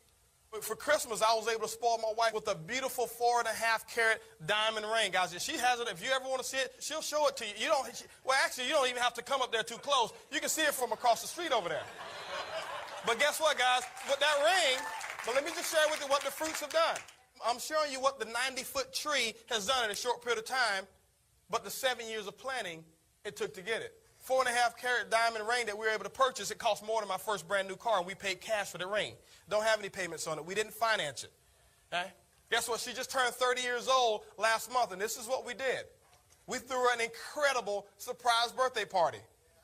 For Christmas, I was able to spoil my wife with a beautiful 4.5-carat diamond ring, guys. If she has it, if you ever want to see it, she'll show it to you. Actually, you don't even have to come up there too close. You can see it from across the street over there. But guess what, guys? With that ring, but let me just share with you what the fruits have done. I'm showing you what the 90-foot tree has done in a short period of time, but the 7 years of planning it took to get it. 4.5-carat diamond ring that we were able to purchase, it cost more than my first brand new car, and we paid cash for the ring. Don't have any payments on it. We didn't finance it. Okay? Guess what? She just turned 30 years old last month, and this is what we did. We threw her an incredible surprise birthday party.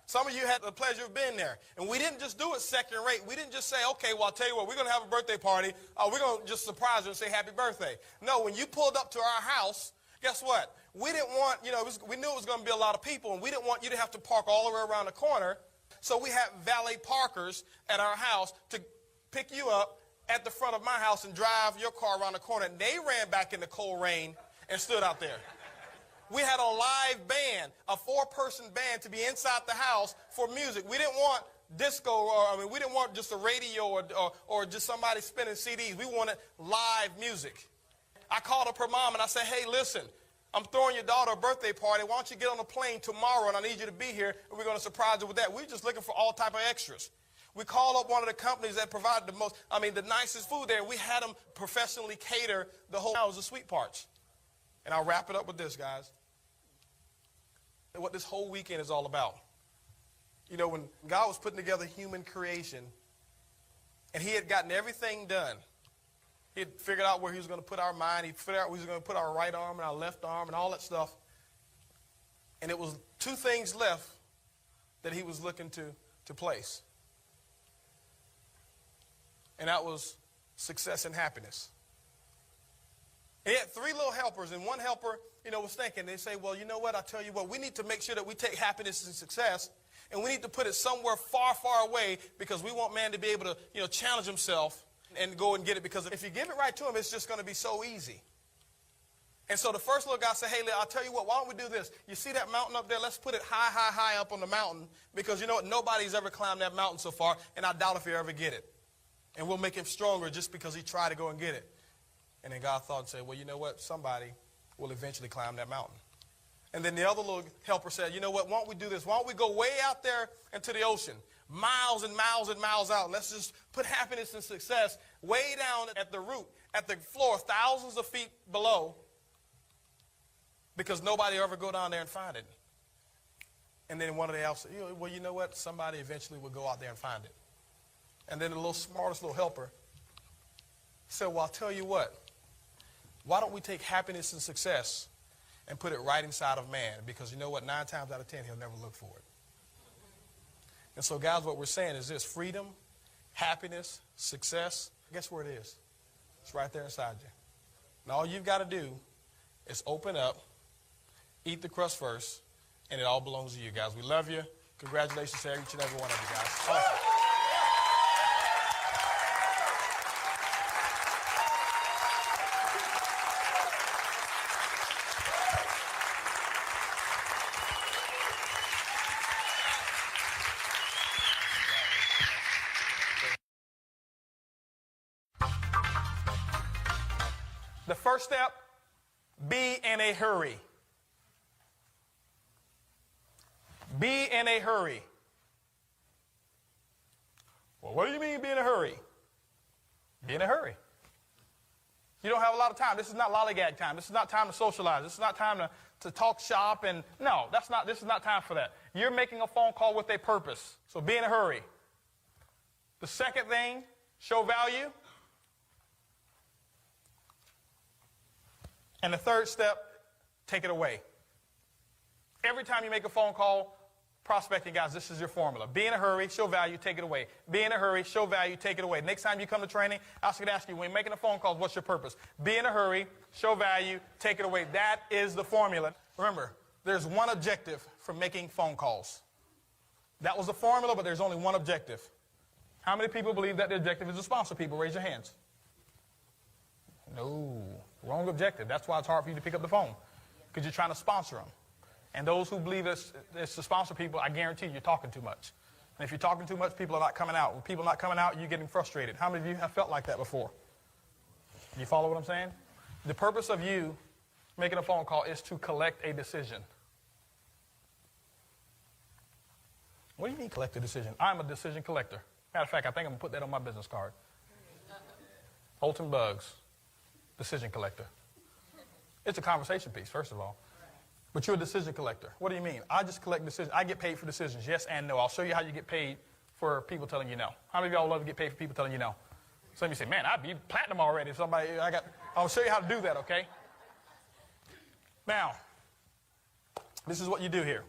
Some of you had the pleasure of being there. And we didn't just do it second rate. We didn't just say, okay, well, I'll tell you what, we're going to have a birthday party. We're going to just surprise her and say happy birthday. No, when you pulled up to our house Guess what? We didn't want, we knew it was going to be a lot of people, and we didn't want you to have to park all the way around the corner. So we had valet parkers at our house to pick you up at the front of my house and drive your car around the corner. And they ran back in the cold rain and stood out there. We had a live band, a 4-person band to be inside the house for music. We didn't want disco, we didn't want just a radio or just somebody spinning CDs. We wanted live music. I called up her mom and I said, hey, listen, I'm throwing your daughter a birthday party. Why don't you get on a plane tomorrow, and I need you to be here, and we're going to surprise you with that. We're just looking for all type of extras. We called up one of the companies that provided the nicest food there. We had them professionally cater the whole house of sweet parts. And I'll wrap it up with this, guys. What this whole weekend is all about. When God was putting together human creation, and he had gotten everything done, he had figured out where he was going to put our mind. He figured out where he was going to put our right arm and our left arm and all that stuff. And it was 2 things left that he was looking to place. And that was success and happiness. And he had 3 little helpers, and one helper, was thinking, they say, well, you know what, I tell you what, we need to make sure that we take happiness and success, and we need to put it somewhere far, far away, because we want man to be able to, challenge himself and go and get it, because if you give it right to him, it's just going to be so easy. And so the first little guy said, hey, I'll tell you what, why don't we do this? You see that mountain up there? Let's put it high, high, high up on the mountain, because you know what, nobody's ever climbed that mountain so far, and I doubt if he'll ever get it. And we'll make him stronger just because he tried to go and get it. And then God thought and said, well, you know what, somebody will eventually climb that mountain. And then the other little helper said, you know what, why don't we do this? Why don't we go way out there into the ocean, miles and miles and miles out. Let's just put happiness and success way down at the root, at the floor, thousands of feet below, because nobody will ever go down there and find it. And then one of the else said, well, you know what, somebody eventually will go out there and find it. And then the smartest little helper said, well, I'll tell you what, why don't we take happiness and success and put it right inside of man? Because you know what, 9 times out of 10, he'll never look for it. And so, guys, what we're saying is this: freedom, happiness, success, guess where it is? It's right there inside you. And all you've got to do is open up, eat the crust first, and it all belongs to you, guys. We love you. Congratulations to each and every one of you guys. Awesome. The first step, be in a hurry. Be in a hurry. Well, what do you mean be in a hurry? Be in a hurry. You don't have a lot of time. This is not lollygag time. This is not time to socialize. This is not time to talk shop. And no, this is not time for that. You're making a phone call with a purpose. So be in a hurry. The second thing, show value. And the third step, take it away. Every time you make a phone call, prospecting, guys, this is your formula. Be in a hurry, show value, take it away. Be in a hurry, show value, take it away. Next time you come to training, I was going to ask you, when you're making a phone call, what's your purpose? Be in a hurry, show value, take it away. That is the formula. Remember, there's one objective for making phone calls. That was the formula, but there's only one objective. How many people believe that the objective is to sponsor people? Raise your hands. No. Wrong objective. That's why it's hard for you to pick up the phone, because you're trying to sponsor them. And those who believe it's to sponsor people, I guarantee you're talking too much. And if you're talking too much, people are not coming out. When people are not coming out, you're getting frustrated. How many of you have felt like that before? You follow what I'm saying? The purpose of you making a phone call is to collect a decision. What do you mean collect a decision? I'm a decision collector. Matter of fact, I think I'm going to put that on my business card. Holton Buggs. Decision collector. It's a conversation piece, first of all. But you're a decision collector. What do you mean? I just collect decisions. I get paid for decisions, yes and no. I'll show you how you get paid for people telling you no. How many of y'all love to get paid for people telling you no? Some of you say, man, I'd be platinum already. I'll show you how to do that, okay? Now, this is what you do here.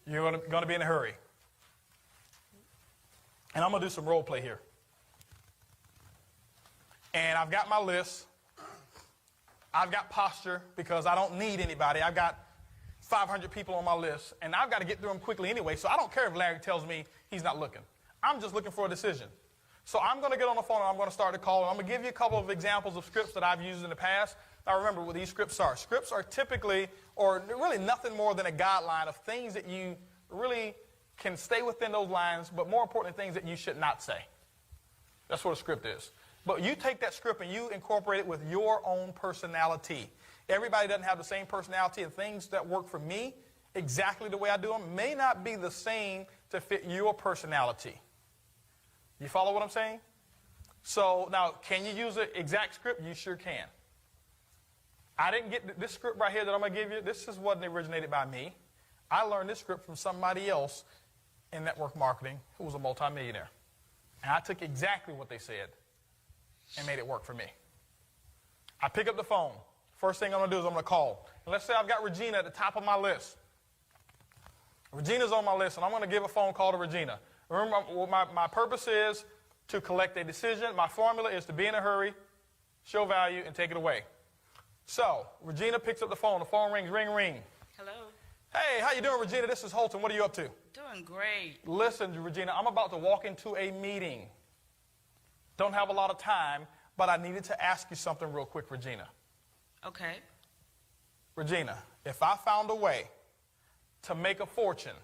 You're going to be in a hurry. And I'm going to do some role play here. And I've got my list. I've got posture because I don't need anybody. I've got 500 people on my list, and I've got to get through them quickly anyway, so I don't care if Larry tells me he's not looking. I'm just looking for a decision. So I'm going to get on the phone, and I'm going to start a call, and I'm going to give you a couple of examples of scripts that I've used in the past. Now remember what these scripts are. Scripts are typically, or really nothing more than a guideline of things that you really can stay within those lines, but more importantly, things that you should not say. That's what a script is. But you take that script and you incorporate it with your own personality. Everybody doesn't have the same personality, and things that work for me exactly the way I do them may not be the same to fit your personality. You follow what I'm saying? So now, can you use an exact script? You sure can. I didn't get this script right here that I'm going to give you. This wasn't originated by me. I learned this script from somebody else in network marketing who was a multimillionaire. And I took exactly what they said and made it work for me. I pick up the phone. First thing I'm going to do is I'm going to call. And let's say I've got Regina at the top of my list. Regina's on my list, and I'm going to give a phone call to Regina. Remember, what my purpose is to collect a decision. My formula is to be in a hurry, show value, and take it away. So, Regina picks up the phone. The phone rings, ring, ring. Hello. Hey, how you doing, Regina? This is Holton. What are you up to? Doing great. Listen, Regina, I'm about to walk into a meeting. Don't have a lot of time, but I needed to ask you something real quick, Regina. Okay. Regina, if I found a way to make a fortune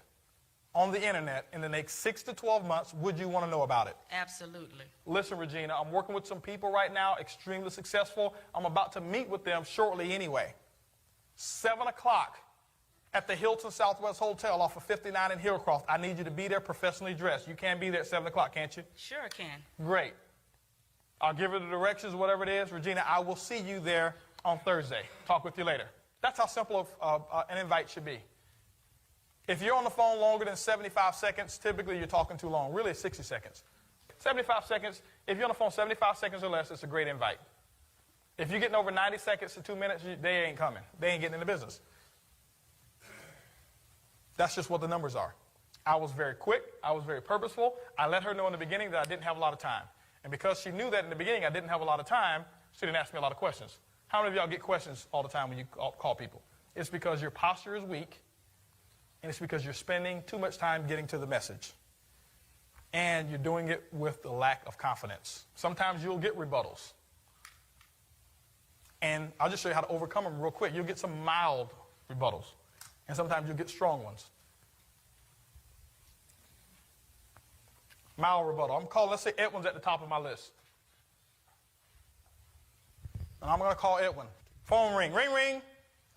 on the internet in the next 6 to 12 months, would you want to know about it? Absolutely. Listen, Regina, I'm working with some people right now, extremely successful. I'm about to meet with them shortly anyway. 7 o'clock at the Hilton Southwest Hotel off of 59 in Hillcroft. I need you to be there professionally dressed. You can be there at 7 o'clock, can't you? Sure I can. Great. I'll give her the directions, whatever it is. Regina, I will see you there on Thursday. Talk with you later. That's how simple an invite should be. If you're on the phone longer than 75 seconds, typically you're talking too long. Really, it's 60 seconds. 75 seconds, if you're on the phone 75 seconds or less, it's a great invite. If you're getting over 90 seconds to 2 minutes, they ain't coming. They ain't getting in the business. That's just what the numbers are. I was very quick. I was very purposeful. I let her know in the beginning that I didn't have a lot of time. And because she knew that in the beginning I didn't have a lot of time, she didn't ask me a lot of questions. How many of y'all get questions all the time when you call people? It's because your posture is weak, and it's because you're spending too much time getting to the message. And you're doing it with a lack of confidence. Sometimes you'll get rebuttals. And I'll just show you how to overcome them real quick. You'll get some mild rebuttals. And sometimes you'll get strong ones. Mild rebuttal. I'm calling, let's say Edwin's at the top of my list. And I'm going to call Edwin. Phone ring. Ring, ring.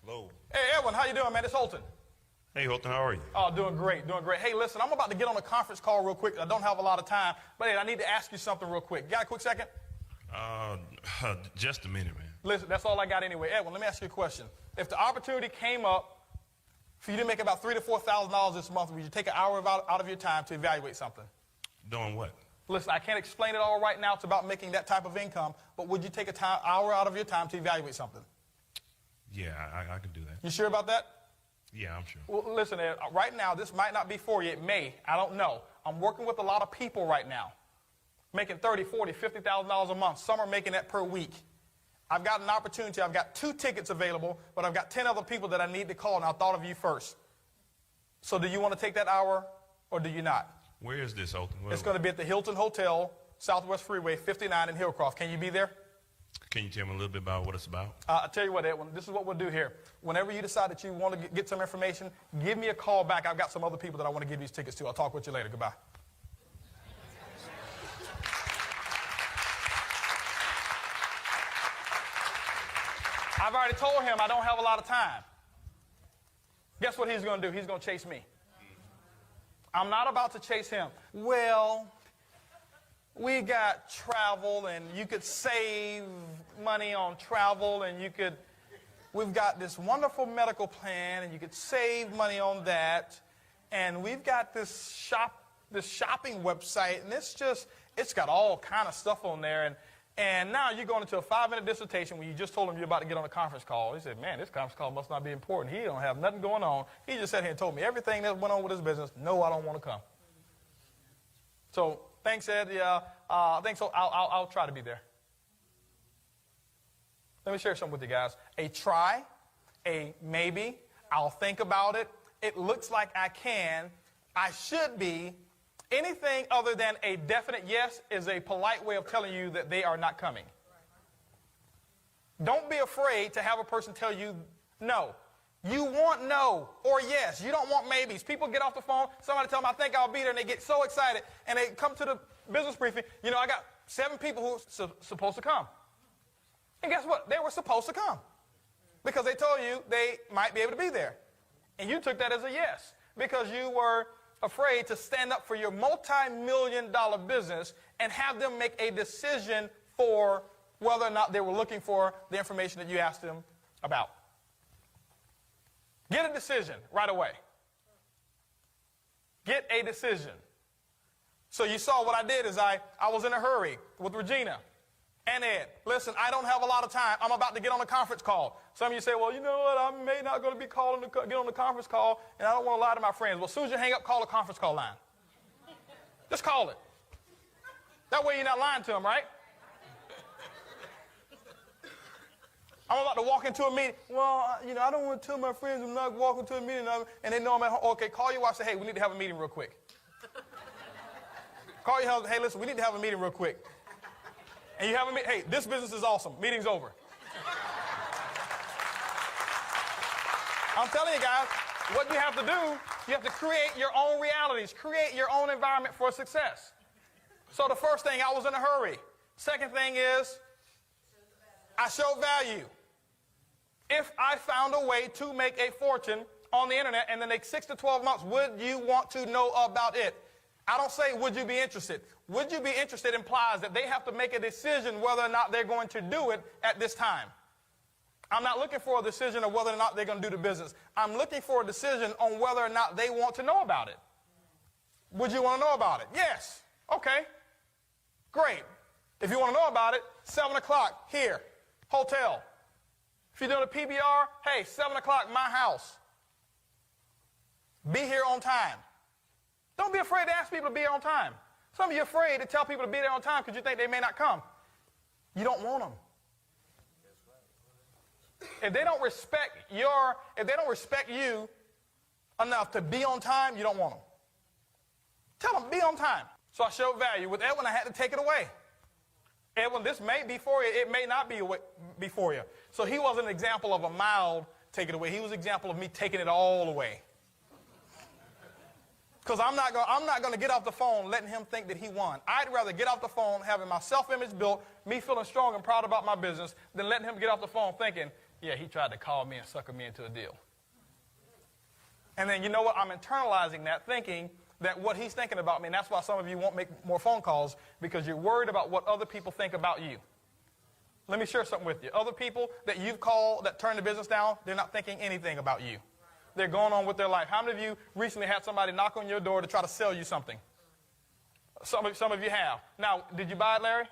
Hello. Hey, Edwin, how you doing, man? It's Holton. Hey, Holton, how are you? Oh, doing great, doing great. Hey, listen, I'm about to get on a conference call real quick. I don't have a lot of time, but hey, I need to ask you something real quick. You got a quick second? Just a minute, man. Listen, that's all I got anyway. Edwin, let me ask you a question. If the opportunity came up for you to make about $3,000 to $4,000 this month, would you take an hour out of your time to evaluate something? Doing what? Listen, I can't explain it all right now. It's about making that type of income, but would you take an hour out of your time to evaluate something? Yeah, I can do that. You sure about that? Yeah, I'm sure. Well, listen, Ed, right now, this might not be for you. It may. I don't know. I'm working with a lot of people right now, making $30,000, $40,000, $50,000 a month. Some are making that per week. I've got an opportunity. I've got 2 tickets available, but I've got 10 other people that I need to call, and I thought of you first. So do you want to take that hour, or do you not? Where is this, Holton? It's going to be at the Hilton Hotel, Southwest Freeway, 59 in Hillcroft. Can you be there? Can you tell me a little bit about what it's about? I'll tell you what, Edwin, this is what we'll do here. Whenever you decide that you want to get some information, give me a call back. I've got some other people that I want to give these tickets to. I'll talk with you later. Goodbye. I've already told him I don't have a lot of time. Guess what he's going to do? He's going to chase me. I'm not about to chase him. Well, we got travel, and you could save money on travel, and we've got this wonderful medical plan, and you could save money on that, and we've got this shopping website, and it's got all kind of stuff on there, and now you're going into a 5-minute dissertation when you just told him you're about to get on a conference call. He said, man, this conference call must not be important. He don't have nothing going on. He just sat here and told me everything that went on with his business. No, I don't want to come. So thanks, Ed. Yeah, thanks. So I'll try to be there. Let me share something with you guys. A try, a maybe, I'll think about it, it looks like I can, I should be, anything other than a definite yes is a polite way of telling you that they are not coming. Don't be afraid to have a person tell you no. You want no or yes. You don't want maybes. People get off the phone, somebody tell them, I think I'll be there, and they get so excited, and they come to the business briefing. You know, I got 7 people who are supposed to come. And guess what? They were supposed to come because they told you they might be able to be there. And you took that as a yes because you were afraid to stand up for your multi-million-dollar business and have them make a decision for whether or not they were looking for the information that you asked them about. Get a decision right away. Get a decision. So you saw what I did is I was in a hurry with Regina and Ed. Listen, I don't have a lot of time. I'm about to get on a conference call. Some of you say, well, you know what? I may not going to be get on the conference call, and I don't want to lie to my friends. Well, as soon as you hang up, call a conference call line. Just call it. That way you're not lying to them, right? I'm about to walk into a meeting. Well, you know, I don't want to tell my friends I'm not walking to a meeting, and they know I'm at home. Okay, call your wife and say, hey, we need to have a meeting real quick. Call your husband, hey, listen, we need to have a meeting real quick. And you have a meeting, hey, this business is awesome. Meeting's over. I'm telling you guys, what you have to do, you have to create your own realities, create your own environment for success. So the first thing, I was in a hurry. Second thing is, I show value. If I found a way to make a fortune on the internet in the next 6 to 12 months, would you want to know about it? I don't say, would you be interested? Would you be interested implies that they have to make a decision whether or not they're going to do it at this time. I'm not looking for a decision of whether or not they're going to do the business. I'm looking for a decision on whether or not they want to know about it. Would you want to know about it? Yes. Okay. Great. If you want to know about it, 7 o'clock here, hotel. If you're doing a PBR, hey, 7 o'clock, my house. Be here on time. Don't be afraid to ask people to be here on time. Some of you are afraid to tell people to be there on time because you think they may not come. You don't want them. If they don't respect you enough to be on time, you don't want them. Tell them, be on time. So I showed value. With Edwin, I had to take it away. Edwin, this may be for you. It may not be for you. So he was an example of a mild take it away. He was an example of me taking it all away. Because I'm not going to get off the phone letting him think that he won. I'd rather get off the phone having my self-image built, me feeling strong and proud about my business, than letting him get off the phone thinking, yeah, he tried to call me and sucker me into a deal. And then you know what? I'm internalizing that, thinking that what he's thinking about me, and that's why some of you won't make more phone calls, because you're worried about what other people think about you. Let me share something with you. Other people that you've called that turned the business down, they're not thinking anything about you. They're going on with their life. How many of you recently had somebody knock on your door to try to sell you something? Some of you have. Now, did you buy it, Larry?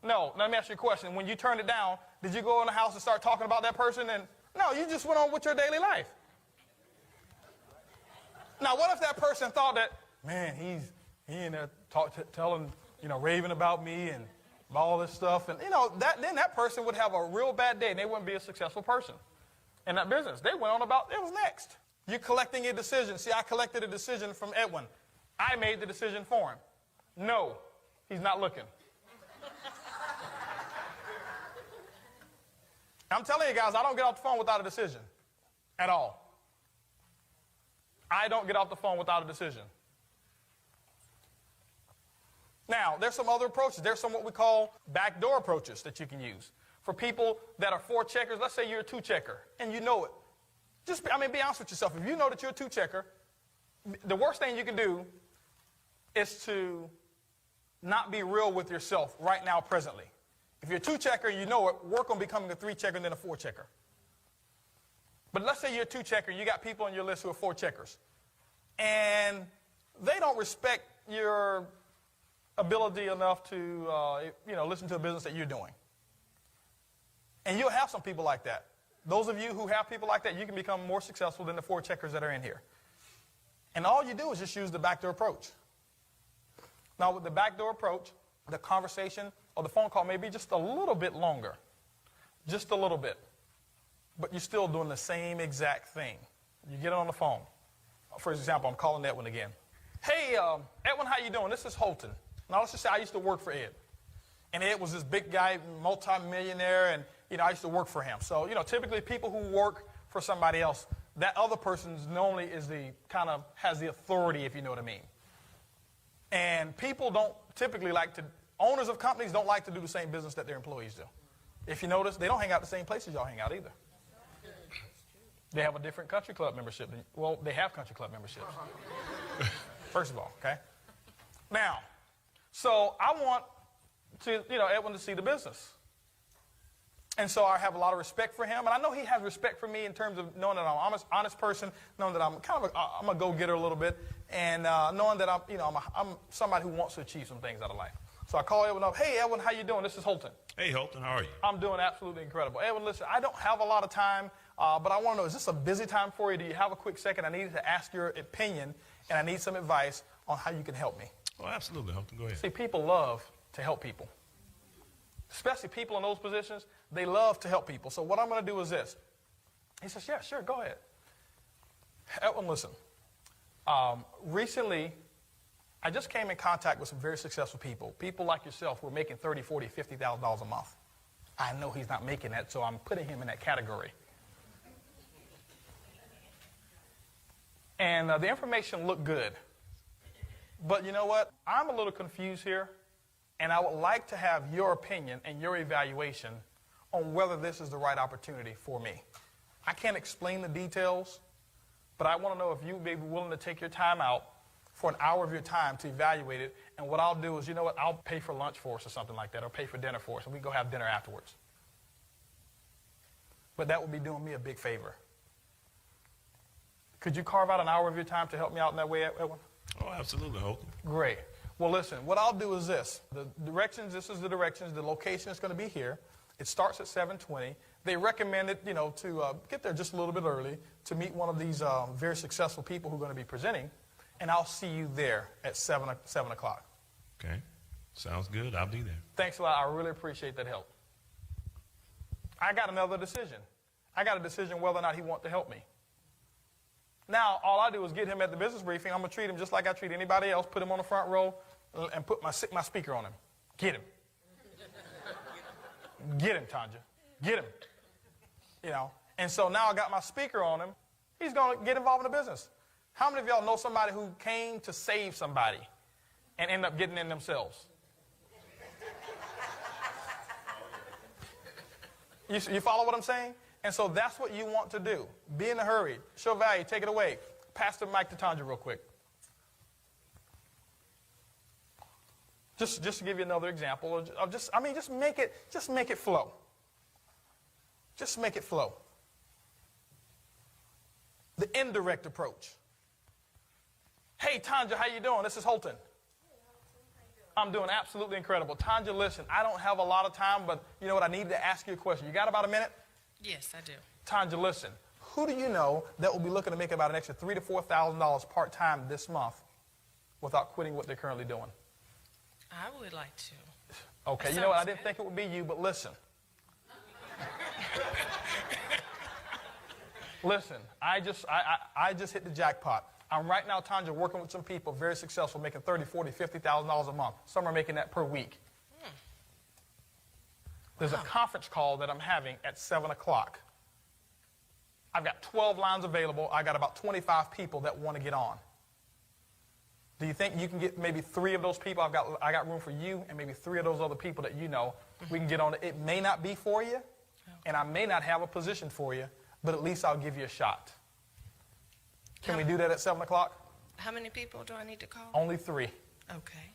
No. Let me ask you a question. When you turned it down, did you go in the house and start talking about that person? And no, you just went on with your daily life. Now, what if that person thought that, man, he in there telling, raving about me and all this stuff, and then that person would have a real bad day and they wouldn't be a successful person in that business. They went on about it was next. You're collecting a decision. See, I collected a decision from Edwin. I made the decision for him. No, he's not looking. I'm telling you guys, I don't get off the phone without a decision at all. I don't get off the phone without a decision. Now, there's some other approaches. There's some what we call backdoor approaches that you can use. For people that are 4 checkers, let's say you're a 2 checker, and you know it. Be honest with yourself. If you know that you're a 2 checker, the worst thing you can do is to not be real with yourself right now, presently. If you're a 2 checker, you know it, work on becoming a 3 checker and then a 4 checker. But let's say you're a 2 checker, you got people on your list who are 4 checkers. And they don't respect your ability enough to, listen to the business that you're doing. And you'll have some people like that. Those of you who have people like that, you can become more successful than the 4 checkers that are in here. And all you do is just use the backdoor approach. Now, with the backdoor approach, the conversation or the phone call may be just a little bit longer. just a little bit, but you're still doing the same exact thing. You get on the phone. For example, I'm calling Edwin again. Hey, Edwin, how you doing? This is Holton. Now, let's just say I used to work for Ed. And Ed was this big guy, multi-millionaire, and, I used to work for him. So, typically people who work for somebody else, that other person normally is has the authority, if you know what I mean. And people don't typically owners of companies don't like to do the same business that their employees do. If you notice, they don't hang out the same places y'all hang out either. They have a different country club membership. Well, they have country club memberships. First of all, okay? Now, so I want to, Edwin to see the business. And so I have a lot of respect for him. And I know he has respect for me in terms of knowing that I'm an honest person, knowing that I'm I'm a go-getter a little bit, and knowing that I'm somebody who wants to achieve some things out of life. So I call Edwin up. Hey, Edwin, how you doing? This is Holton. Hey, Holton, how are you? I'm doing absolutely incredible. Edwin, listen, I don't have a lot of time, but I want to know, is this a busy time for you? Do you have a quick second? I need to ask your opinion, and I need some advice on how you can help me. Oh, absolutely, Holton. Go ahead. See, people love to help people. Especially people in those positions, they love to help people. So what I'm going to do is this. He says, yeah, sure, go ahead. Edwin, listen. Recently, I just came in contact with some very successful people. People like yourself who are making $30,000, $40,000, $50,000 a month. I know he's not making that, so I'm putting him in that category. And the information looked good. But you know what? I'm a little confused here, and I would like to have your opinion and your evaluation on whether this is the right opportunity for me. I can't explain the details, but I want to know if you would be willing to take your time out for an hour of your time to evaluate it. And what I'll do is, you know what, I'll pay for lunch for us or something like that, or pay for dinner for us, and we can go have dinner afterwards. But that would be doing me a big favor. Could you carve out an hour of your time to help me out in that way, Edwin? Oh, absolutely, Holton. Great. Well, listen, what I'll do is this. The directions, this is the directions. The location is going to be here. It starts at 7:20. They recommend it, to get there just a little bit early to meet one of these very successful people who are going to be presenting. And I'll see you there at 7 o'clock. Okay. Sounds good. I'll be there. Thanks a lot. I really appreciate that help. I got another decision. I got a decision whether or not he wants to help me. Now, all I do is get him at the business briefing. I'm going to treat him just like I treat anybody else, put him on the front row, and put my speaker on him. Get him. Get him, Tanja. Get him. And so now I got my speaker on him. He's going to get involved in the business. How many of y'all know somebody who came to save somebody and ended up getting in themselves? You follow what I'm saying? And so that's what you want to do. Be in a hurry. Show value. Take it away. Pass the mic to Tanja real quick. Just to give you another example of just make it flow. Just make it flow. The indirect approach. Hey, Tanja, how you doing? This is Holton. I'm doing absolutely incredible. Tanja, listen, I don't have a lot of time, but you know what? I need to ask you a question. You got about a minute? Yes, I do. Tanja, listen. Who do you know that will be looking to make about an extra $3,000 to $4,000 part-time this month without quitting what they're currently doing? I would like to. Okay, That you know what? I sounds didn't think it would be you, but listen. Listen, I just hit the jackpot. I'm right now, Tanja, working with some people, very successful, making $30,000, $40,000, $50,000 a month. Some are making that per week. There's a conference call that I'm having at 7 o'clock. I've got 12 lines available. I got about 25 people that want to get on. Do you think you can get maybe 3 of those people? I got room for you and maybe 3 of those other people that you know. We can get on it. It may not be for you, and I may not have a position for you, but at least I'll give you a shot. Can we do that at 7 o'clock? How many people do I need to call? Only 3. Okay.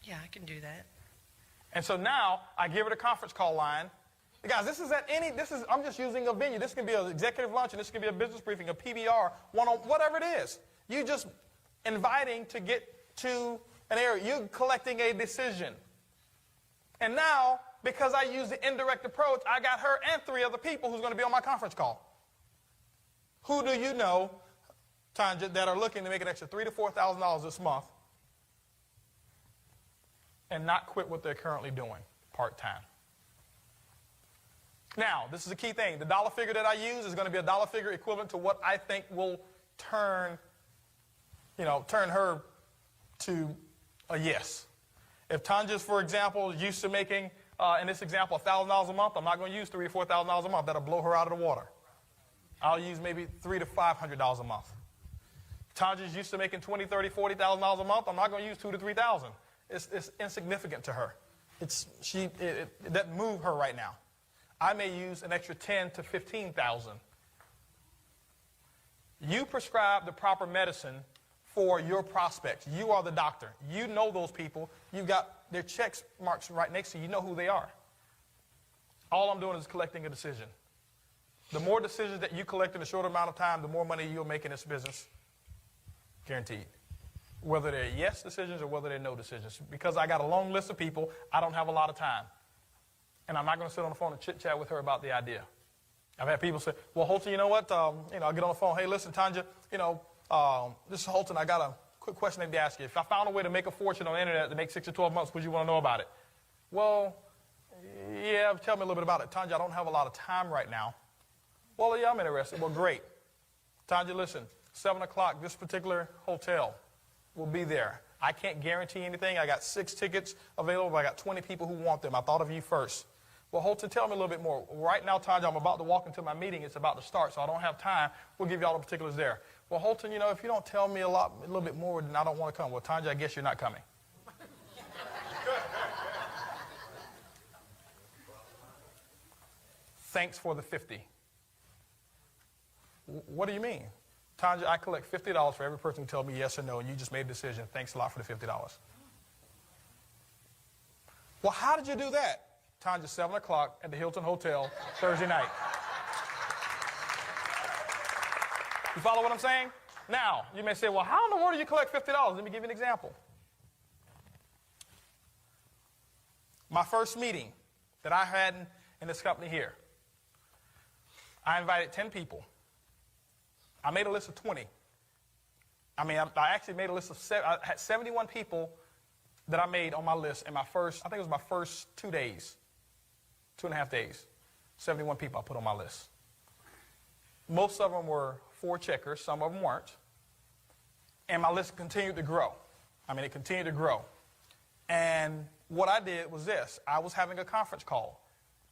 Yeah, I can do that. And so now I give her the conference call line. Guys, I'm just using a venue. This can be an executive lunch, and this can be a business briefing, a PBR, whatever it is. You just inviting to get to an area. You're collecting a decision. And now, because I use the indirect approach, I got her and 3 other people who's going to be on my conference call. Who do you know, Tanja, that are looking to make an extra $3,000 to $4,000 this month and not quit what they're currently doing part-time? Now, this is a key thing. The dollar figure that I use is going to be a dollar figure equivalent to what I think will turn her to a yes. If Tanja's, for example, is used to making, in this example, $1,000 a month, I'm not going to use $3,000 or $4,000 a month. That'll blow her out of the water. I'll use maybe $300 to $500 a month. Tanja's used to making $20,000, $30,000, $40,000 a month. I'm not going to use $2,000 to $3,000. It's insignificant to her. It doesn't move her right now. I may use an extra $10,000 to $15,000. You prescribe the proper medicine for your prospects. You are the doctor. You know those people. You've got their check marks right next to you. You know who they are. All I'm doing is collecting a decision. The more decisions that you collect in a short amount of time, the more money you'll make in this business. Guaranteed. Whether they're yes decisions or whether they're no decisions. Because I got a long list of people, I don't have a lot of time. And I'm not going to sit on the phone and chit-chat with her about the idea. I've had people say, well, Holton, you know what? I get on the phone. Hey, listen, Tanja, this is Holton. I got a quick question I need to ask you. If I found a way to make a fortune on the internet to make 6 to 12 months, would you want to know about it? Well, yeah, tell me a little bit about it. Tanja, I don't have a lot of time right now. Well, yeah, I'm interested. Well, great. Tanja, listen, 7 o'clock, this particular hotel will be there. I can't guarantee anything. I got 6 tickets available. I got 20 people who want them. I thought of you first. Well, Holton, tell me a little bit more. Right now, Tanja, I'm about to walk into my meeting. It's about to start, so I don't have time. We'll give you all the particulars there. Well, Holton, if you don't tell me a little bit more, then I don't want to come. Well, Tanja, I guess you're not coming. Thanks for the 50. What do you mean? Tanja, I collect $50 for every person who tells me yes or no, and you just made a decision. Thanks a lot for the $50. Well, how did you do that? Tanja, 7 o'clock at the Hilton Hotel, Thursday night. You follow what I'm saying? Now, you may say, well, how in the world do you collect $50? Let me give you an example. My first meeting that I had in this company here, I invited 10 people. I made a list of 20. I actually made a list of I had 71 people that I made on my list in my first, I think it was my first 2 days, 2.5 days. 71 people I put on my list. Most of them were 4 checkers, some of them weren't. And my list continued to grow. It continued to grow. And what I did was this. I was having a conference call.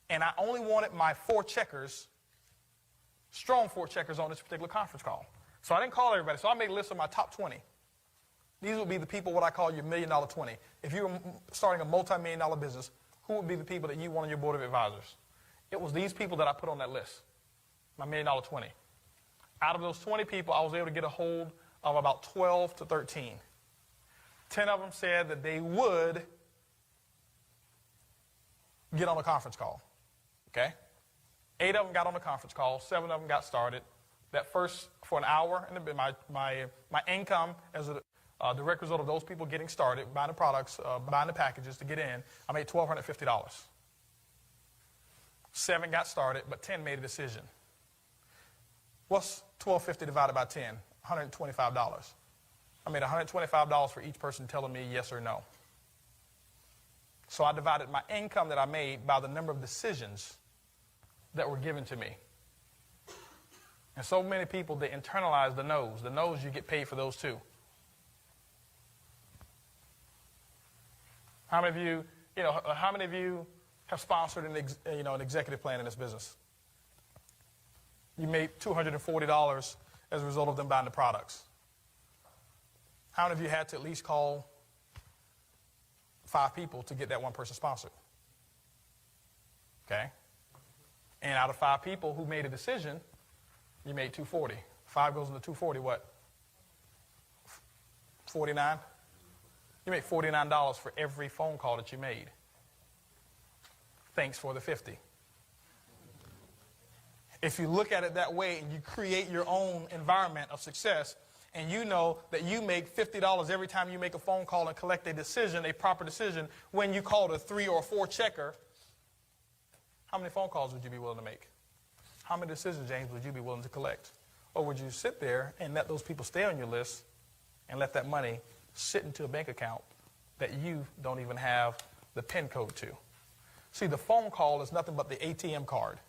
And I only wanted my 4 checkers, strong 4 checkers on this particular conference call. So I didn't call everybody. So I made a list of my top 20. These would be the people, what I call your $1 million 20. If you were starting a multi-million-dollar business, who would be the people that you want on your board of advisors? It was these people that I put on that list, my $1 million 20. Out of those 20 people, I was able to get a hold of about 12 to 13. 10 of them said that they would get on a conference call. Okay? 8 of them got on the conference call. 7 of them got started. That first, for an hour, and my income as a direct result of those people getting started, buying the products, buying the packages to get in, I made $1,250. 7 got started, but 10 made a decision. What's $1,250 divided by 10? $125. I made $125 for each person telling me yes or no. So I divided my income that I made by the number of decisions that were given to me. And so many people, they internalize the no's. The no's, you get paid for those too. How many of you have sponsored an executive plan in this business? You made $240 as a result of them buying the products. How many of you had to at least call 5 people to get that one person sponsored? Okay? And out of 5 people who made a decision, you made $240. 5 goes into $240, what? 49? You made $49 for every phone call that you made. Thanks for the 50. If you look at it that way and you create your own environment of success, and you know that you make $50 every time you make a phone call and collect a decision, a proper decision, when you called a 3 or 4 checker, how many phone calls would you be willing to make? How many decisions, James, would you be willing to collect? Or would you sit there and let those people stay on your list and let that money sit into a bank account that you don't even have the PIN code to? See, the phone call is nothing but the ATM card.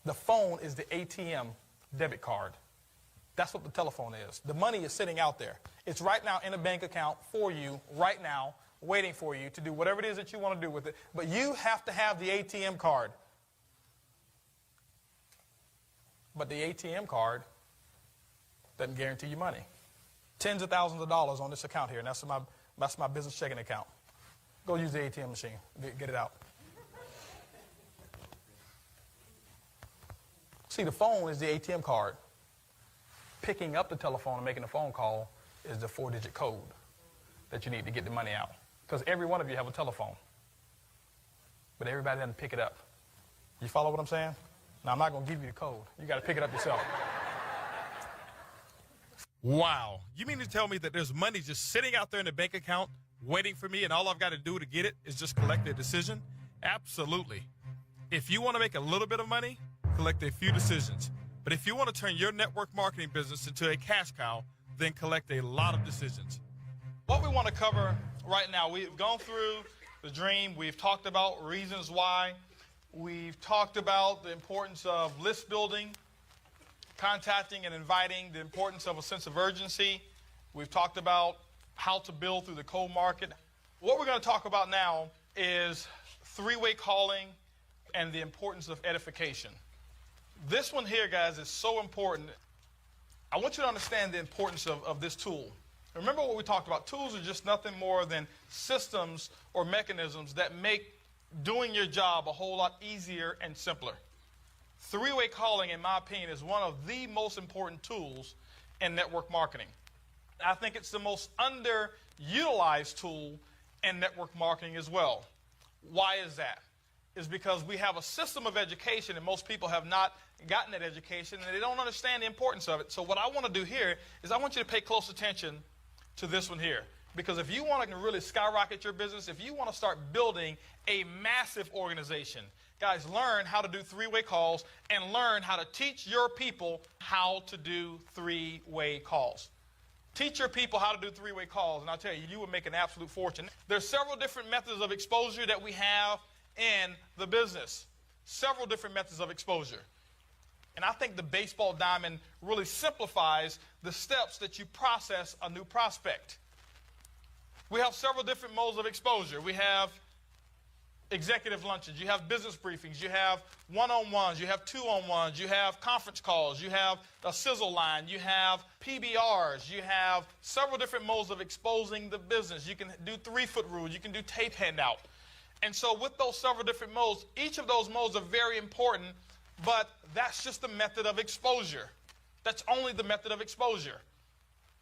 The phone is the ATM debit card. That's what the telephone is. The money is sitting out there. It's right now in a bank account for you right now, waiting for you to do whatever it is that you want to do with it. But you have to have the ATM card. But the ATM card doesn't guarantee you money. Tens of thousands of dollars on this account here, and that's my business checking account. Go use the ATM machine. Get it out. See, the phone is the ATM card. Picking up the telephone and making a phone call is the 4-digit code that you need to get the money out. Because every one of you have a telephone. But everybody doesn't pick it up. You follow what I'm saying? Now, I'm not going to give you the code. You got to pick it up yourself. Wow. You mean to tell me that there's money just sitting out there in the bank account waiting for me, and all I've got to do to get it is just collect a decision? Absolutely. If you want to make a little bit of money, collect a few decisions. But if you want to turn your network marketing business into a cash cow, then collect a lot of decisions. What we want to cover right now, we've gone through the dream. We've talked about reasons why. We've talked about the importance of list building, contacting and inviting, the importance of a sense of urgency. We've talked about how to build through the cold market. What we're going to talk about now is three-way calling and the importance of edification. This one here, guys, is so important. I want you to understand the importance of this tool. Remember what we talked about. Tools are just nothing more than systems or mechanisms that make doing your job a whole lot easier and simpler. Three-way calling, in my opinion, is one of the most important tools in network marketing. I think it's the most underutilized tool in network marketing as well. Why is that? It's because we have a system of education and most people have not gotten that education and they don't understand the importance of it. So what I want to do here is I want you to pay close attention to this one here. Because if you want to really skyrocket your business, if you want to start building a massive organization, guys, learn how to do three-way calls and learn how to teach your people how to do three-way calls. Teach your people how to do three-way calls, and I'll tell you, you will make an absolute fortune. There's several different methods of exposure that we have in the business. Several different methods of exposure. And I think the baseball diamond really simplifies the steps that you process a new prospect. We have several different modes of exposure. We have executive luncheons, you have business briefings, you have one-on-ones, you have two-on-ones, you have conference calls, you have a sizzle line, you have PBRs, you have several different modes of exposing the business. You can do 3-foot rules, you can do tape handout. And so with those several different modes, each of those modes are very important, but that's just the method of exposure. That's only the method of exposure.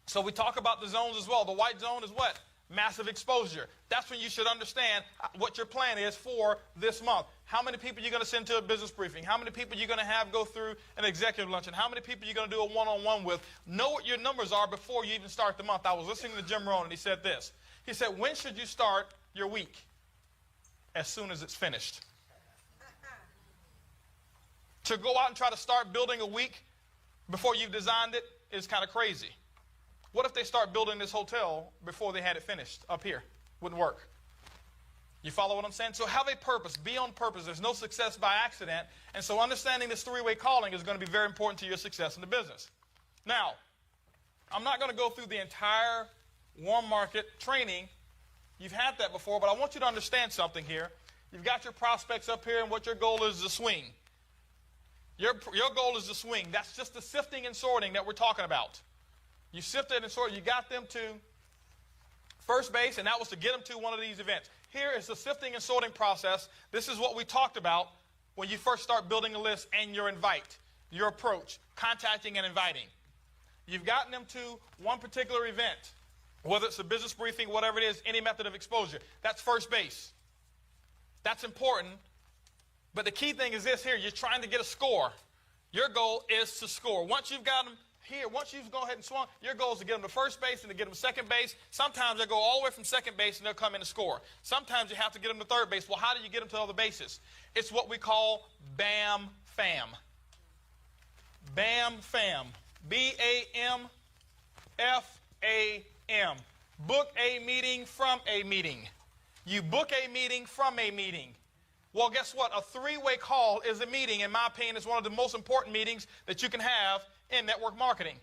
So we talk about the zones as well. The white zone is what? Massive exposure. That's when you should understand what your plan is for this month. How many people you're going to send to a business briefing? How many people you're going to have go through an executive luncheon? How many people you're going to do a one-on-one with? Know what your numbers are before you even start the month. I was listening to Jim Rohn and he said this. He said, when should you start your week? As soon as it's finished. To go out and try to start building a week before you've designed it is kind of crazy. What if they start building this hotel before they had it finished up here? Wouldn't work. You follow what I'm saying? So have a purpose. Be on purpose. There's no success by accident. And so understanding this three-way calling is going to be very important to your success in the business. Now, I'm not going to go through the entire warm market training. You've had that before, but I want you to understand something here. You've got your prospects up here, and what your goal is to swing. Your goal is to swing. That's just the sifting and sorting that we're talking about. You sifted and sorted. You got them to first base, and that was to get them to one of these events. Here is the sifting and sorting process. This is what we talked about when you first start building a list and your invite, your approach, contacting and inviting. You've gotten them to one particular event, whether it's a business briefing, whatever it is, any method of exposure. That's first base. That's important. But the key thing is this here. You're trying to get a score. Your goal is to score. Once you've got them here, once you've gone ahead and swung, your goal is to get them to first base and to get them to second base. Sometimes they go all the way from second base and they'll come in and score. Sometimes you have to get them to third base. Well, how do you get them to other bases? It's what we call BAM FAM. BAM FAM. BAMFAM. Book a meeting from a meeting. You book a meeting from a meeting. Well, guess what? A three-way call is a meeting, in my opinion, is one of the most important meetings that you can have in network marketing.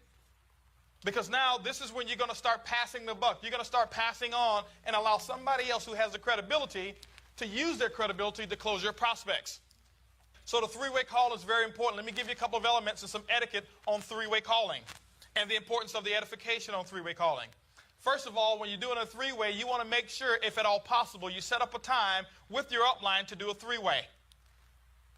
Because now this is when you're going to start passing the buck. You're going to start passing on and allow somebody else who has the credibility to use their credibility to close your prospects. So the three-way call is very important. Let me give you a couple of elements and some etiquette on three-way calling and the importance of the edification on three-way calling. First of all, when you're doing a three-way, you want to make sure, if at all possible, you set up a time with your upline to do a three-way.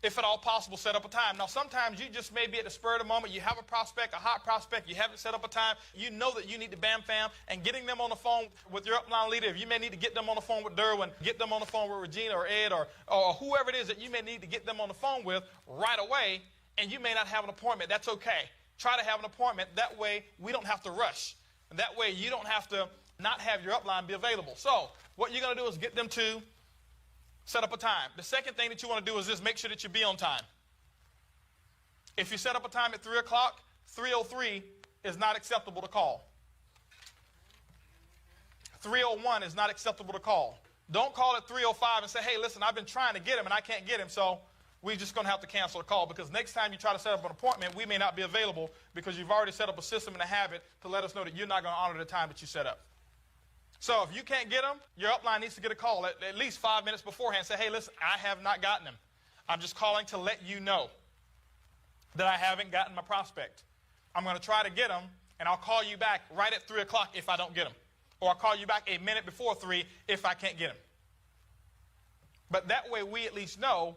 If at all possible, set up a time. Now, sometimes you just may be at the spur of the moment. You have a prospect, a hot prospect. You haven't set up a time. You know that you need to bam-fam, and getting them on the phone with your upline leader. If you may need to get them on the phone with Derwin, get them on the phone with Regina or Ed or whoever it is that you may need to get them on the phone with right away, and you may not have an appointment. That's okay. Try to have an appointment. That way, we don't have to rush. And that way, you don't have to not have your upline be available. So what you're going to do is get them to set up a time. The second thing that you want to do is just make sure that you be on time. If you set up a time at 3 o'clock, 3:03 is not acceptable to call. 3:01 is not acceptable to call. Don't call at 3:05 and say, hey, listen, I've been trying to get him and I can't get him, so we're just going to have to cancel the call, because next time you try to set up an appointment, we may not be available because you've already set up a system and a habit to let us know that you're not going to honor the time that you set up. So if you can't get them, your upline needs to get a call at least 5 minutes beforehand. Say, hey, listen, I have not gotten him. I'm just calling to let you know that I haven't gotten my prospect. I'm going to try to get him, and I'll call you back right at 3 o'clock if I don't get him. Or I'll call you back a minute before 3 if I can't get him. But that way we at least know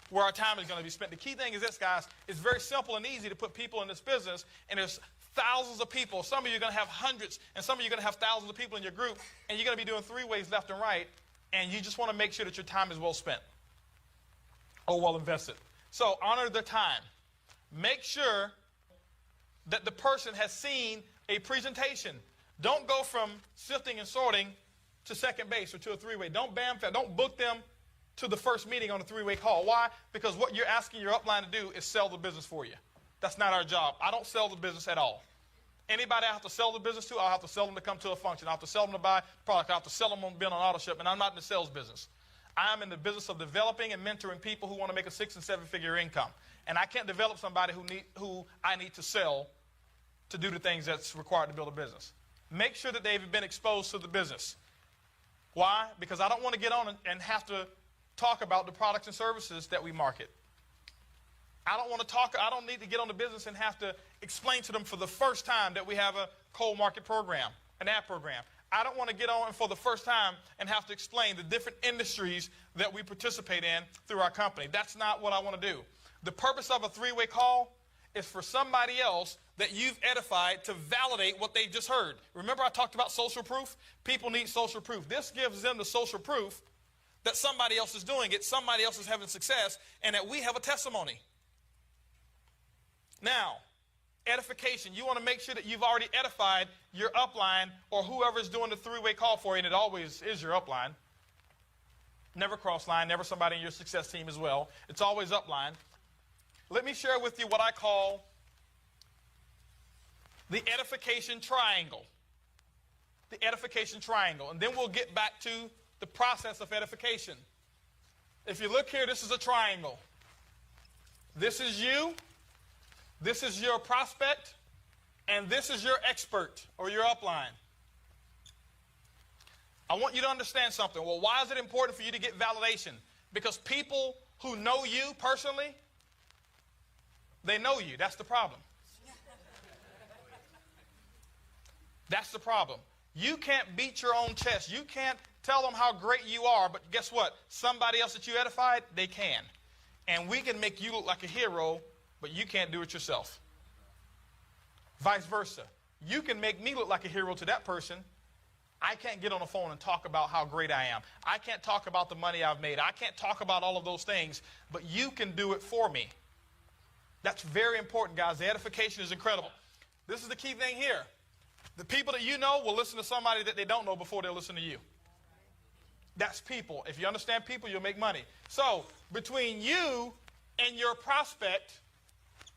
where our time is going to be spent. The key thing is this, guys. It's very simple and easy to put people in this business, and there's thousands of people. Some of you are going to have hundreds, and some of you are going to have thousands of people in your group, and you're going to be doing three ways left and right, and you just want to make sure that your time is well spent or well invested. So honor the time. Make sure that the person has seen a presentation. Don't go from sifting and sorting to second base or to a three-way. Don't book them to the first meeting on a three-way call. Why? Because what you're asking your upline to do is sell the business for you. That's not our job. I don't sell the business at all. Anybody I have to sell the business to, I'll have to sell them to come to a function. I have to sell them to buy product. I have to sell them on being on auto ship, and I'm not in the sales business. I am in the business of developing and mentoring people who want to make a 6- and 7-figure income. And I can't develop somebody who I need to sell to do the things that's required to build a business. Make sure that they've been exposed to the business. Why? Because I don't want to get on and have to talk about the products and services that we market. I don't need to get on the business and have to explain to them for the first time that we have a cold market program, an ad program. I don't want to get on for the first time and have to explain the different industries that we participate in through our company. That's not what I want to do. The purpose of a three-way call is for somebody else that you've edified to validate what they just heard. Remember I talked about social proof? People need social proof. This gives them the social proof that somebody else is doing it, somebody else is having success, and that we have a testimony. Now, edification. You want to make sure that you've already edified your upline or whoever's doing the three-way call for you, and it always is your upline. Never cross-line, never somebody in your success team as well. It's always upline. Let me share with you what I call the edification triangle. The edification triangle. And then we'll get back to the process of edification. If you look here, this is a triangle. This is you. This is your prospect, and this is your expert or your upline. I want you to understand something. Well, why is it important for you to get validation? Because people who know you personally, they know you. That's the problem. That's the problem. You can't beat your own chest. You can't tell them how great you are, but guess what? Somebody else that you edified, they can. And we can make you look like a hero, but you can't do it yourself. Vice versa. You can make me look like a hero to that person. I can't get on the phone and talk about how great I am. I can't talk about the money I've made. I can't talk about all of those things, but you can do it for me. That's very important, guys. The edification is incredible. This is the key thing here. The people that you know will listen to somebody that they don't know before they'll listen to you. That's people. If you understand people, you'll make money. So between you and your prospect,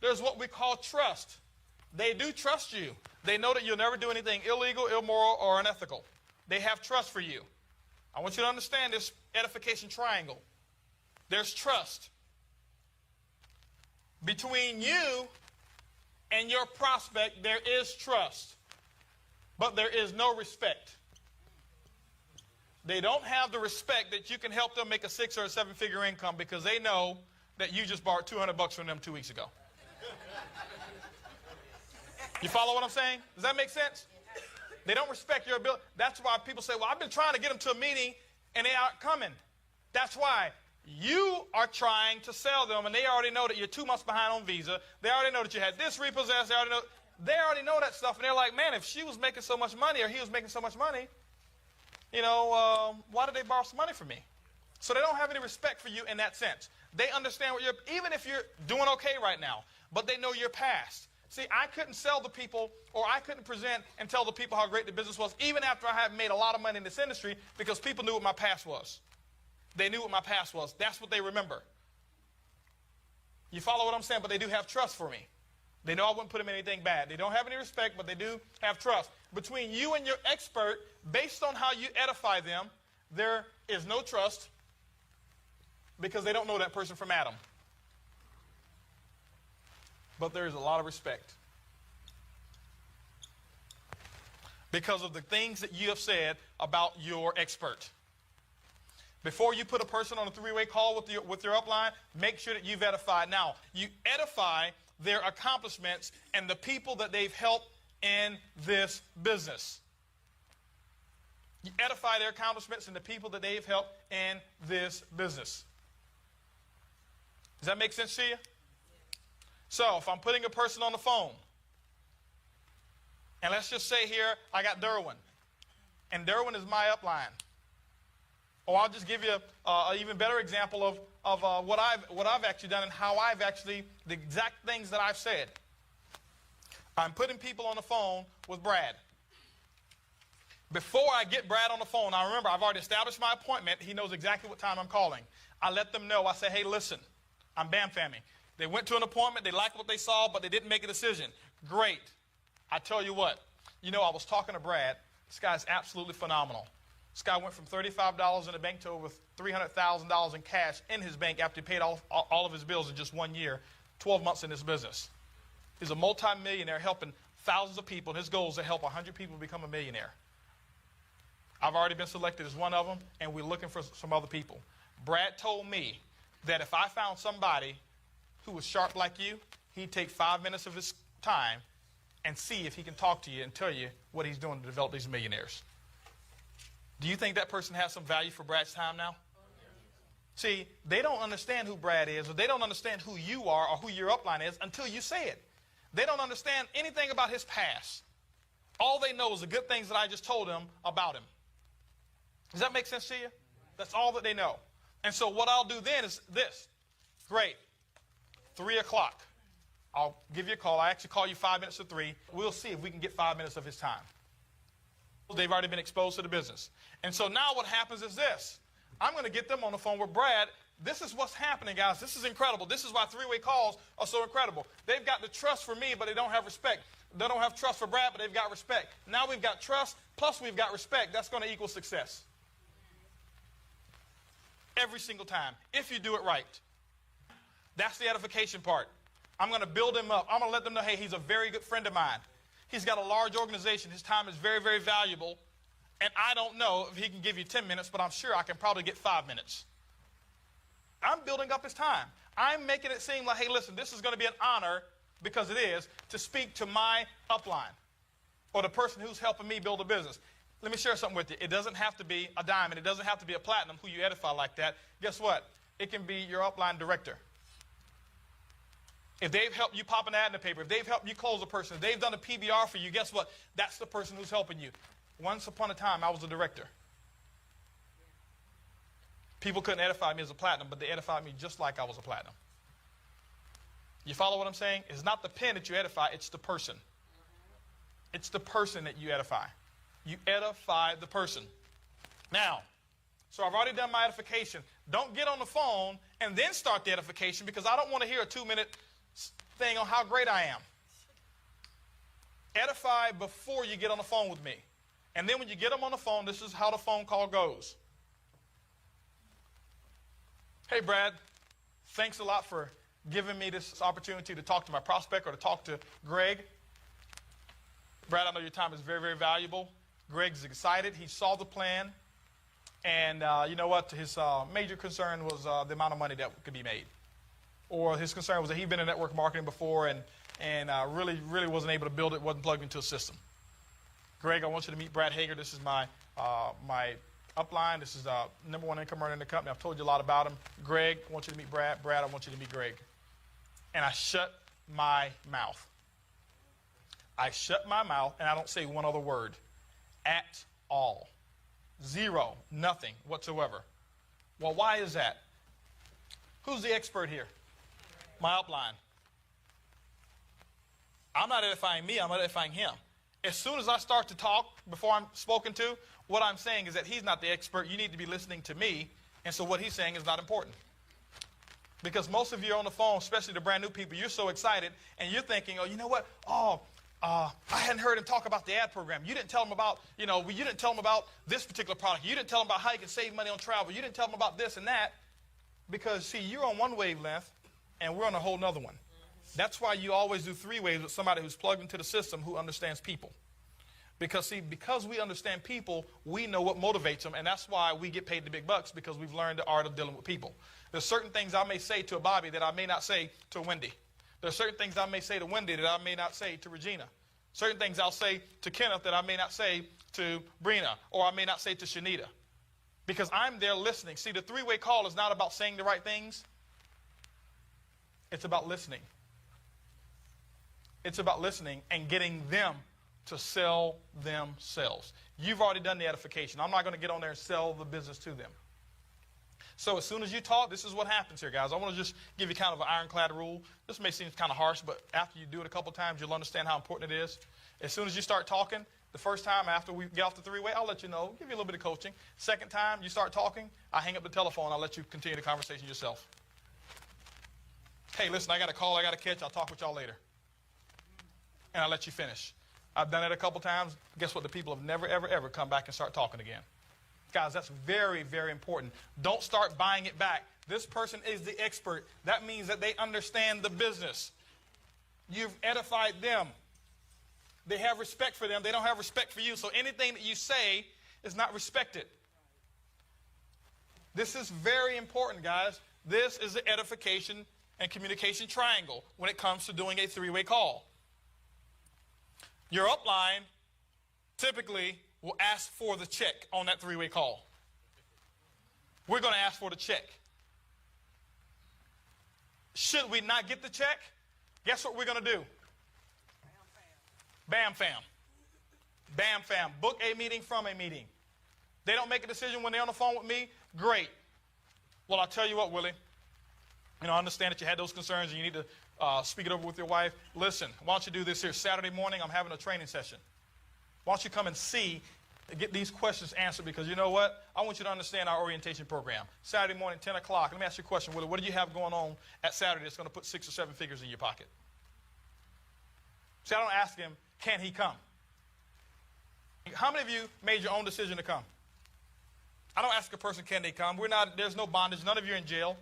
there's what we call trust. They do trust you. They know that you'll never do anything illegal, immoral, or unethical. They have trust for you. I want you to understand this edification triangle. There's trust. Between you and your prospect, there is trust. But there is no respect. They don't have the respect that you can help them make a 6 or a 7-figure income because they know that you just borrowed $200 from them 2 weeks ago. You follow what I'm saying? Does that make sense? They don't respect your ability. That's why people say, well, I've been trying to get them to a meeting and they aren't coming. That's why you are trying to sell them and they already know that you're 2 months behind on Visa. They already know that you had this repossessed. They already know that stuff. And they're like, man, if she was making so much money or he was making so much money, why did they borrow some money from me? So they don't have any respect for you in that sense. They understand what even if you're doing okay right now, but they know your past. See, I couldn't sell the people, or I couldn't present and tell the people how great the business was, even after I had made a lot of money in this industry, because people knew what my past was. They knew what my past was. That's what they remember. You follow what I'm saying? But they do have trust for me. They know I wouldn't put them in anything bad. They don't have any respect, but they do have trust. Between you and your expert, based on how you edify them, there is no trust because they don't know that person from Adam. But there is a lot of respect because of the things that you have said about your expert. Before you put a person on a 3-way call with your upline, make sure that you've edified. Now, you edify their accomplishments and the people that they've helped in this business. You edify their accomplishments and the people that they've helped in this business. Does that make sense to you? So, if I'm putting a person on the phone, and let's just say here, I got Derwin, and Derwin is my upline. Or I'll just give you an even better example of what I've actually done and how I've actually, the exact things that I've said. I'm putting people on the phone with Brad. Before I get Brad on the phone, I remember I've already established my appointment. He knows exactly what time I'm calling. I let them know. I say, hey, listen, I'm Bam Fammy. They went to an appointment. They liked what they saw, but they didn't make a decision. Great. I tell you what. I was talking to Brad. This guy's absolutely phenomenal. This guy went from $35 in the bank to over $300,000 in cash in his bank after he paid all of his bills in just 1 year, 12 months in this business. He's a multi-millionaire helping thousands of people, and his goal is to help 100 people become a millionaire. I've already been selected as one of them, and we're looking for some other people. Brad told me that if I found somebody who was sharp like you, he'd take 5 minutes of his time and see if he can talk to you and tell you what he's doing to develop these millionaires. Do you think that person has some value for Brad's time now? See, they don't understand who Brad is, or they don't understand who you are or who your upline is until you say it. They don't understand anything about his past. All they know is the good things that I just told them about him. Does that make sense to you? That's all that they know. And so what I'll do then is this. Great. 3 o'clock. I'll give you a call. I actually call you 5 minutes to 3. We'll see if we can get 5 minutes of his time. They've already been exposed to the business. And so now what happens is this. I'm going to get them on the phone with Brad. This is what's happening, guys. This is incredible. This is why 3-way calls are so incredible. They've got the trust for me, but they don't have respect. They don't have trust for Brad, but they've got respect. Now we've got trust, plus we've got respect. That's going to equal success. Every single time, if you do it right. That's the edification part. I'm going to build him up. I'm going to let them know, hey, he's a very good friend of mine. He's got a large organization. His time is very, very valuable. And I don't know if he can give you 10 minutes, but I'm sure I can probably get 5 minutes. I'm building up his time. I'm making it seem like, hey, listen, this is going to be an honor, because it is, to speak to my upline or the person who's helping me build a business. Let me share something with you. It doesn't have to be a diamond. It doesn't have to be a platinum who you edify like that. Guess what? It can be your upline director. If they've helped you pop an ad in the paper, if they've helped you close a person, if they've done a PBR for you, guess what? That's the person who's helping you. Once upon a time, I was a director. People couldn't edify me as a platinum, but they edified me just like I was a platinum. You follow what I'm saying? It's not the pen that you edify, it's the person. It's the person that you edify. You edify the person. Now, so I've already done my edification. Don't get on the phone and then start the edification, because I don't want to hear a 2-minute thing on how great I am. Edify before you get on the phone with me. And then when you get them on the phone, this is how the phone call goes. Hey, Brad, thanks a lot for giving me this opportunity to talk to my prospect or to talk to Greg. Brad, I know your time is very, very valuable. Greg's excited. He saw the plan. And you know what? His major concern was the amount of money that could be made. Or his concern was that he'd been in network marketing before and really wasn't able to build it, wasn't plugged into a system. Greg, I want you to meet Brad Hager. This is my upline. This is the #1 income earner in the company. I've told you a lot about him. Greg, I want you to meet Brad. Brad, I want you to meet Greg. And I shut my mouth. I shut my mouth, and I don't say one other word at all. Zero, nothing whatsoever. Well, why is that? Who's the expert here? My upline. I'm not edifying me, I'm edifying him. As soon as I start to talk before I'm spoken to, what I'm saying is that he's not the expert. You need to be listening to me, and so what he's saying is not important. Because most of you are on the phone, especially the brand new people, you're so excited, and you're thinking, oh, you know what? I hadn't heard him talk about the ad program. You didn't tell him about, you didn't tell him about this particular product. You didn't tell him about how you can save money on travel. You didn't tell him about this and that. Because, see, you're on one wavelength, and we're on a whole nother one. That's why you always do 3 waves with somebody who's plugged into the system who understands people. Because, see, because we understand people, we know what motivates them, and that's why we get paid the big bucks, because we've learned the art of dealing with people. There's certain things I may say to a Bobby that I may not say to Wendy. There's certain things I may say to Wendy that I may not say to Regina. Certain things I'll say to Kenneth that I may not say to Brina, or I may not say to Shanita. Because I'm there listening. See, the 3-way call is not about saying the right things. It's about listening. It's about listening and getting them to sell themselves. You've already done the edification. I'm not going to get on there and sell the business to them. So as soon as you talk, this is what happens here, guys. I want to just give you kind of an ironclad rule. This may seem kind of harsh, but after you do it a couple times, you'll understand how important it is. As soon as you start talking, the first time after we get off the 3-way, I'll let you know, give you a little bit of coaching. Second time you start talking, I hang up the telephone. I'll let you continue the conversation yourself. Hey, listen, I got a call I got to catch. I'll talk with y'all later. And I'll let you finish. I've done it a couple times. Guess what? The people have never, ever, ever come back and start talking again. Guys, that's very, very important. Don't start buying it back. This person is the expert. That means that they understand the business. You've edified them. They have respect for them. They don't have respect for you. So anything that you say is not respected. This is very important, guys. This is the edification and communication triangle when it comes to doing a 3-way call. Your upline typically will ask for the check on that 3-way call. We're going to ask for the check. Should we not get the check, guess what we're going to do? Bam, fam. Bam, fam. Book a meeting from a meeting. They don't make a decision when they're on the phone with me? Great. Well, I'll tell you what, Willie. I understand that you had those concerns and you need to speak it over with your wife. Listen, why don't you do this here? Saturday morning, I'm having a training session. Why don't you come and get these questions answered, because you know what? I want you to understand our orientation program. Saturday morning, 10 o'clock. Let me ask you a question, Willie. What do you have going on at Saturday that's going to put 6 or 7 figures in your pocket? See, I don't ask him, can he come? How many of you made your own decision to come? I don't ask a person, can they come? There's no bondage. None of you are in jail,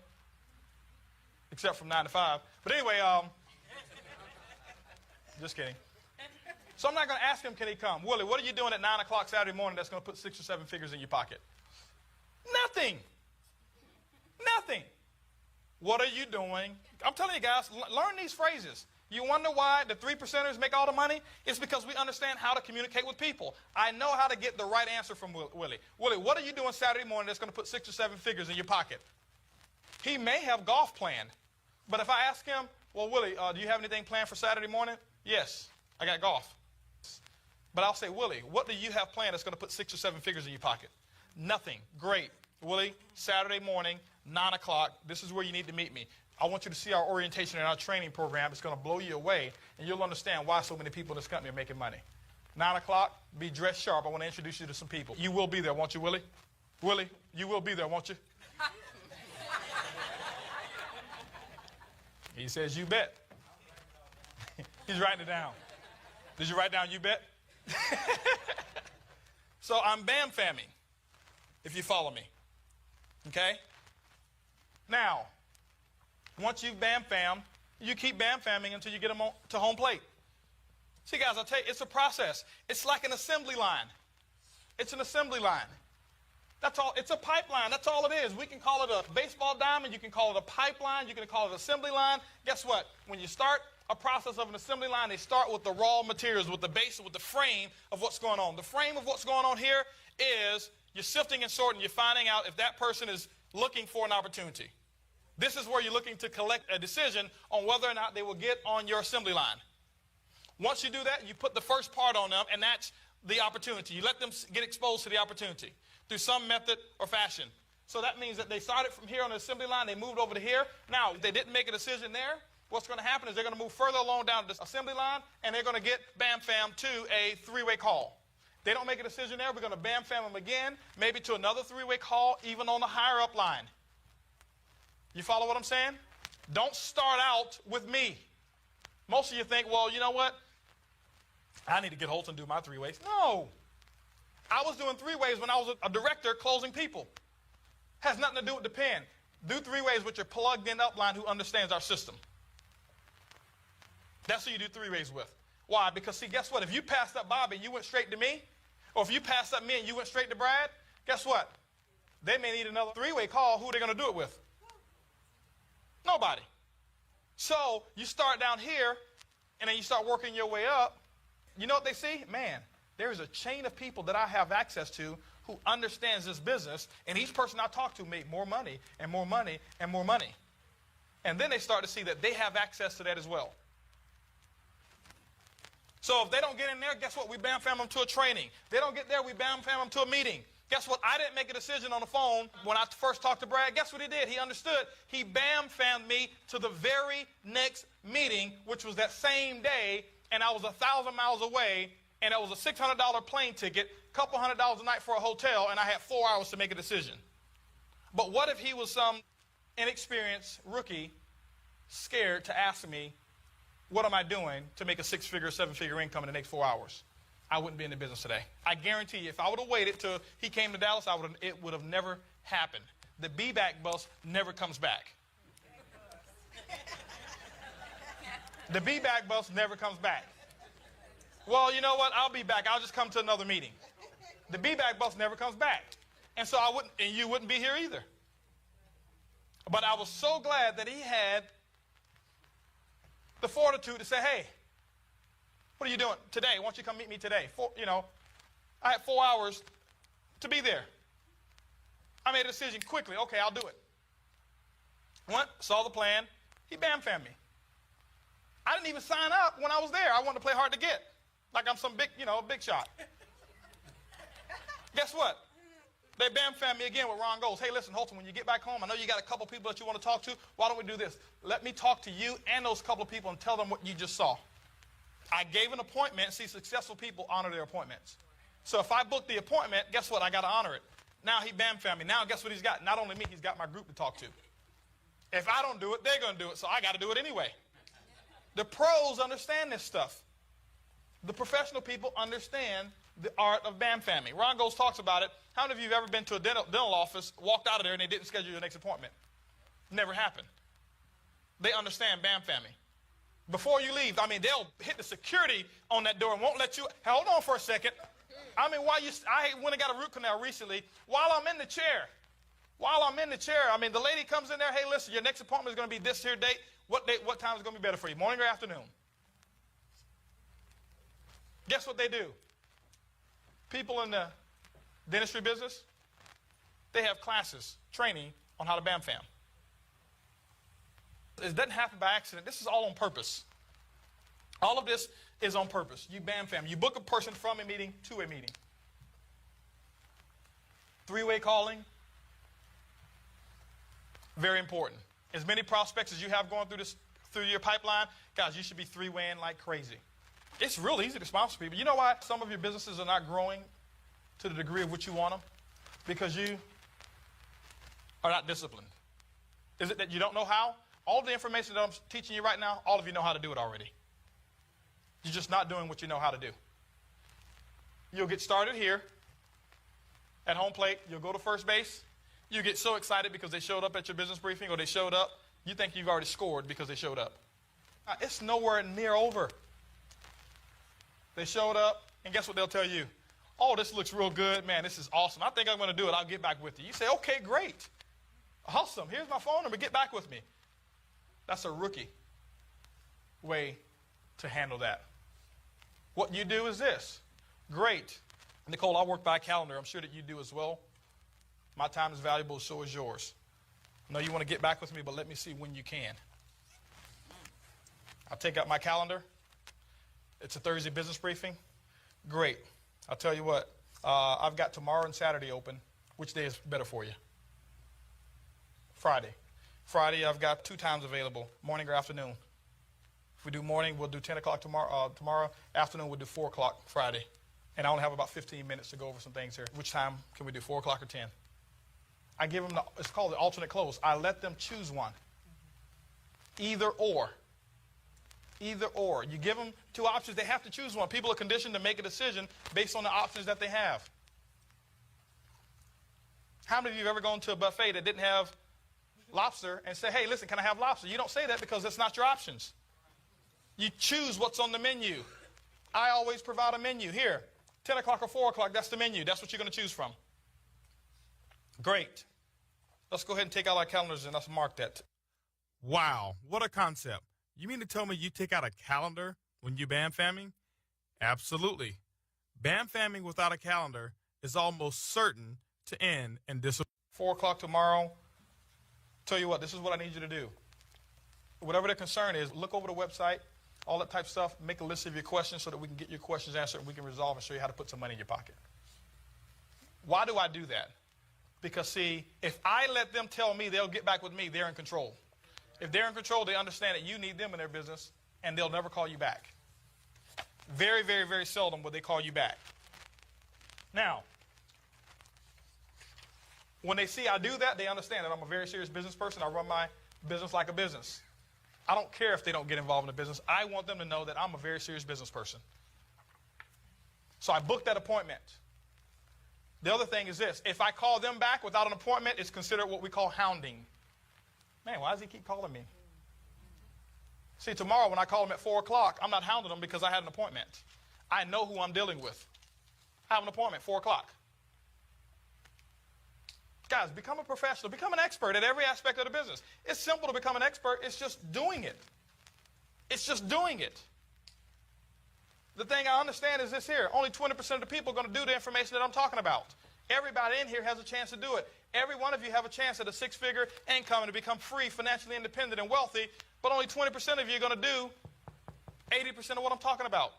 except from 9 to 5. But anyway, just kidding. So I'm not going to ask him, can he come? Willie, what are you doing at 9 o'clock Saturday morning that's going to put 6 or 7 figures in your pocket? Nothing. Nothing. What are you doing? I'm telling you guys, learn these phrases. You wonder why the 3%ers make all the money? It's because we understand how to communicate with people. I know how to get the right answer from Willie. Willie, what are you doing Saturday morning that's going to put 6 or 7 figures in your pocket? He may have golf planned, but if I ask him, well, Willie, do you have anything planned for Saturday morning? Yes, I got golf. But I'll say, Willie, what do you have planned that's going to put 6 or 7 figures in your pocket? Nothing. Great. Willie, Saturday morning, 9 o'clock, this is where you need to meet me. I want you to see our orientation and our training program. It's going to blow you away, and you'll understand why so many people in this company are making money. 9 o'clock, be dressed sharp. I want to introduce you to some people. You will be there, won't you, Willie? Willie, you will be there, won't you? He says, you bet. He's writing it down. Did you write down, you bet? So I'm bam-famming, if you follow me. Okay? Now, once you've bam-fammed, you keep bam-famming until you get them to home plate. See, guys, I'll tell you, it's a process. It's like an assembly line. It's an assembly line. That's all. It's a pipeline. That's all it is. We can call it a baseball diamond. You can call it a pipeline. You can call it an assembly line. Guess what? When you start a process of an assembly line, they start with the raw materials, with the base, with the frame of what's going on. The frame of what's going on here is you're sifting and sorting. You're finding out if that person is looking for an opportunity. This is where you're looking to collect a decision on whether or not they will get on your assembly line. Once you do that, you put the first part on them, and that's the opportunity. You let them get exposed to the opportunity through some method or fashion. So that means that they started from here on the assembly line, they moved over to here. Now, if they didn't make a decision there, what's going to happen is they're going to move further along down the assembly line, and they're going to get bam-fam to a three-way call. They don't make a decision there, we're going to bam-fam them again, maybe to another three-way call, even on the higher up line. You follow what I'm saying? Don't start out with me. Most of you think, well, you know what? I need to get Holton to do my three ways. No. I was doing three ways when I was a director closing people. Has nothing to do with the pen. Do three ways with your plugged-in upline who understands our system. That's who you do three ways with. Why? Because, see, guess what? If you passed up Bobby and you went straight to me, or if you passed up me and you went straight to Brad, guess what? They may need another three-way call. Who are they going to do it with? Nobody. So you start down here, and then you start working your way up. You know what they see? Man, there's a chain of people that I have access to who understands this business, and each person I talk to make more money and more money and more money. And then they start to see that they have access to that as well. So if they don't get in there, guess what? We bam-fam them to a training. They don't get there, we bam-fam them to a meeting. Guess what? I didn't make a decision on the phone when I first talked to Brad. Guess what he did? He understood. He bam-fammed me to the very next meeting, which was that same day, and I was 1,000 miles away, and it was a $600 plane ticket, a couple $100 a night for a hotel, and I had 4 hours to make a decision. But what if he was some inexperienced rookie scared to ask me, what am I doing to make a 6-figure, 7-figure income in the next 4 hours? I wouldn't be in the business today. I guarantee you, if I would have waited till he came to Dallas, it would have never happened. The be-back bus never comes back. The be-back bus never comes back. Well, you know what? I'll be back. I'll just come to another meeting. The be-back bus never comes back. And so I wouldn't, and you wouldn't be here either. But I was so glad that he had the fortitude to say, hey, what are you doing today? Why don't you come meet me today? I had 4 hours to be there. I made a decision quickly. Okay, I'll do it. Went, saw the plan. He bam-fammed me. I didn't even sign up when I was there. I wanted to play hard to get, like I'm some big, big shot. Guess what? They bam-fammed me again with Ron Goals. Hey, listen, Holton, when you get back home, I know you got a couple people that you want to talk to. Why don't we do this? Let me talk to you and those couple of people and tell them what you just saw. I gave an appointment. See, successful people honor their appointments. So if I book the appointment, guess what? I got to honor it. Now he bam-fammed me. Now guess what he's got? Not only me, he's got my group to talk to. If I don't do it, they're going to do it, so I got to do it anyway. The pros understand this stuff. The professional people understand the art of bam-famming. Ron Goals talks about it. How many of you have ever been to a dental office, walked out of there, and they didn't schedule your next appointment? Never happened. They understand bam-famming. Before you leave, they'll hit the security on that door and won't let you. Hold on for a second. I went and got a root canal recently. While I'm in the chair, the lady comes in there. Hey, listen, your next appointment is going to be this here date. What time is going to be better for you? Morning or afternoon? Guess what they do? People in the dentistry business, they have classes, training on how to bam-fam. It doesn't happen by accident. This is all on purpose. All of this is on purpose. You bam-fam. You book a person from a meeting to a meeting. Three-way calling, very important. As many prospects as you have going through your pipeline, guys, you should be three-waying like crazy. It's real easy to sponsor people. You know why some of your businesses are not growing to the degree of which you want them? Because you are not disciplined. Is it that you don't know how? All the information that I'm teaching you right now, all of you know how to do it already. You're just not doing what you know how to do. You'll get started here at home plate. You'll go to first base. You get so excited because they showed up at your business briefing or they showed up, you think you've already scored because they showed up. It's nowhere near over. They showed up, and guess what they'll tell you? Oh, this looks real good. Man, this is awesome. I think I'm going to do it. I'll get back with you. You say, okay, great. Awesome. Here's my phone number. Get back with me. That's a rookie way to handle that. What you do is this. Great. Nicole, I work by a calendar. I'm sure that you do as well. My time is valuable, so is yours. I know you want to get back with me, but let me see when you can. I'll take out my calendar. It's a Thursday business briefing. Great. I'll tell you what. I've got tomorrow and Saturday open. Which day is better for you? Friday. Friday, I've got 2 times available, morning or afternoon. If we do morning, we'll do 10 o'clock tomorrow. Tomorrow afternoon, we'll do 4 o'clock Friday. And I only have about 15 minutes to go over some things here. Which time can we do, 4 o'clock or 10? I give them, it's called the alternate close. I let them choose one. Either or. Either or. You give them 2 options. They have to choose one. People are conditioned to make a decision based on the options that they have. How many of you have ever gone to a buffet that didn't have lobster and say, hey, listen, can I have lobster? You don't say that because that's not your options. You choose what's on the menu. I always provide a menu. Here, 10 o'clock or 4 o'clock, that's the menu. That's what you're going to choose from. Great. Let's go ahead and take out our calendars and let's mark that. Wow, what a concept. You mean to tell me you take out a calendar when you BAM-famming? Absolutely. BAM-famming without a calendar is almost certain to end in disappointment. 4 o'clock tomorrow. Tell you what, this is what I need you to do. Whatever the concern is, look over the website, all that type of stuff. Make a list of your questions so that we can get your questions answered and we can resolve and show you how to put some money in your pocket. Why do I do that? Because, see, if I let them tell me they'll get back with me, they're in control. If they're in control, they understand that you need them in their business, and they'll never call you back. Very, very, very seldom will they call you back. Now, when they see I do that, they understand that I'm a very serious business person. I run my business like a business. I don't care if they don't get involved in the business. I want them to know that I'm a very serious business person. So I booked that appointment. The other thing is this. If I call them back without an appointment, it's considered what we call hounding. Man, why does he keep calling me? See, tomorrow when I call him at 4 o'clock, I'm not hounding him because I had an appointment. I know who I'm dealing with. I have an appointment, 4 o'clock. Guys, become a professional. Become an expert at every aspect of the business. It's simple to become an expert. It's just doing it. It's just doing it. The thing I understand is this here. Only 20% of the people are going to do the information that I'm talking about. Everybody in here has a chance to do it. Every one of you have a chance at a 6-figure income and to become free, financially independent, and wealthy, but only 20% of you are going to do 80% of what I'm talking about.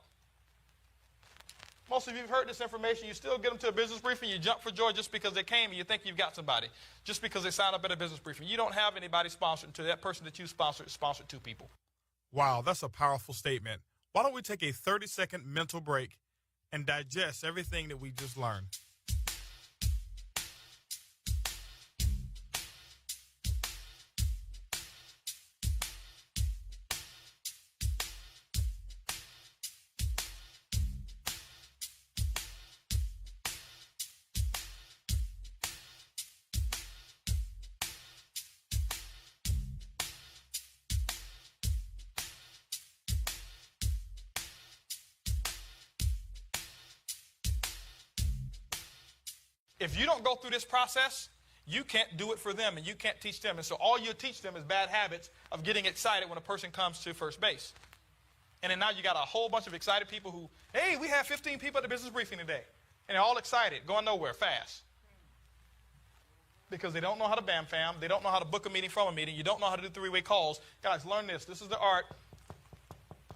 Most of you have heard this information. You still get them to a business briefing. You jump for joy just because they came and you think you've got somebody. Just because they signed up at a business briefing. You don't have anybody sponsored. To that person that you sponsored 2 people. Wow, that's a powerful statement. Why don't we take a 30-second mental break and digest everything that we just learned? If you don't go through this process, you can't do it for them and you can't teach them. And so all you teach them is bad habits of getting excited when a person comes to first base. And then now you got a whole bunch of excited people who, hey, we have 15 people at the business briefing today. And they're all excited, going nowhere fast. Because they don't know how to BAM-fam. They don't know how to book a meeting from a meeting. You don't know how to do 3-way calls. Guys, learn this. This is the art.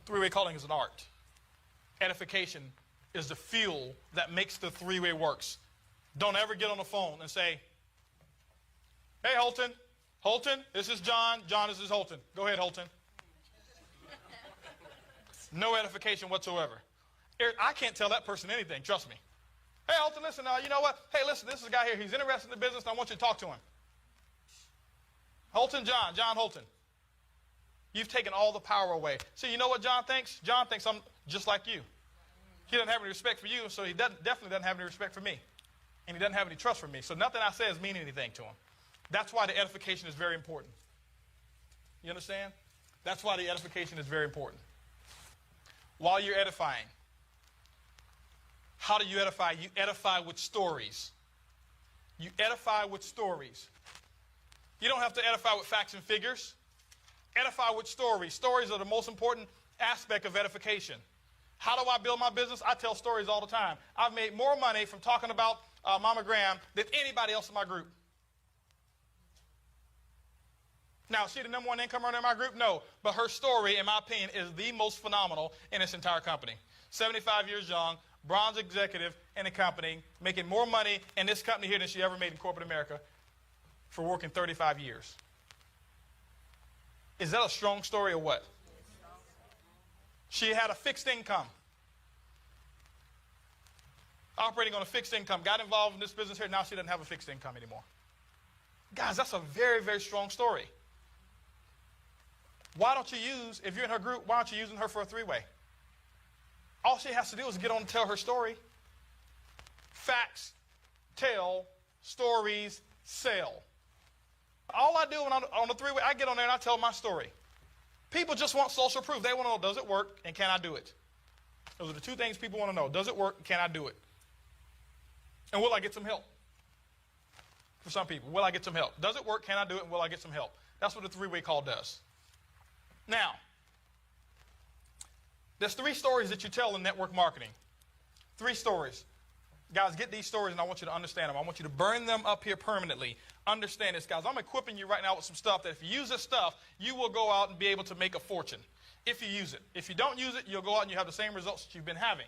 3-way calling is an art. Edification is the fuel that makes the 3-way works. Don't ever get on the phone and say, hey, Holton. Holton, this is John. John, this is Holton. Go ahead, Holton. No edification whatsoever. I can't tell that person anything. Trust me. Hey, Holton, listen, you know what? Hey, listen, this is a guy here. He's interested in the business, and I want you to talk to him. Holton, John Holton. You've taken all the power away. See, you know what John thinks? John thinks I'm just like you. He doesn't have any respect for you, so he definitely doesn't have any respect for me. and he doesn't have any trust for me. So nothing I say is meaning anything to him. That's why the edification is very important. You understand? That's why the edification is very important. While you're edifying, how do you edify? You edify with stories. You edify with stories. You don't have to edify with facts and figures. Edify with stories. Stories are the most important aspect of edification. How do I build my business? I tell stories all the time. I've made more money from talking about Mama Graham than anybody else in my group. Now, is she the number one income earner in my group? No. But her story, in my opinion, is the most phenomenal in this entire company. 75 years young, bronze executive in the company, making more money in this company here than she ever made in corporate America for working 35 years. Is that a strong story or what? She had a fixed income. Operating on a fixed income. Got involved in this business here. Now she doesn't have a fixed income anymore. Guys, that's a very, very strong story. Why don't you use, if you're in her group, why aren't you using her for a three-way? All she has to do is get on and tell her story. Facts, tell, stories, sell. All I do when I'm on the three-way, I get on there and I tell my story. People just want social proof. They want to know, does it work and can I do it? Those are the two things people want to know. Does it work and can I do it? And will I get some help? For some people, will I get some help? Does it work? Can I do it? And will I get some help? That's what the three-way call does. Now, there's 3 stories that you tell in network marketing. 3 stories. Guys, get these stories and I want you to understand them. I want you to burn them up here permanently. Understand this, guys. I'm equipping you right now with some stuff that if you use this stuff, you will go out and be able to make a fortune if you use it. If you don't use it, you'll go out and you have the same results that you've been having.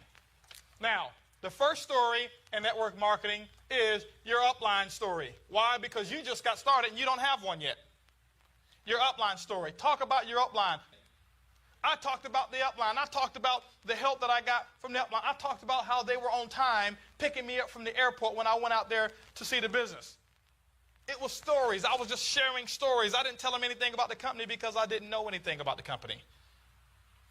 Now, the first story in network marketing is your upline story. Why? Because you just got started and you don't have one yet. Your upline story. Talk about your upline. I talked about the upline. I talked about the help that I got from the upline. I talked about how they were on time picking me up from the airport when I went out there to see the business. It was stories. I was just sharing stories. I didn't tell them anything about the company because I didn't know anything about the company.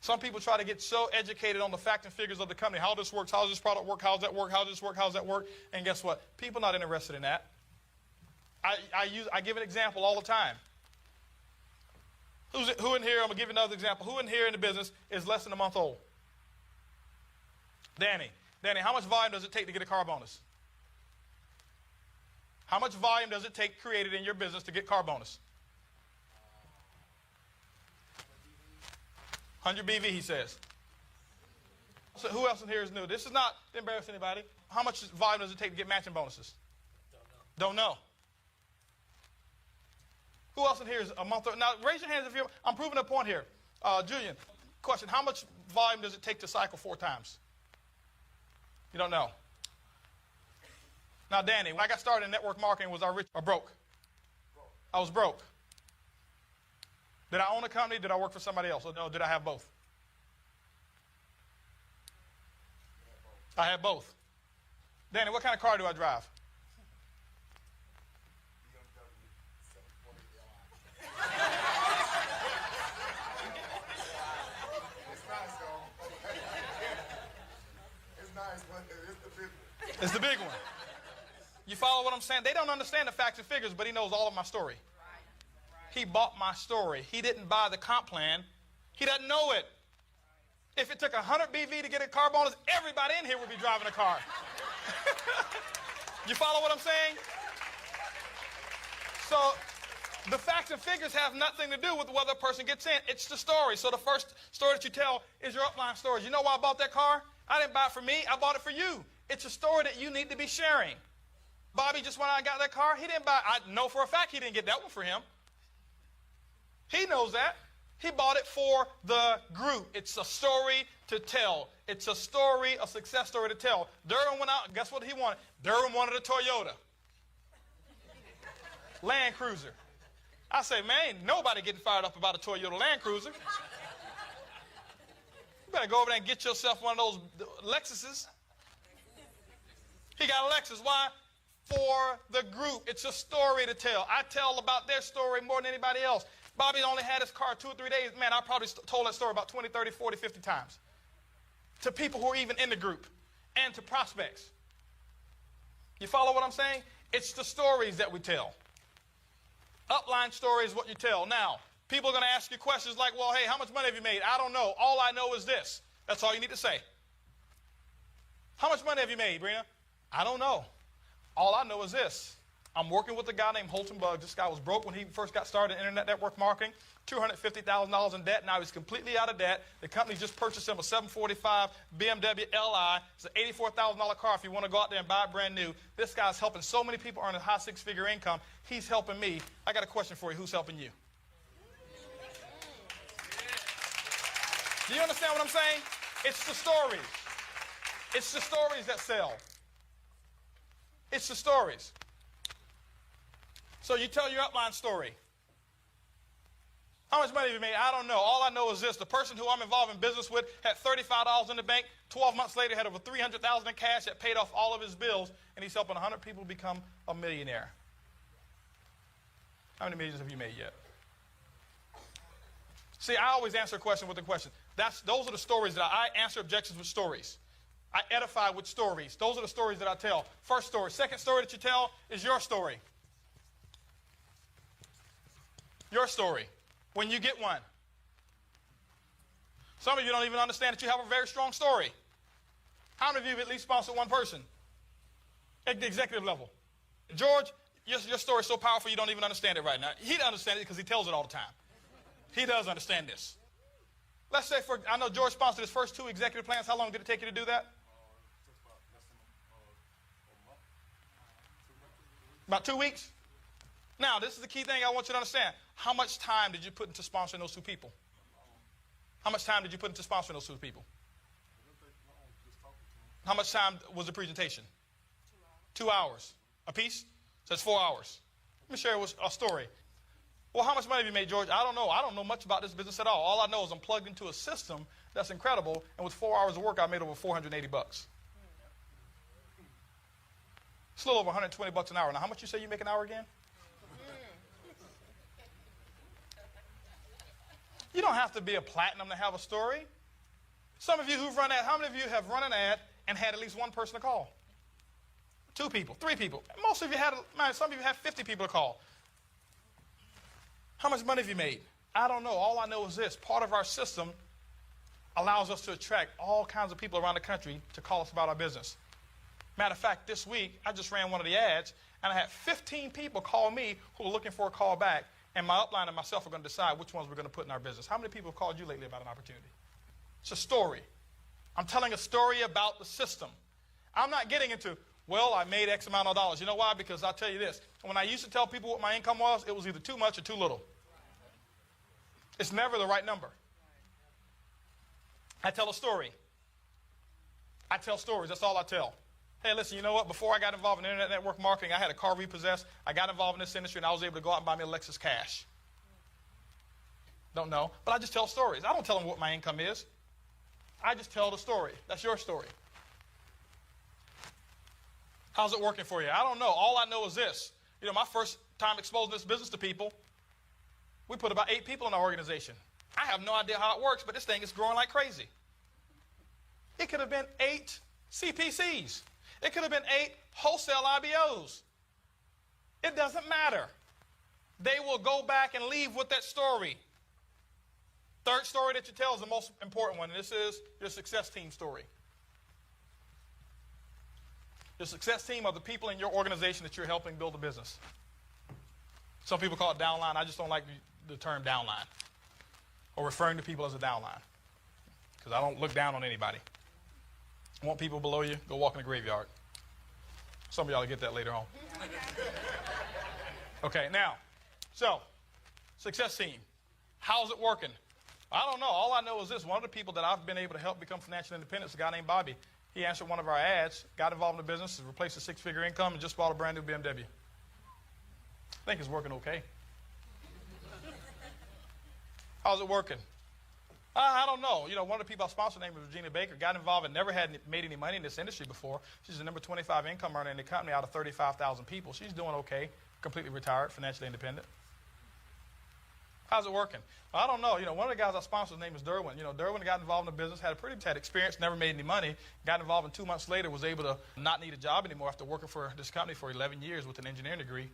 Some people try to get so educated on the facts and figures of the company. How this works, how does this product work, how does that work, how does this work, how does that work? And guess what? People are not interested in that. I give an example all the time. Who in here, I'm going to give you another example. Who in here in the business is less than a month old? Danny. Danny, how much volume does it take to get a car bonus? How much volume does it take created in your business to get car bonus? 100 BV, he says. So who else in here is new? This is not to embarrass anybody. How much volume does it take to get matching bonuses? Don't know. Who else in here is a month old? Now, raise your hands if you're, I'm proving a point here. Julian, question, how much volume does it take to cycle 4 times? You don't know. Now, Danny, when I got started in network marketing, was I rich or broke? I was broke. Did I own a company? Did I work for somebody else? Or no, did I have both? I had both. Danny, what kind of car do I drive? It's the big one. You follow what I'm saying? They don't understand the facts and figures, but he knows all of my story. He bought my story. He didn't buy the comp plan. He doesn't know it. If it took 100 BV to get a car bonus, everybody in here would be driving a car. You follow what I'm saying? So the facts and figures have nothing to do with whether a person gets in. It's the story. So the first story that you tell is your upline stories. You know why I bought that car? I didn't buy it for me. I bought it for you. It's a story that you need to be sharing. Bobby just went out and got that car. He didn't buy it. I know for a fact he didn't get that one for him. He knows that. He bought it for the group. It's a story to tell. It's a story, a success story to tell. Durham went out. Guess what he wanted? Durham wanted a Toyota Land Cruiser. I say, man, ain't nobody getting fired up about a Toyota Land Cruiser. You better go over there and get yourself one of those Lexuses. He got a Lexus. Why? For the group. It's a story to tell. I tell about their story more than anybody else. Bobby only had his car 2 or 3 days. Man, I probably told that story about 20, 30, 40, 50 times. To people who are even in the group and to prospects. You follow what I'm saying? It's the stories that we tell. Upline story is what you tell. Now, people are going to ask you questions like, well, hey, how much money have you made? I don't know. All I know is this. That's all you need to say. How much money have you made, Brina? I don't know. All I know is this. I'm working with a guy named Holton Buggs. This guy was broke when he first got started in internet network marketing, $250,000 in debt. Now he's completely out of debt. The company just purchased him a 745 BMW Li. It's an $84,000 car if you want to go out there and buy it brand new. This guy's helping so many people earn a high six-figure income. He's helping me. I got a question for you. Who's helping you? Do you understand what I'm saying? It's the stories. It's the stories that sell. It's the stories. So you tell your upline story. How much money have you made? I don't know. All I know is this. The person who I'm involved in business with had $35 in the bank. 12 months later, had over $300,000 in cash that paid off all of his bills, and he's helping 100 people become a millionaire. How many millions have you made yet? See, I always answer a question with a question. Those are the stories that I answer objections with stories. I edify with stories. Those are the stories that I tell. First story. Second story that you tell is your story. Your story. When you get one. Some of you don't even understand that you have a very strong story. How many of you have at least sponsored one person? At the executive level. George, your story is so powerful you don't even understand it right now. He doesn't understand it because he tells it all the time. He does understand this. Let's say, I know George sponsored his first 2 executive plans. How long did it take you to do that? About 2 weeks? Now, this is the key thing I want you to understand. How much time did you put into sponsoring those 2 people? How much time did you put into sponsoring those 2 people? How much time was the presentation? 2 hours. A piece? So that's 4 hours. Let me share a story. Well, how much money have you made, George? I don't know. I don't know much about this business at all. All I know is I'm plugged into a system that's incredible, and with 4 hours of work, I made over $480. It's a little over $120 an hour. Now, how much you say you make an hour again? You don't have to be a platinum to have a story. Some of you who've run ads, how many of you have run an ad and had at least one person to call? 2 people, 3 people. Most of you had, some of you have 50 people to call. How much money have you made? I don't know. All I know is this. Part of our system allows us to attract all kinds of people around the country to call us about our business. Matter of fact, this week, I just ran one of the ads, and I had 15 people call me who are looking for a call back, and my upline and myself are going to decide which ones we're going to put in our business. How many people have called you lately about an opportunity? It's a story. I'm telling a story about the system. I'm not getting into, well, I made X amount of dollars. You know why? Because I'll tell you this. When I used to tell people what my income was, it was either too much or too little. It's never the right number. I tell a story. I tell stories. That's all I tell. Hey, listen, you know what? Before I got involved in internet network marketing, I had a car repossessed. I got involved in this industry, and I was able to go out and buy me a Lexus cash. Don't know. But I just tell stories. I don't tell them what my income is. I just tell the story. That's your story. How's it working for you? I don't know. All I know is this. You know, my first time exposing this business to people, we put about 8 people in our organization. I have no idea how it works, but this thing is growing like crazy. It could have been 8 CPCs. It could have been 8 wholesale IBOs. It doesn't matter. They will go back and leave with that story. Third story that you tell is the most important one, and this is your success team story. Your success team are the people in your organization that you're helping build a business. Some people call it downline. I just don't like the term downline or referring to people as a downline because I don't look down on anybody. Want people below you? Go walk in the graveyard. Some of y'all will get that later on. Okay, now, so, success team. How's it working? I don't know. All I know is this. One of the people that I've been able to help become financially independent is a guy named Bobby. He answered one of our ads, got involved in the business, replaced a 6-figure income, and just bought a brand new BMW. I think it's working okay. How's it working? I don't know. You know, one of the people I sponsored, named Regina Baker, got involved and never had made any money in this industry before. She's the number 25 income earner in the company out of 35,000 people. She's doing okay, completely retired, financially independent. How's it working? Well, I don't know. One of the guys I sponsor, his name is Derwin. Derwin got involved in the business, had experience, never made any money, got involved, and 2 months later was able to not need a job anymore after working for this company for 11 years with an engineering degree.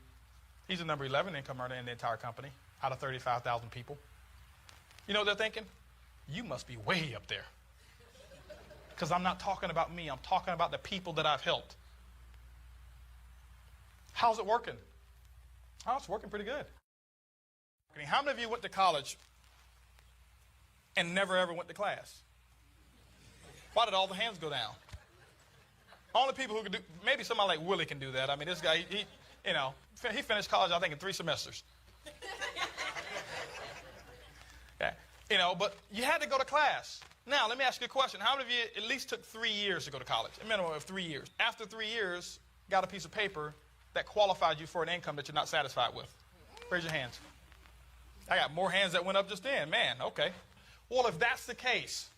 He's the number 11 income earner in the entire company out of 35,000 people. You know what they're thinking? You must be way up there. Because I'm not talking about me. I'm talking about the people that I've helped. How's it working? Oh, it's working pretty good. How many of you went to college and never ever went to class? Why did all the hands go down? Only people who can do, maybe somebody like Willie can do that. I mean, this guy, he finished college, I think, in 3 semesters. Yeah, but you had to go to class. Now, let me ask you a question. How many of you at least took 3 years to go to college? A minimum of 3 years. After 3 years, got a piece of paper that qualified you for an income that you're not satisfied with? Raise your hands. I got more hands that went up just then. Man, okay. Well, if that's the case,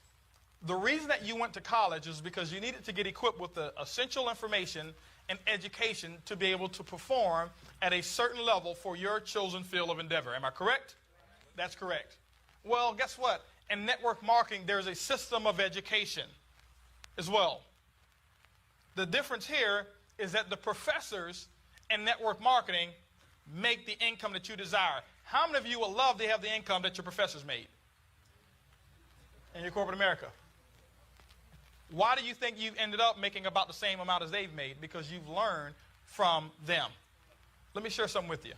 the reason that you went to college is because you needed to get equipped with the essential information and education to be able to perform at a certain level for your chosen field of endeavor. Am I correct? That's correct. Well, guess what? In network marketing, there's a system of education as well. The difference here is that the professors in network marketing make the income that you desire. How many of you would love to have the income that your professors made in your corporate America? Why do you think you've ended up making about the same amount as they've made? Because you've learned from them. Let me share something with you.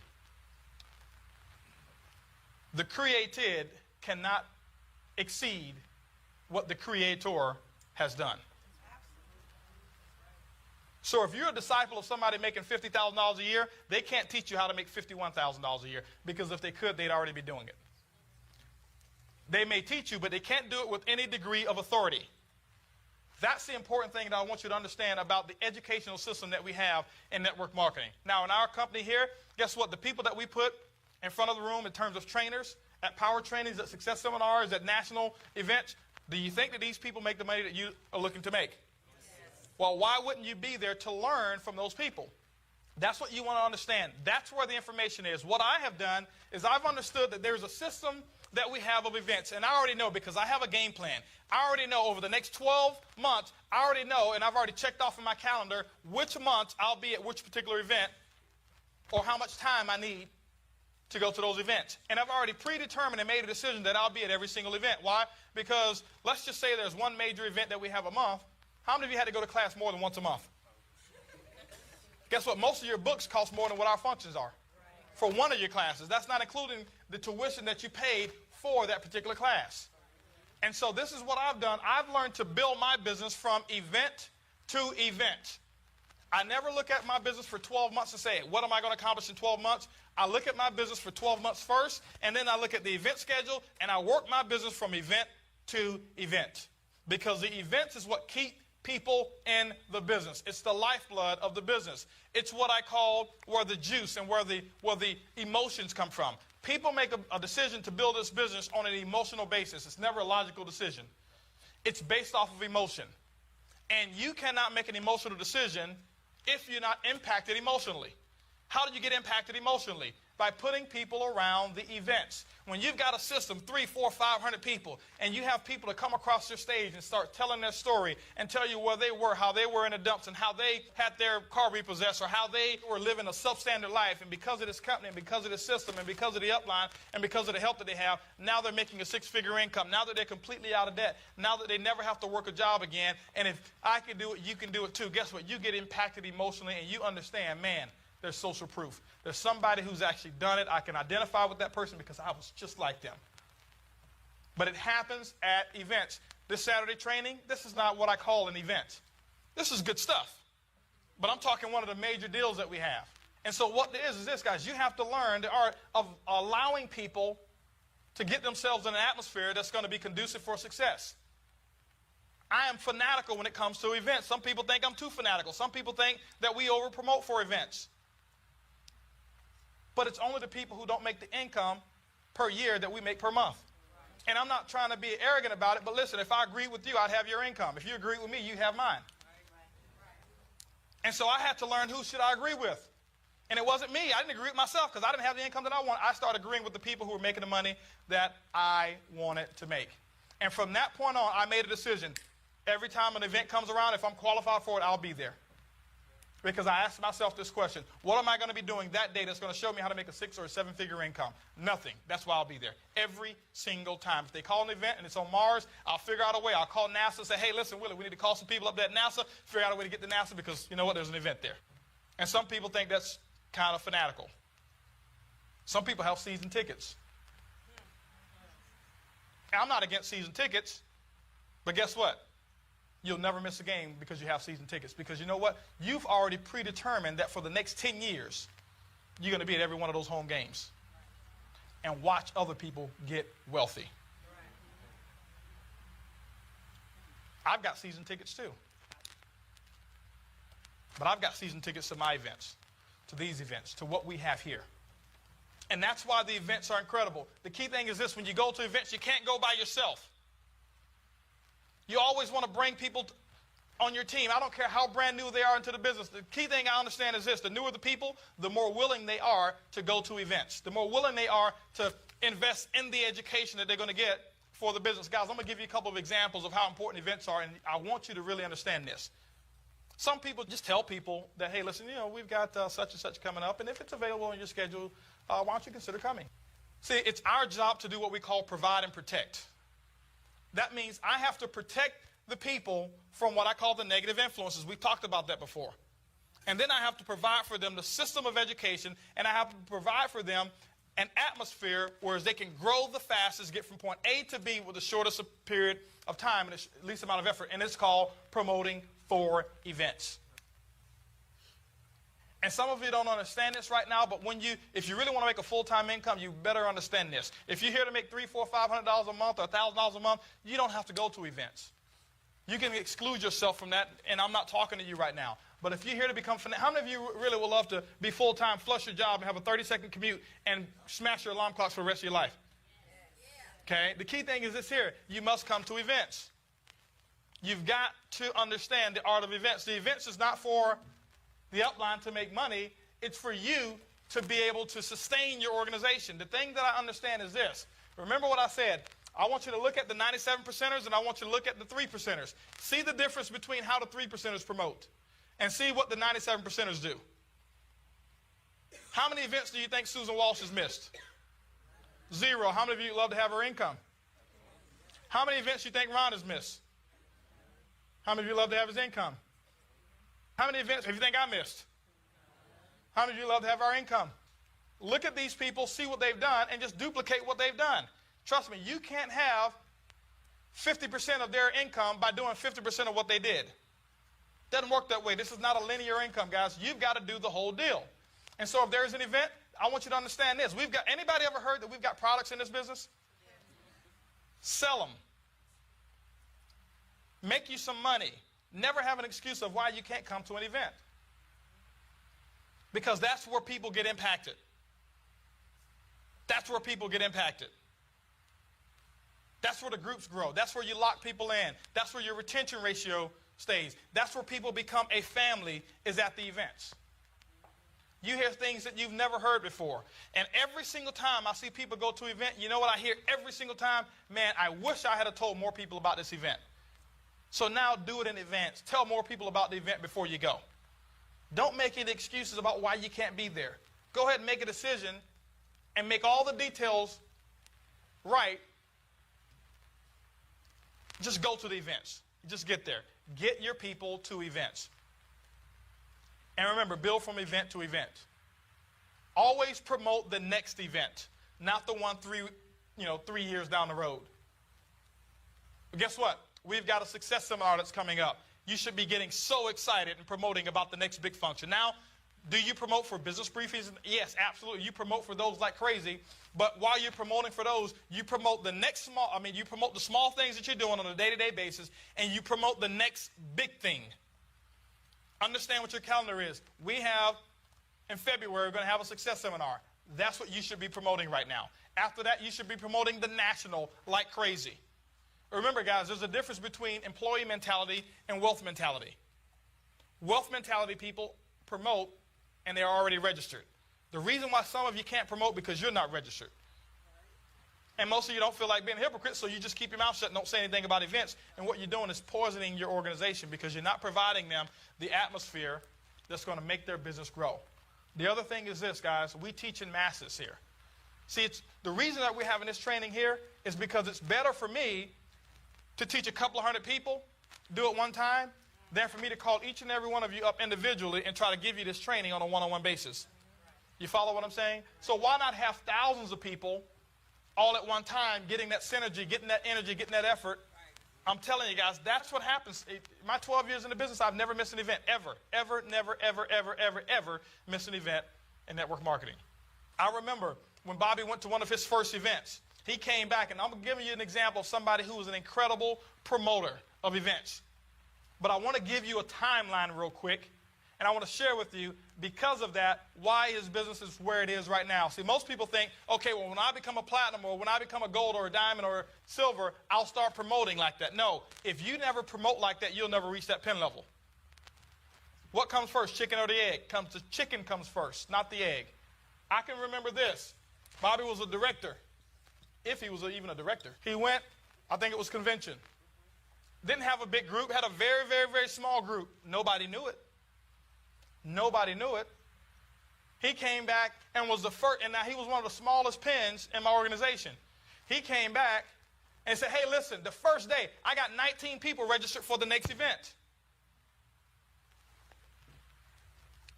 The created cannot exceed what the creator has done. So if you're a disciple of somebody making $50,000 a year, they can't teach you how to make $51,000 a year, because if they could, they'd already be doing it. They may teach you, but they can't do it with any degree of authority. That's the important thing that I want you to understand about the educational system that we have in network marketing. Now, in our company here, guess what? The people that we put in front of the room in terms of trainers, at power trainings, at success seminars, at national events, do you think that these people make the money that you are looking to make? Well, why wouldn't you be there to learn from those people? That's what you want to understand. That's where the information is. What I have done is I've understood that there's a system that we have of events, and I already know because I have a game plan. I already know over the next 12 months, I already know, and I've already checked off in my calendar which months I'll be at which particular event or how much time I need to go to those events. And I've already predetermined and made a decision that I'll be at every single event. Why? Because let's just say there's one major event that we have a month. How many of you had to go to class more than once a month? Guess what? Most of your books cost more than what our functions are for one of your classes. That's not including the tuition that you paid for that particular class. And so this is what I've done. I've learned to build my business from event to event. I never look at my business for 12 months and say, what am I going to accomplish in 12 months? I look at my business for 12 months first, and then I look at the event schedule, and I work my business from event to event. Because the events is what keep people in the business. It's the lifeblood of the business. It's what I call where the juice and where the emotions come from. People make a decision to build this business on an emotional basis. It's never a logical decision. It's based off of emotion. And you cannot make an emotional decision if you're not impacted emotionally. How do you get impacted emotionally? By putting people around the events. When you've got a system, 300, 400, 500 people, and you have people to come across your stage and start telling their story and tell you where they were, how they were in the dumps, and how they had their car repossessed, or how they were living a substandard life, and because of this company, and because of this system, and because of the upline, and because of the help that they have, now they're making a 6-figure income. Now that they're completely out of debt. Now that they never have to work a job again. And if I can do it, you can do it too. Guess what? You get impacted emotionally, and you understand, man, there's social proof. There's somebody who's actually done it. I can identify with that person because I was just like them. But it happens at events. This Saturday training, this is not what I call an event. This is good stuff. But I'm talking one of the major deals that we have. And so what it is this, guys. You have to learn the art of allowing people to get themselves in an atmosphere that's going to be conducive for success. I am fanatical when it comes to events. Some people think I'm too fanatical. Some people think that we over-promote for events. But it's only the people who don't make the income per year that we make per month. And I'm not trying to be arrogant about it, but listen, if I agree with you, I'd have your income. If you agree with me, you have mine. And so I had to learn who should I agree with. And it wasn't me. I didn't agree with myself because I didn't have the income that I want. I started agreeing with the people who were making the money that I wanted to make. And from that point on, I made a decision. Every time an event comes around, if I'm qualified for it, I'll be there. Because I asked myself this question: what am I going to be doing that day that's going to show me how to make a 6 or 7 figure income? Nothing. That's why I'll be there every single time. If they call an event and it's on Mars, I'll figure out a way. I'll call NASA and say, hey, listen, Willie, we need to call some people up there at NASA, figure out a way to get to NASA because, you know what, there's an event there. And some people think that's kind of fanatical. Some people have season tickets. And I'm not against season tickets, but guess what? You'll never miss a game because you have season tickets. Because you know what? You've already predetermined that for the next 10 years, you're going to be at every one of those home games and watch other people get wealthy. I've got season tickets too. But I've got season tickets to my events, to these events, to what we have here. And that's why the events are incredible. The key thing is this: when you go to events, you can't go by yourself. You always want to bring people on your team. I don't care how brand new they are into the business. The key thing I understand is this: the newer the people, the more willing they are to go to events. The more willing they are to invest in the education that they're going to get for the business. Guys, I'm going to give you a couple of examples of how important events are, and I want you to really understand this. Some people just tell people that, hey, listen, you know, we've got such and such coming up, and if it's available on your schedule, why don't you consider coming? See, it's our job to do what we call provide and protect. That means I have to protect the people from what I call the negative influences. We've talked about that before. And then I have to provide for them the system of education, and I have to provide for them an atmosphere where they can grow the fastest, get from point A to B with the shortest period of time and the least amount of effort. And it's called promoting for events. And some of you don't understand this right now, but if you really want to make a full-time income, you better understand this. If you're here to make $300, $400, $500 a month or $1,000 a month, you don't have to go to events. You can exclude yourself from that, and I'm not talking to you right now. But if you're here to become, how many of you really would love to be full-time, flush your job, and have a 30-second commute, and smash your alarm clocks for the rest of your life? Okay? The key thing is this here: you must come to events. You've got to understand the art of events. The events is not for the upline to make money. It's for you to be able to sustain your organization. The thing that I understand is this. Remember what I said. I want you to look at the 97%ers, and I want you to look at the 3%ers. See the difference between how the 3%ers promote and see what the 97%ers do. How many events do you think Susan Walsh has missed? 0. How many of you love to have her income? How many events do you think Ron has missed? How many of you love to have his income? How many events have you think I missed? How many of you love to have our income? Look at these people, see what they've done, and just duplicate what they've done. Trust me, you can't have 50% of their income by doing 50% of what they did. Doesn't work that way. This is not a linear income, guys. You've got to do the whole deal. And so if there's an event, I want you to understand this. Anybody ever heard that we've got products in this business? Sell them. Make you some money. Never have an excuse of why you can't come to an event. Because that's where people get impacted. That's where people get impacted. That's where the groups grow. That's where you lock people in. That's where your retention ratio stays. That's where people become a family, is at the events. You hear things that you've never heard before. And every single time I see people go to an event, you know what I hear every single time? Man, I wish I had told more people about this event. So now do it in advance. Tell more people about the event before you go. Don't make any excuses about why you can't be there. Go ahead and make a decision and make all the details right. Just go to the events. Just get there. Get your people to events. And remember, build from event to event. Always promote the next event, not the one 3 years down the road. But guess what? We've got a success seminar that's coming up. You should be getting so excited and promoting about the next big function. Now, do you promote for business briefings? Yes, absolutely. You promote for those like crazy. But while you're promoting for those, you promote the you promote the small things that you're doing on a day-to-day basis, and you promote the next big thing. Understand what your calendar is. We have, in February, we're going to have a success seminar. That's what you should be promoting right now. After that, you should be promoting the national like crazy. Remember, guys, there's a difference between employee mentality and wealth mentality. Wealth mentality people promote and they're already registered. The reason why some of you can't promote because you're not registered. And most of you don't feel like being a hypocrite, so you just keep your mouth shut and don't say anything about events. And what you're doing is poisoning your organization because you're not providing them the atmosphere that's going to make their business grow. The other thing is this, guys. We teach in masses here. See, the reason that we're having this training here is because it's better for me to teach a couple of hundred people, do it one time, than for me to call each and every one of you up individually and try to give you this training on a one-on-one basis. You follow what I'm saying? So why not have thousands of people all at one time, getting that synergy, getting that energy, getting that effort? I'm telling you guys, that's what happens. My 12 years in the business, I've never missed an event, ever. Ever, never, ever, ever, ever, ever missed an event in network marketing. I remember when Bobby went to one of his first events. He came back, and I'm giving you an example of somebody who was an incredible promoter of events. But I want to give you a timeline real quick, and I want to share with you, because of that, why his business is where it is right now. See, most people think, okay, well, when I become a platinum or when I become a gold or a diamond or a silver, I'll start promoting like that. No, if you never promote like that, you'll never reach that pin level. What comes first, chicken or the egg? The chicken comes first, not the egg. I can remember this. Bobby was a director, if he was even a director. He went, I think it was convention. Didn't have a big group, had a very, very, very small group. Nobody knew it. Nobody knew it. He came back and was the first, and now he was one of the smallest pins in my organization. He came back and said, hey, listen, the first day, I got 19 people registered for the next event.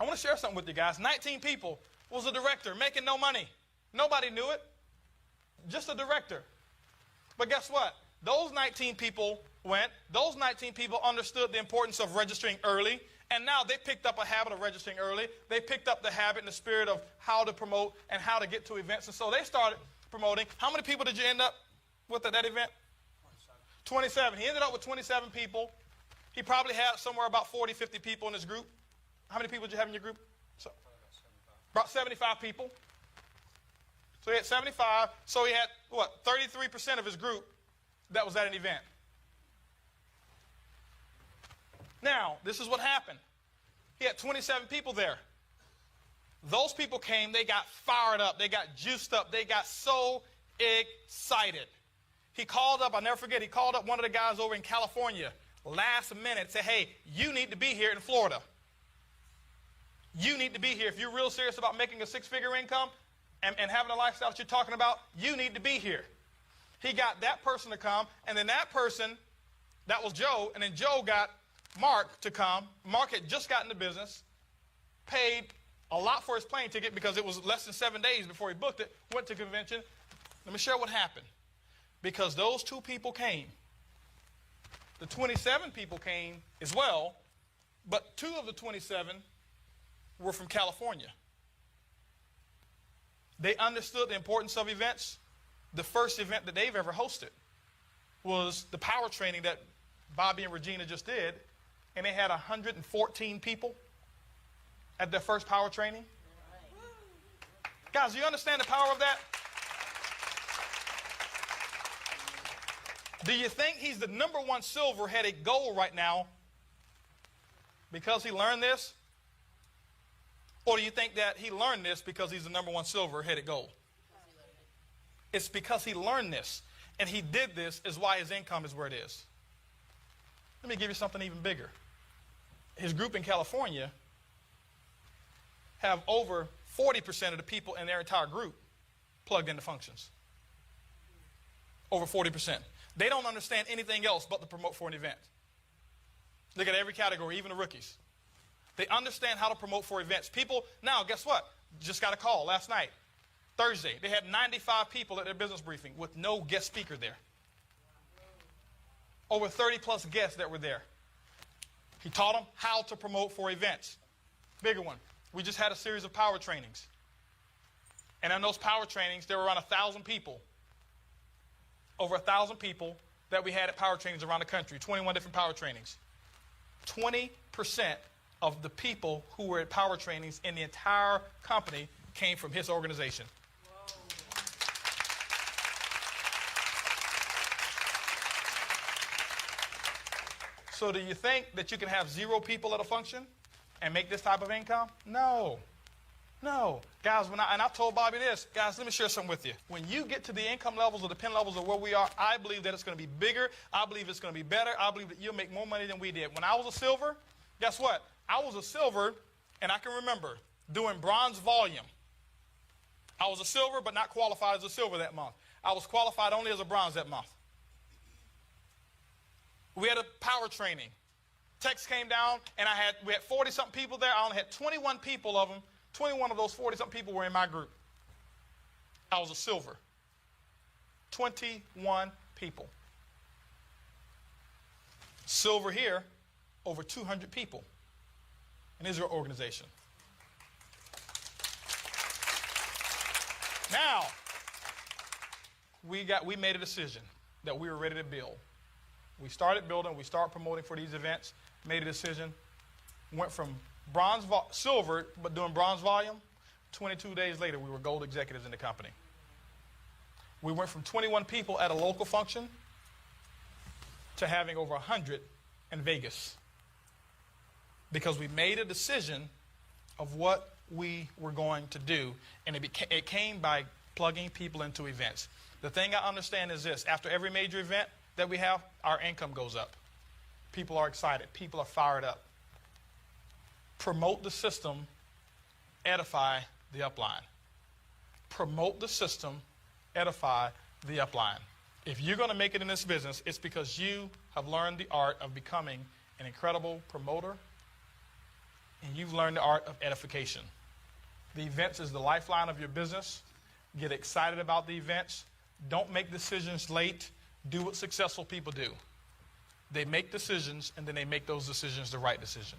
I want to share something with you guys. 19 people, was a director, making no money. Nobody knew it. Just a director. But guess what? Those 19 people went. Those 19 people understood the importance of registering early. And now they picked up a habit of registering early. They picked up the habit and the spirit of how to promote and how to get to events. And so they started promoting. How many people did you end up with at that event? 27. He ended up with 27 people. He probably had somewhere about 40, 50 people in his group. How many people did you have in your group? So, about 75 people. So he had 75. So he had, what, 33% of his group that was at an event. Now, this is what happened. He had 27 people there. Those people came, they got fired up, they got juiced up, they got so excited. He called up, I'll never forget, he called up one of the guys over in California last minute, said, hey, you need to be here in Florida. You need to be here. If you're real serious about making a six-figure income and having a lifestyle that you're talking about, you need to be here. He got that person to come, and then that person, that was Joe, and then Joe got Mark to come. Mark had just gotten into business, paid a lot for his plane ticket because it was less than 7 days before he booked it, went to convention. Let me share what happened. Because those two people came. The 27 people came as well, but 2 of the 27 were from California. They understood the importance of events. The first event that they've ever hosted was the power training that Bobby and Regina just did, and they had 114 people at their first power training. Guys, do you understand the power of that? Do you think he's the #1 silver-headed gold right now because he learned this? Or do you think that he learned this because he's the #1 silver-headed gold? It's because he learned this, and he did this is why his income is where it is. Let me give you something even bigger. His group in California have over 40% of the people in their entire group plugged into functions. Over 40%. They don't understand anything else but to promote for an event. Look at every category, even the rookies. They understand how to promote for events. People, now guess what? Just got a call last night. Thursday, they had 95 people at their business briefing with no guest speaker there. Over 30 plus guests that were there. He taught them how to promote for events. Bigger one. We just had a series of power trainings. And in those power trainings, there were around 1,000 people. Over 1,000 people that we had at power trainings around the country. 21 different power trainings. 20% of the people who were at power trainings in the entire company came from his organization. So do you think that you can have 0 people at a function and make this type of income? No. No. Guys, and I told Bobby this, guys, let me share something with you. When you get to the income levels or the pen levels of where we are, I believe that it's going to be bigger. I believe it's going to be better. I believe that you'll make more money than we did. When I was a silver, guess what? I was a silver, and I can remember doing bronze volume. I was a silver, but not qualified as a silver that month. I was qualified only as a bronze that month. We had a power training. Text came down, and we had 40-something people there. I only had 21 people of them. 21 of those 40-something people were in my group. I was a silver. 21 people. Silver here, over 200 people in Israel organization. Now, we made a decision that we were ready to build. We started building, we started promoting for these events, made a decision, went from silver, but doing bronze volume. 22 days later, we were gold executives in the company. We went from 21 people at a local function to having over 100 in Vegas, because we made a decision of what we were going to do, and it came by plugging people into events. The thing I understand is this: after every major event that we have, our income goes up. People are excited. People are fired up. Promote the system, edify the upline. Promote the system, edify the upline. If you're going to make it in this business, it's because you have learned the art of becoming an incredible promoter, and you've learned the art of edification. The events is the lifeline of your business. Get excited about the events. Don't make decisions late. Do what successful people do. They make decisions, and then they make those decisions the right decision.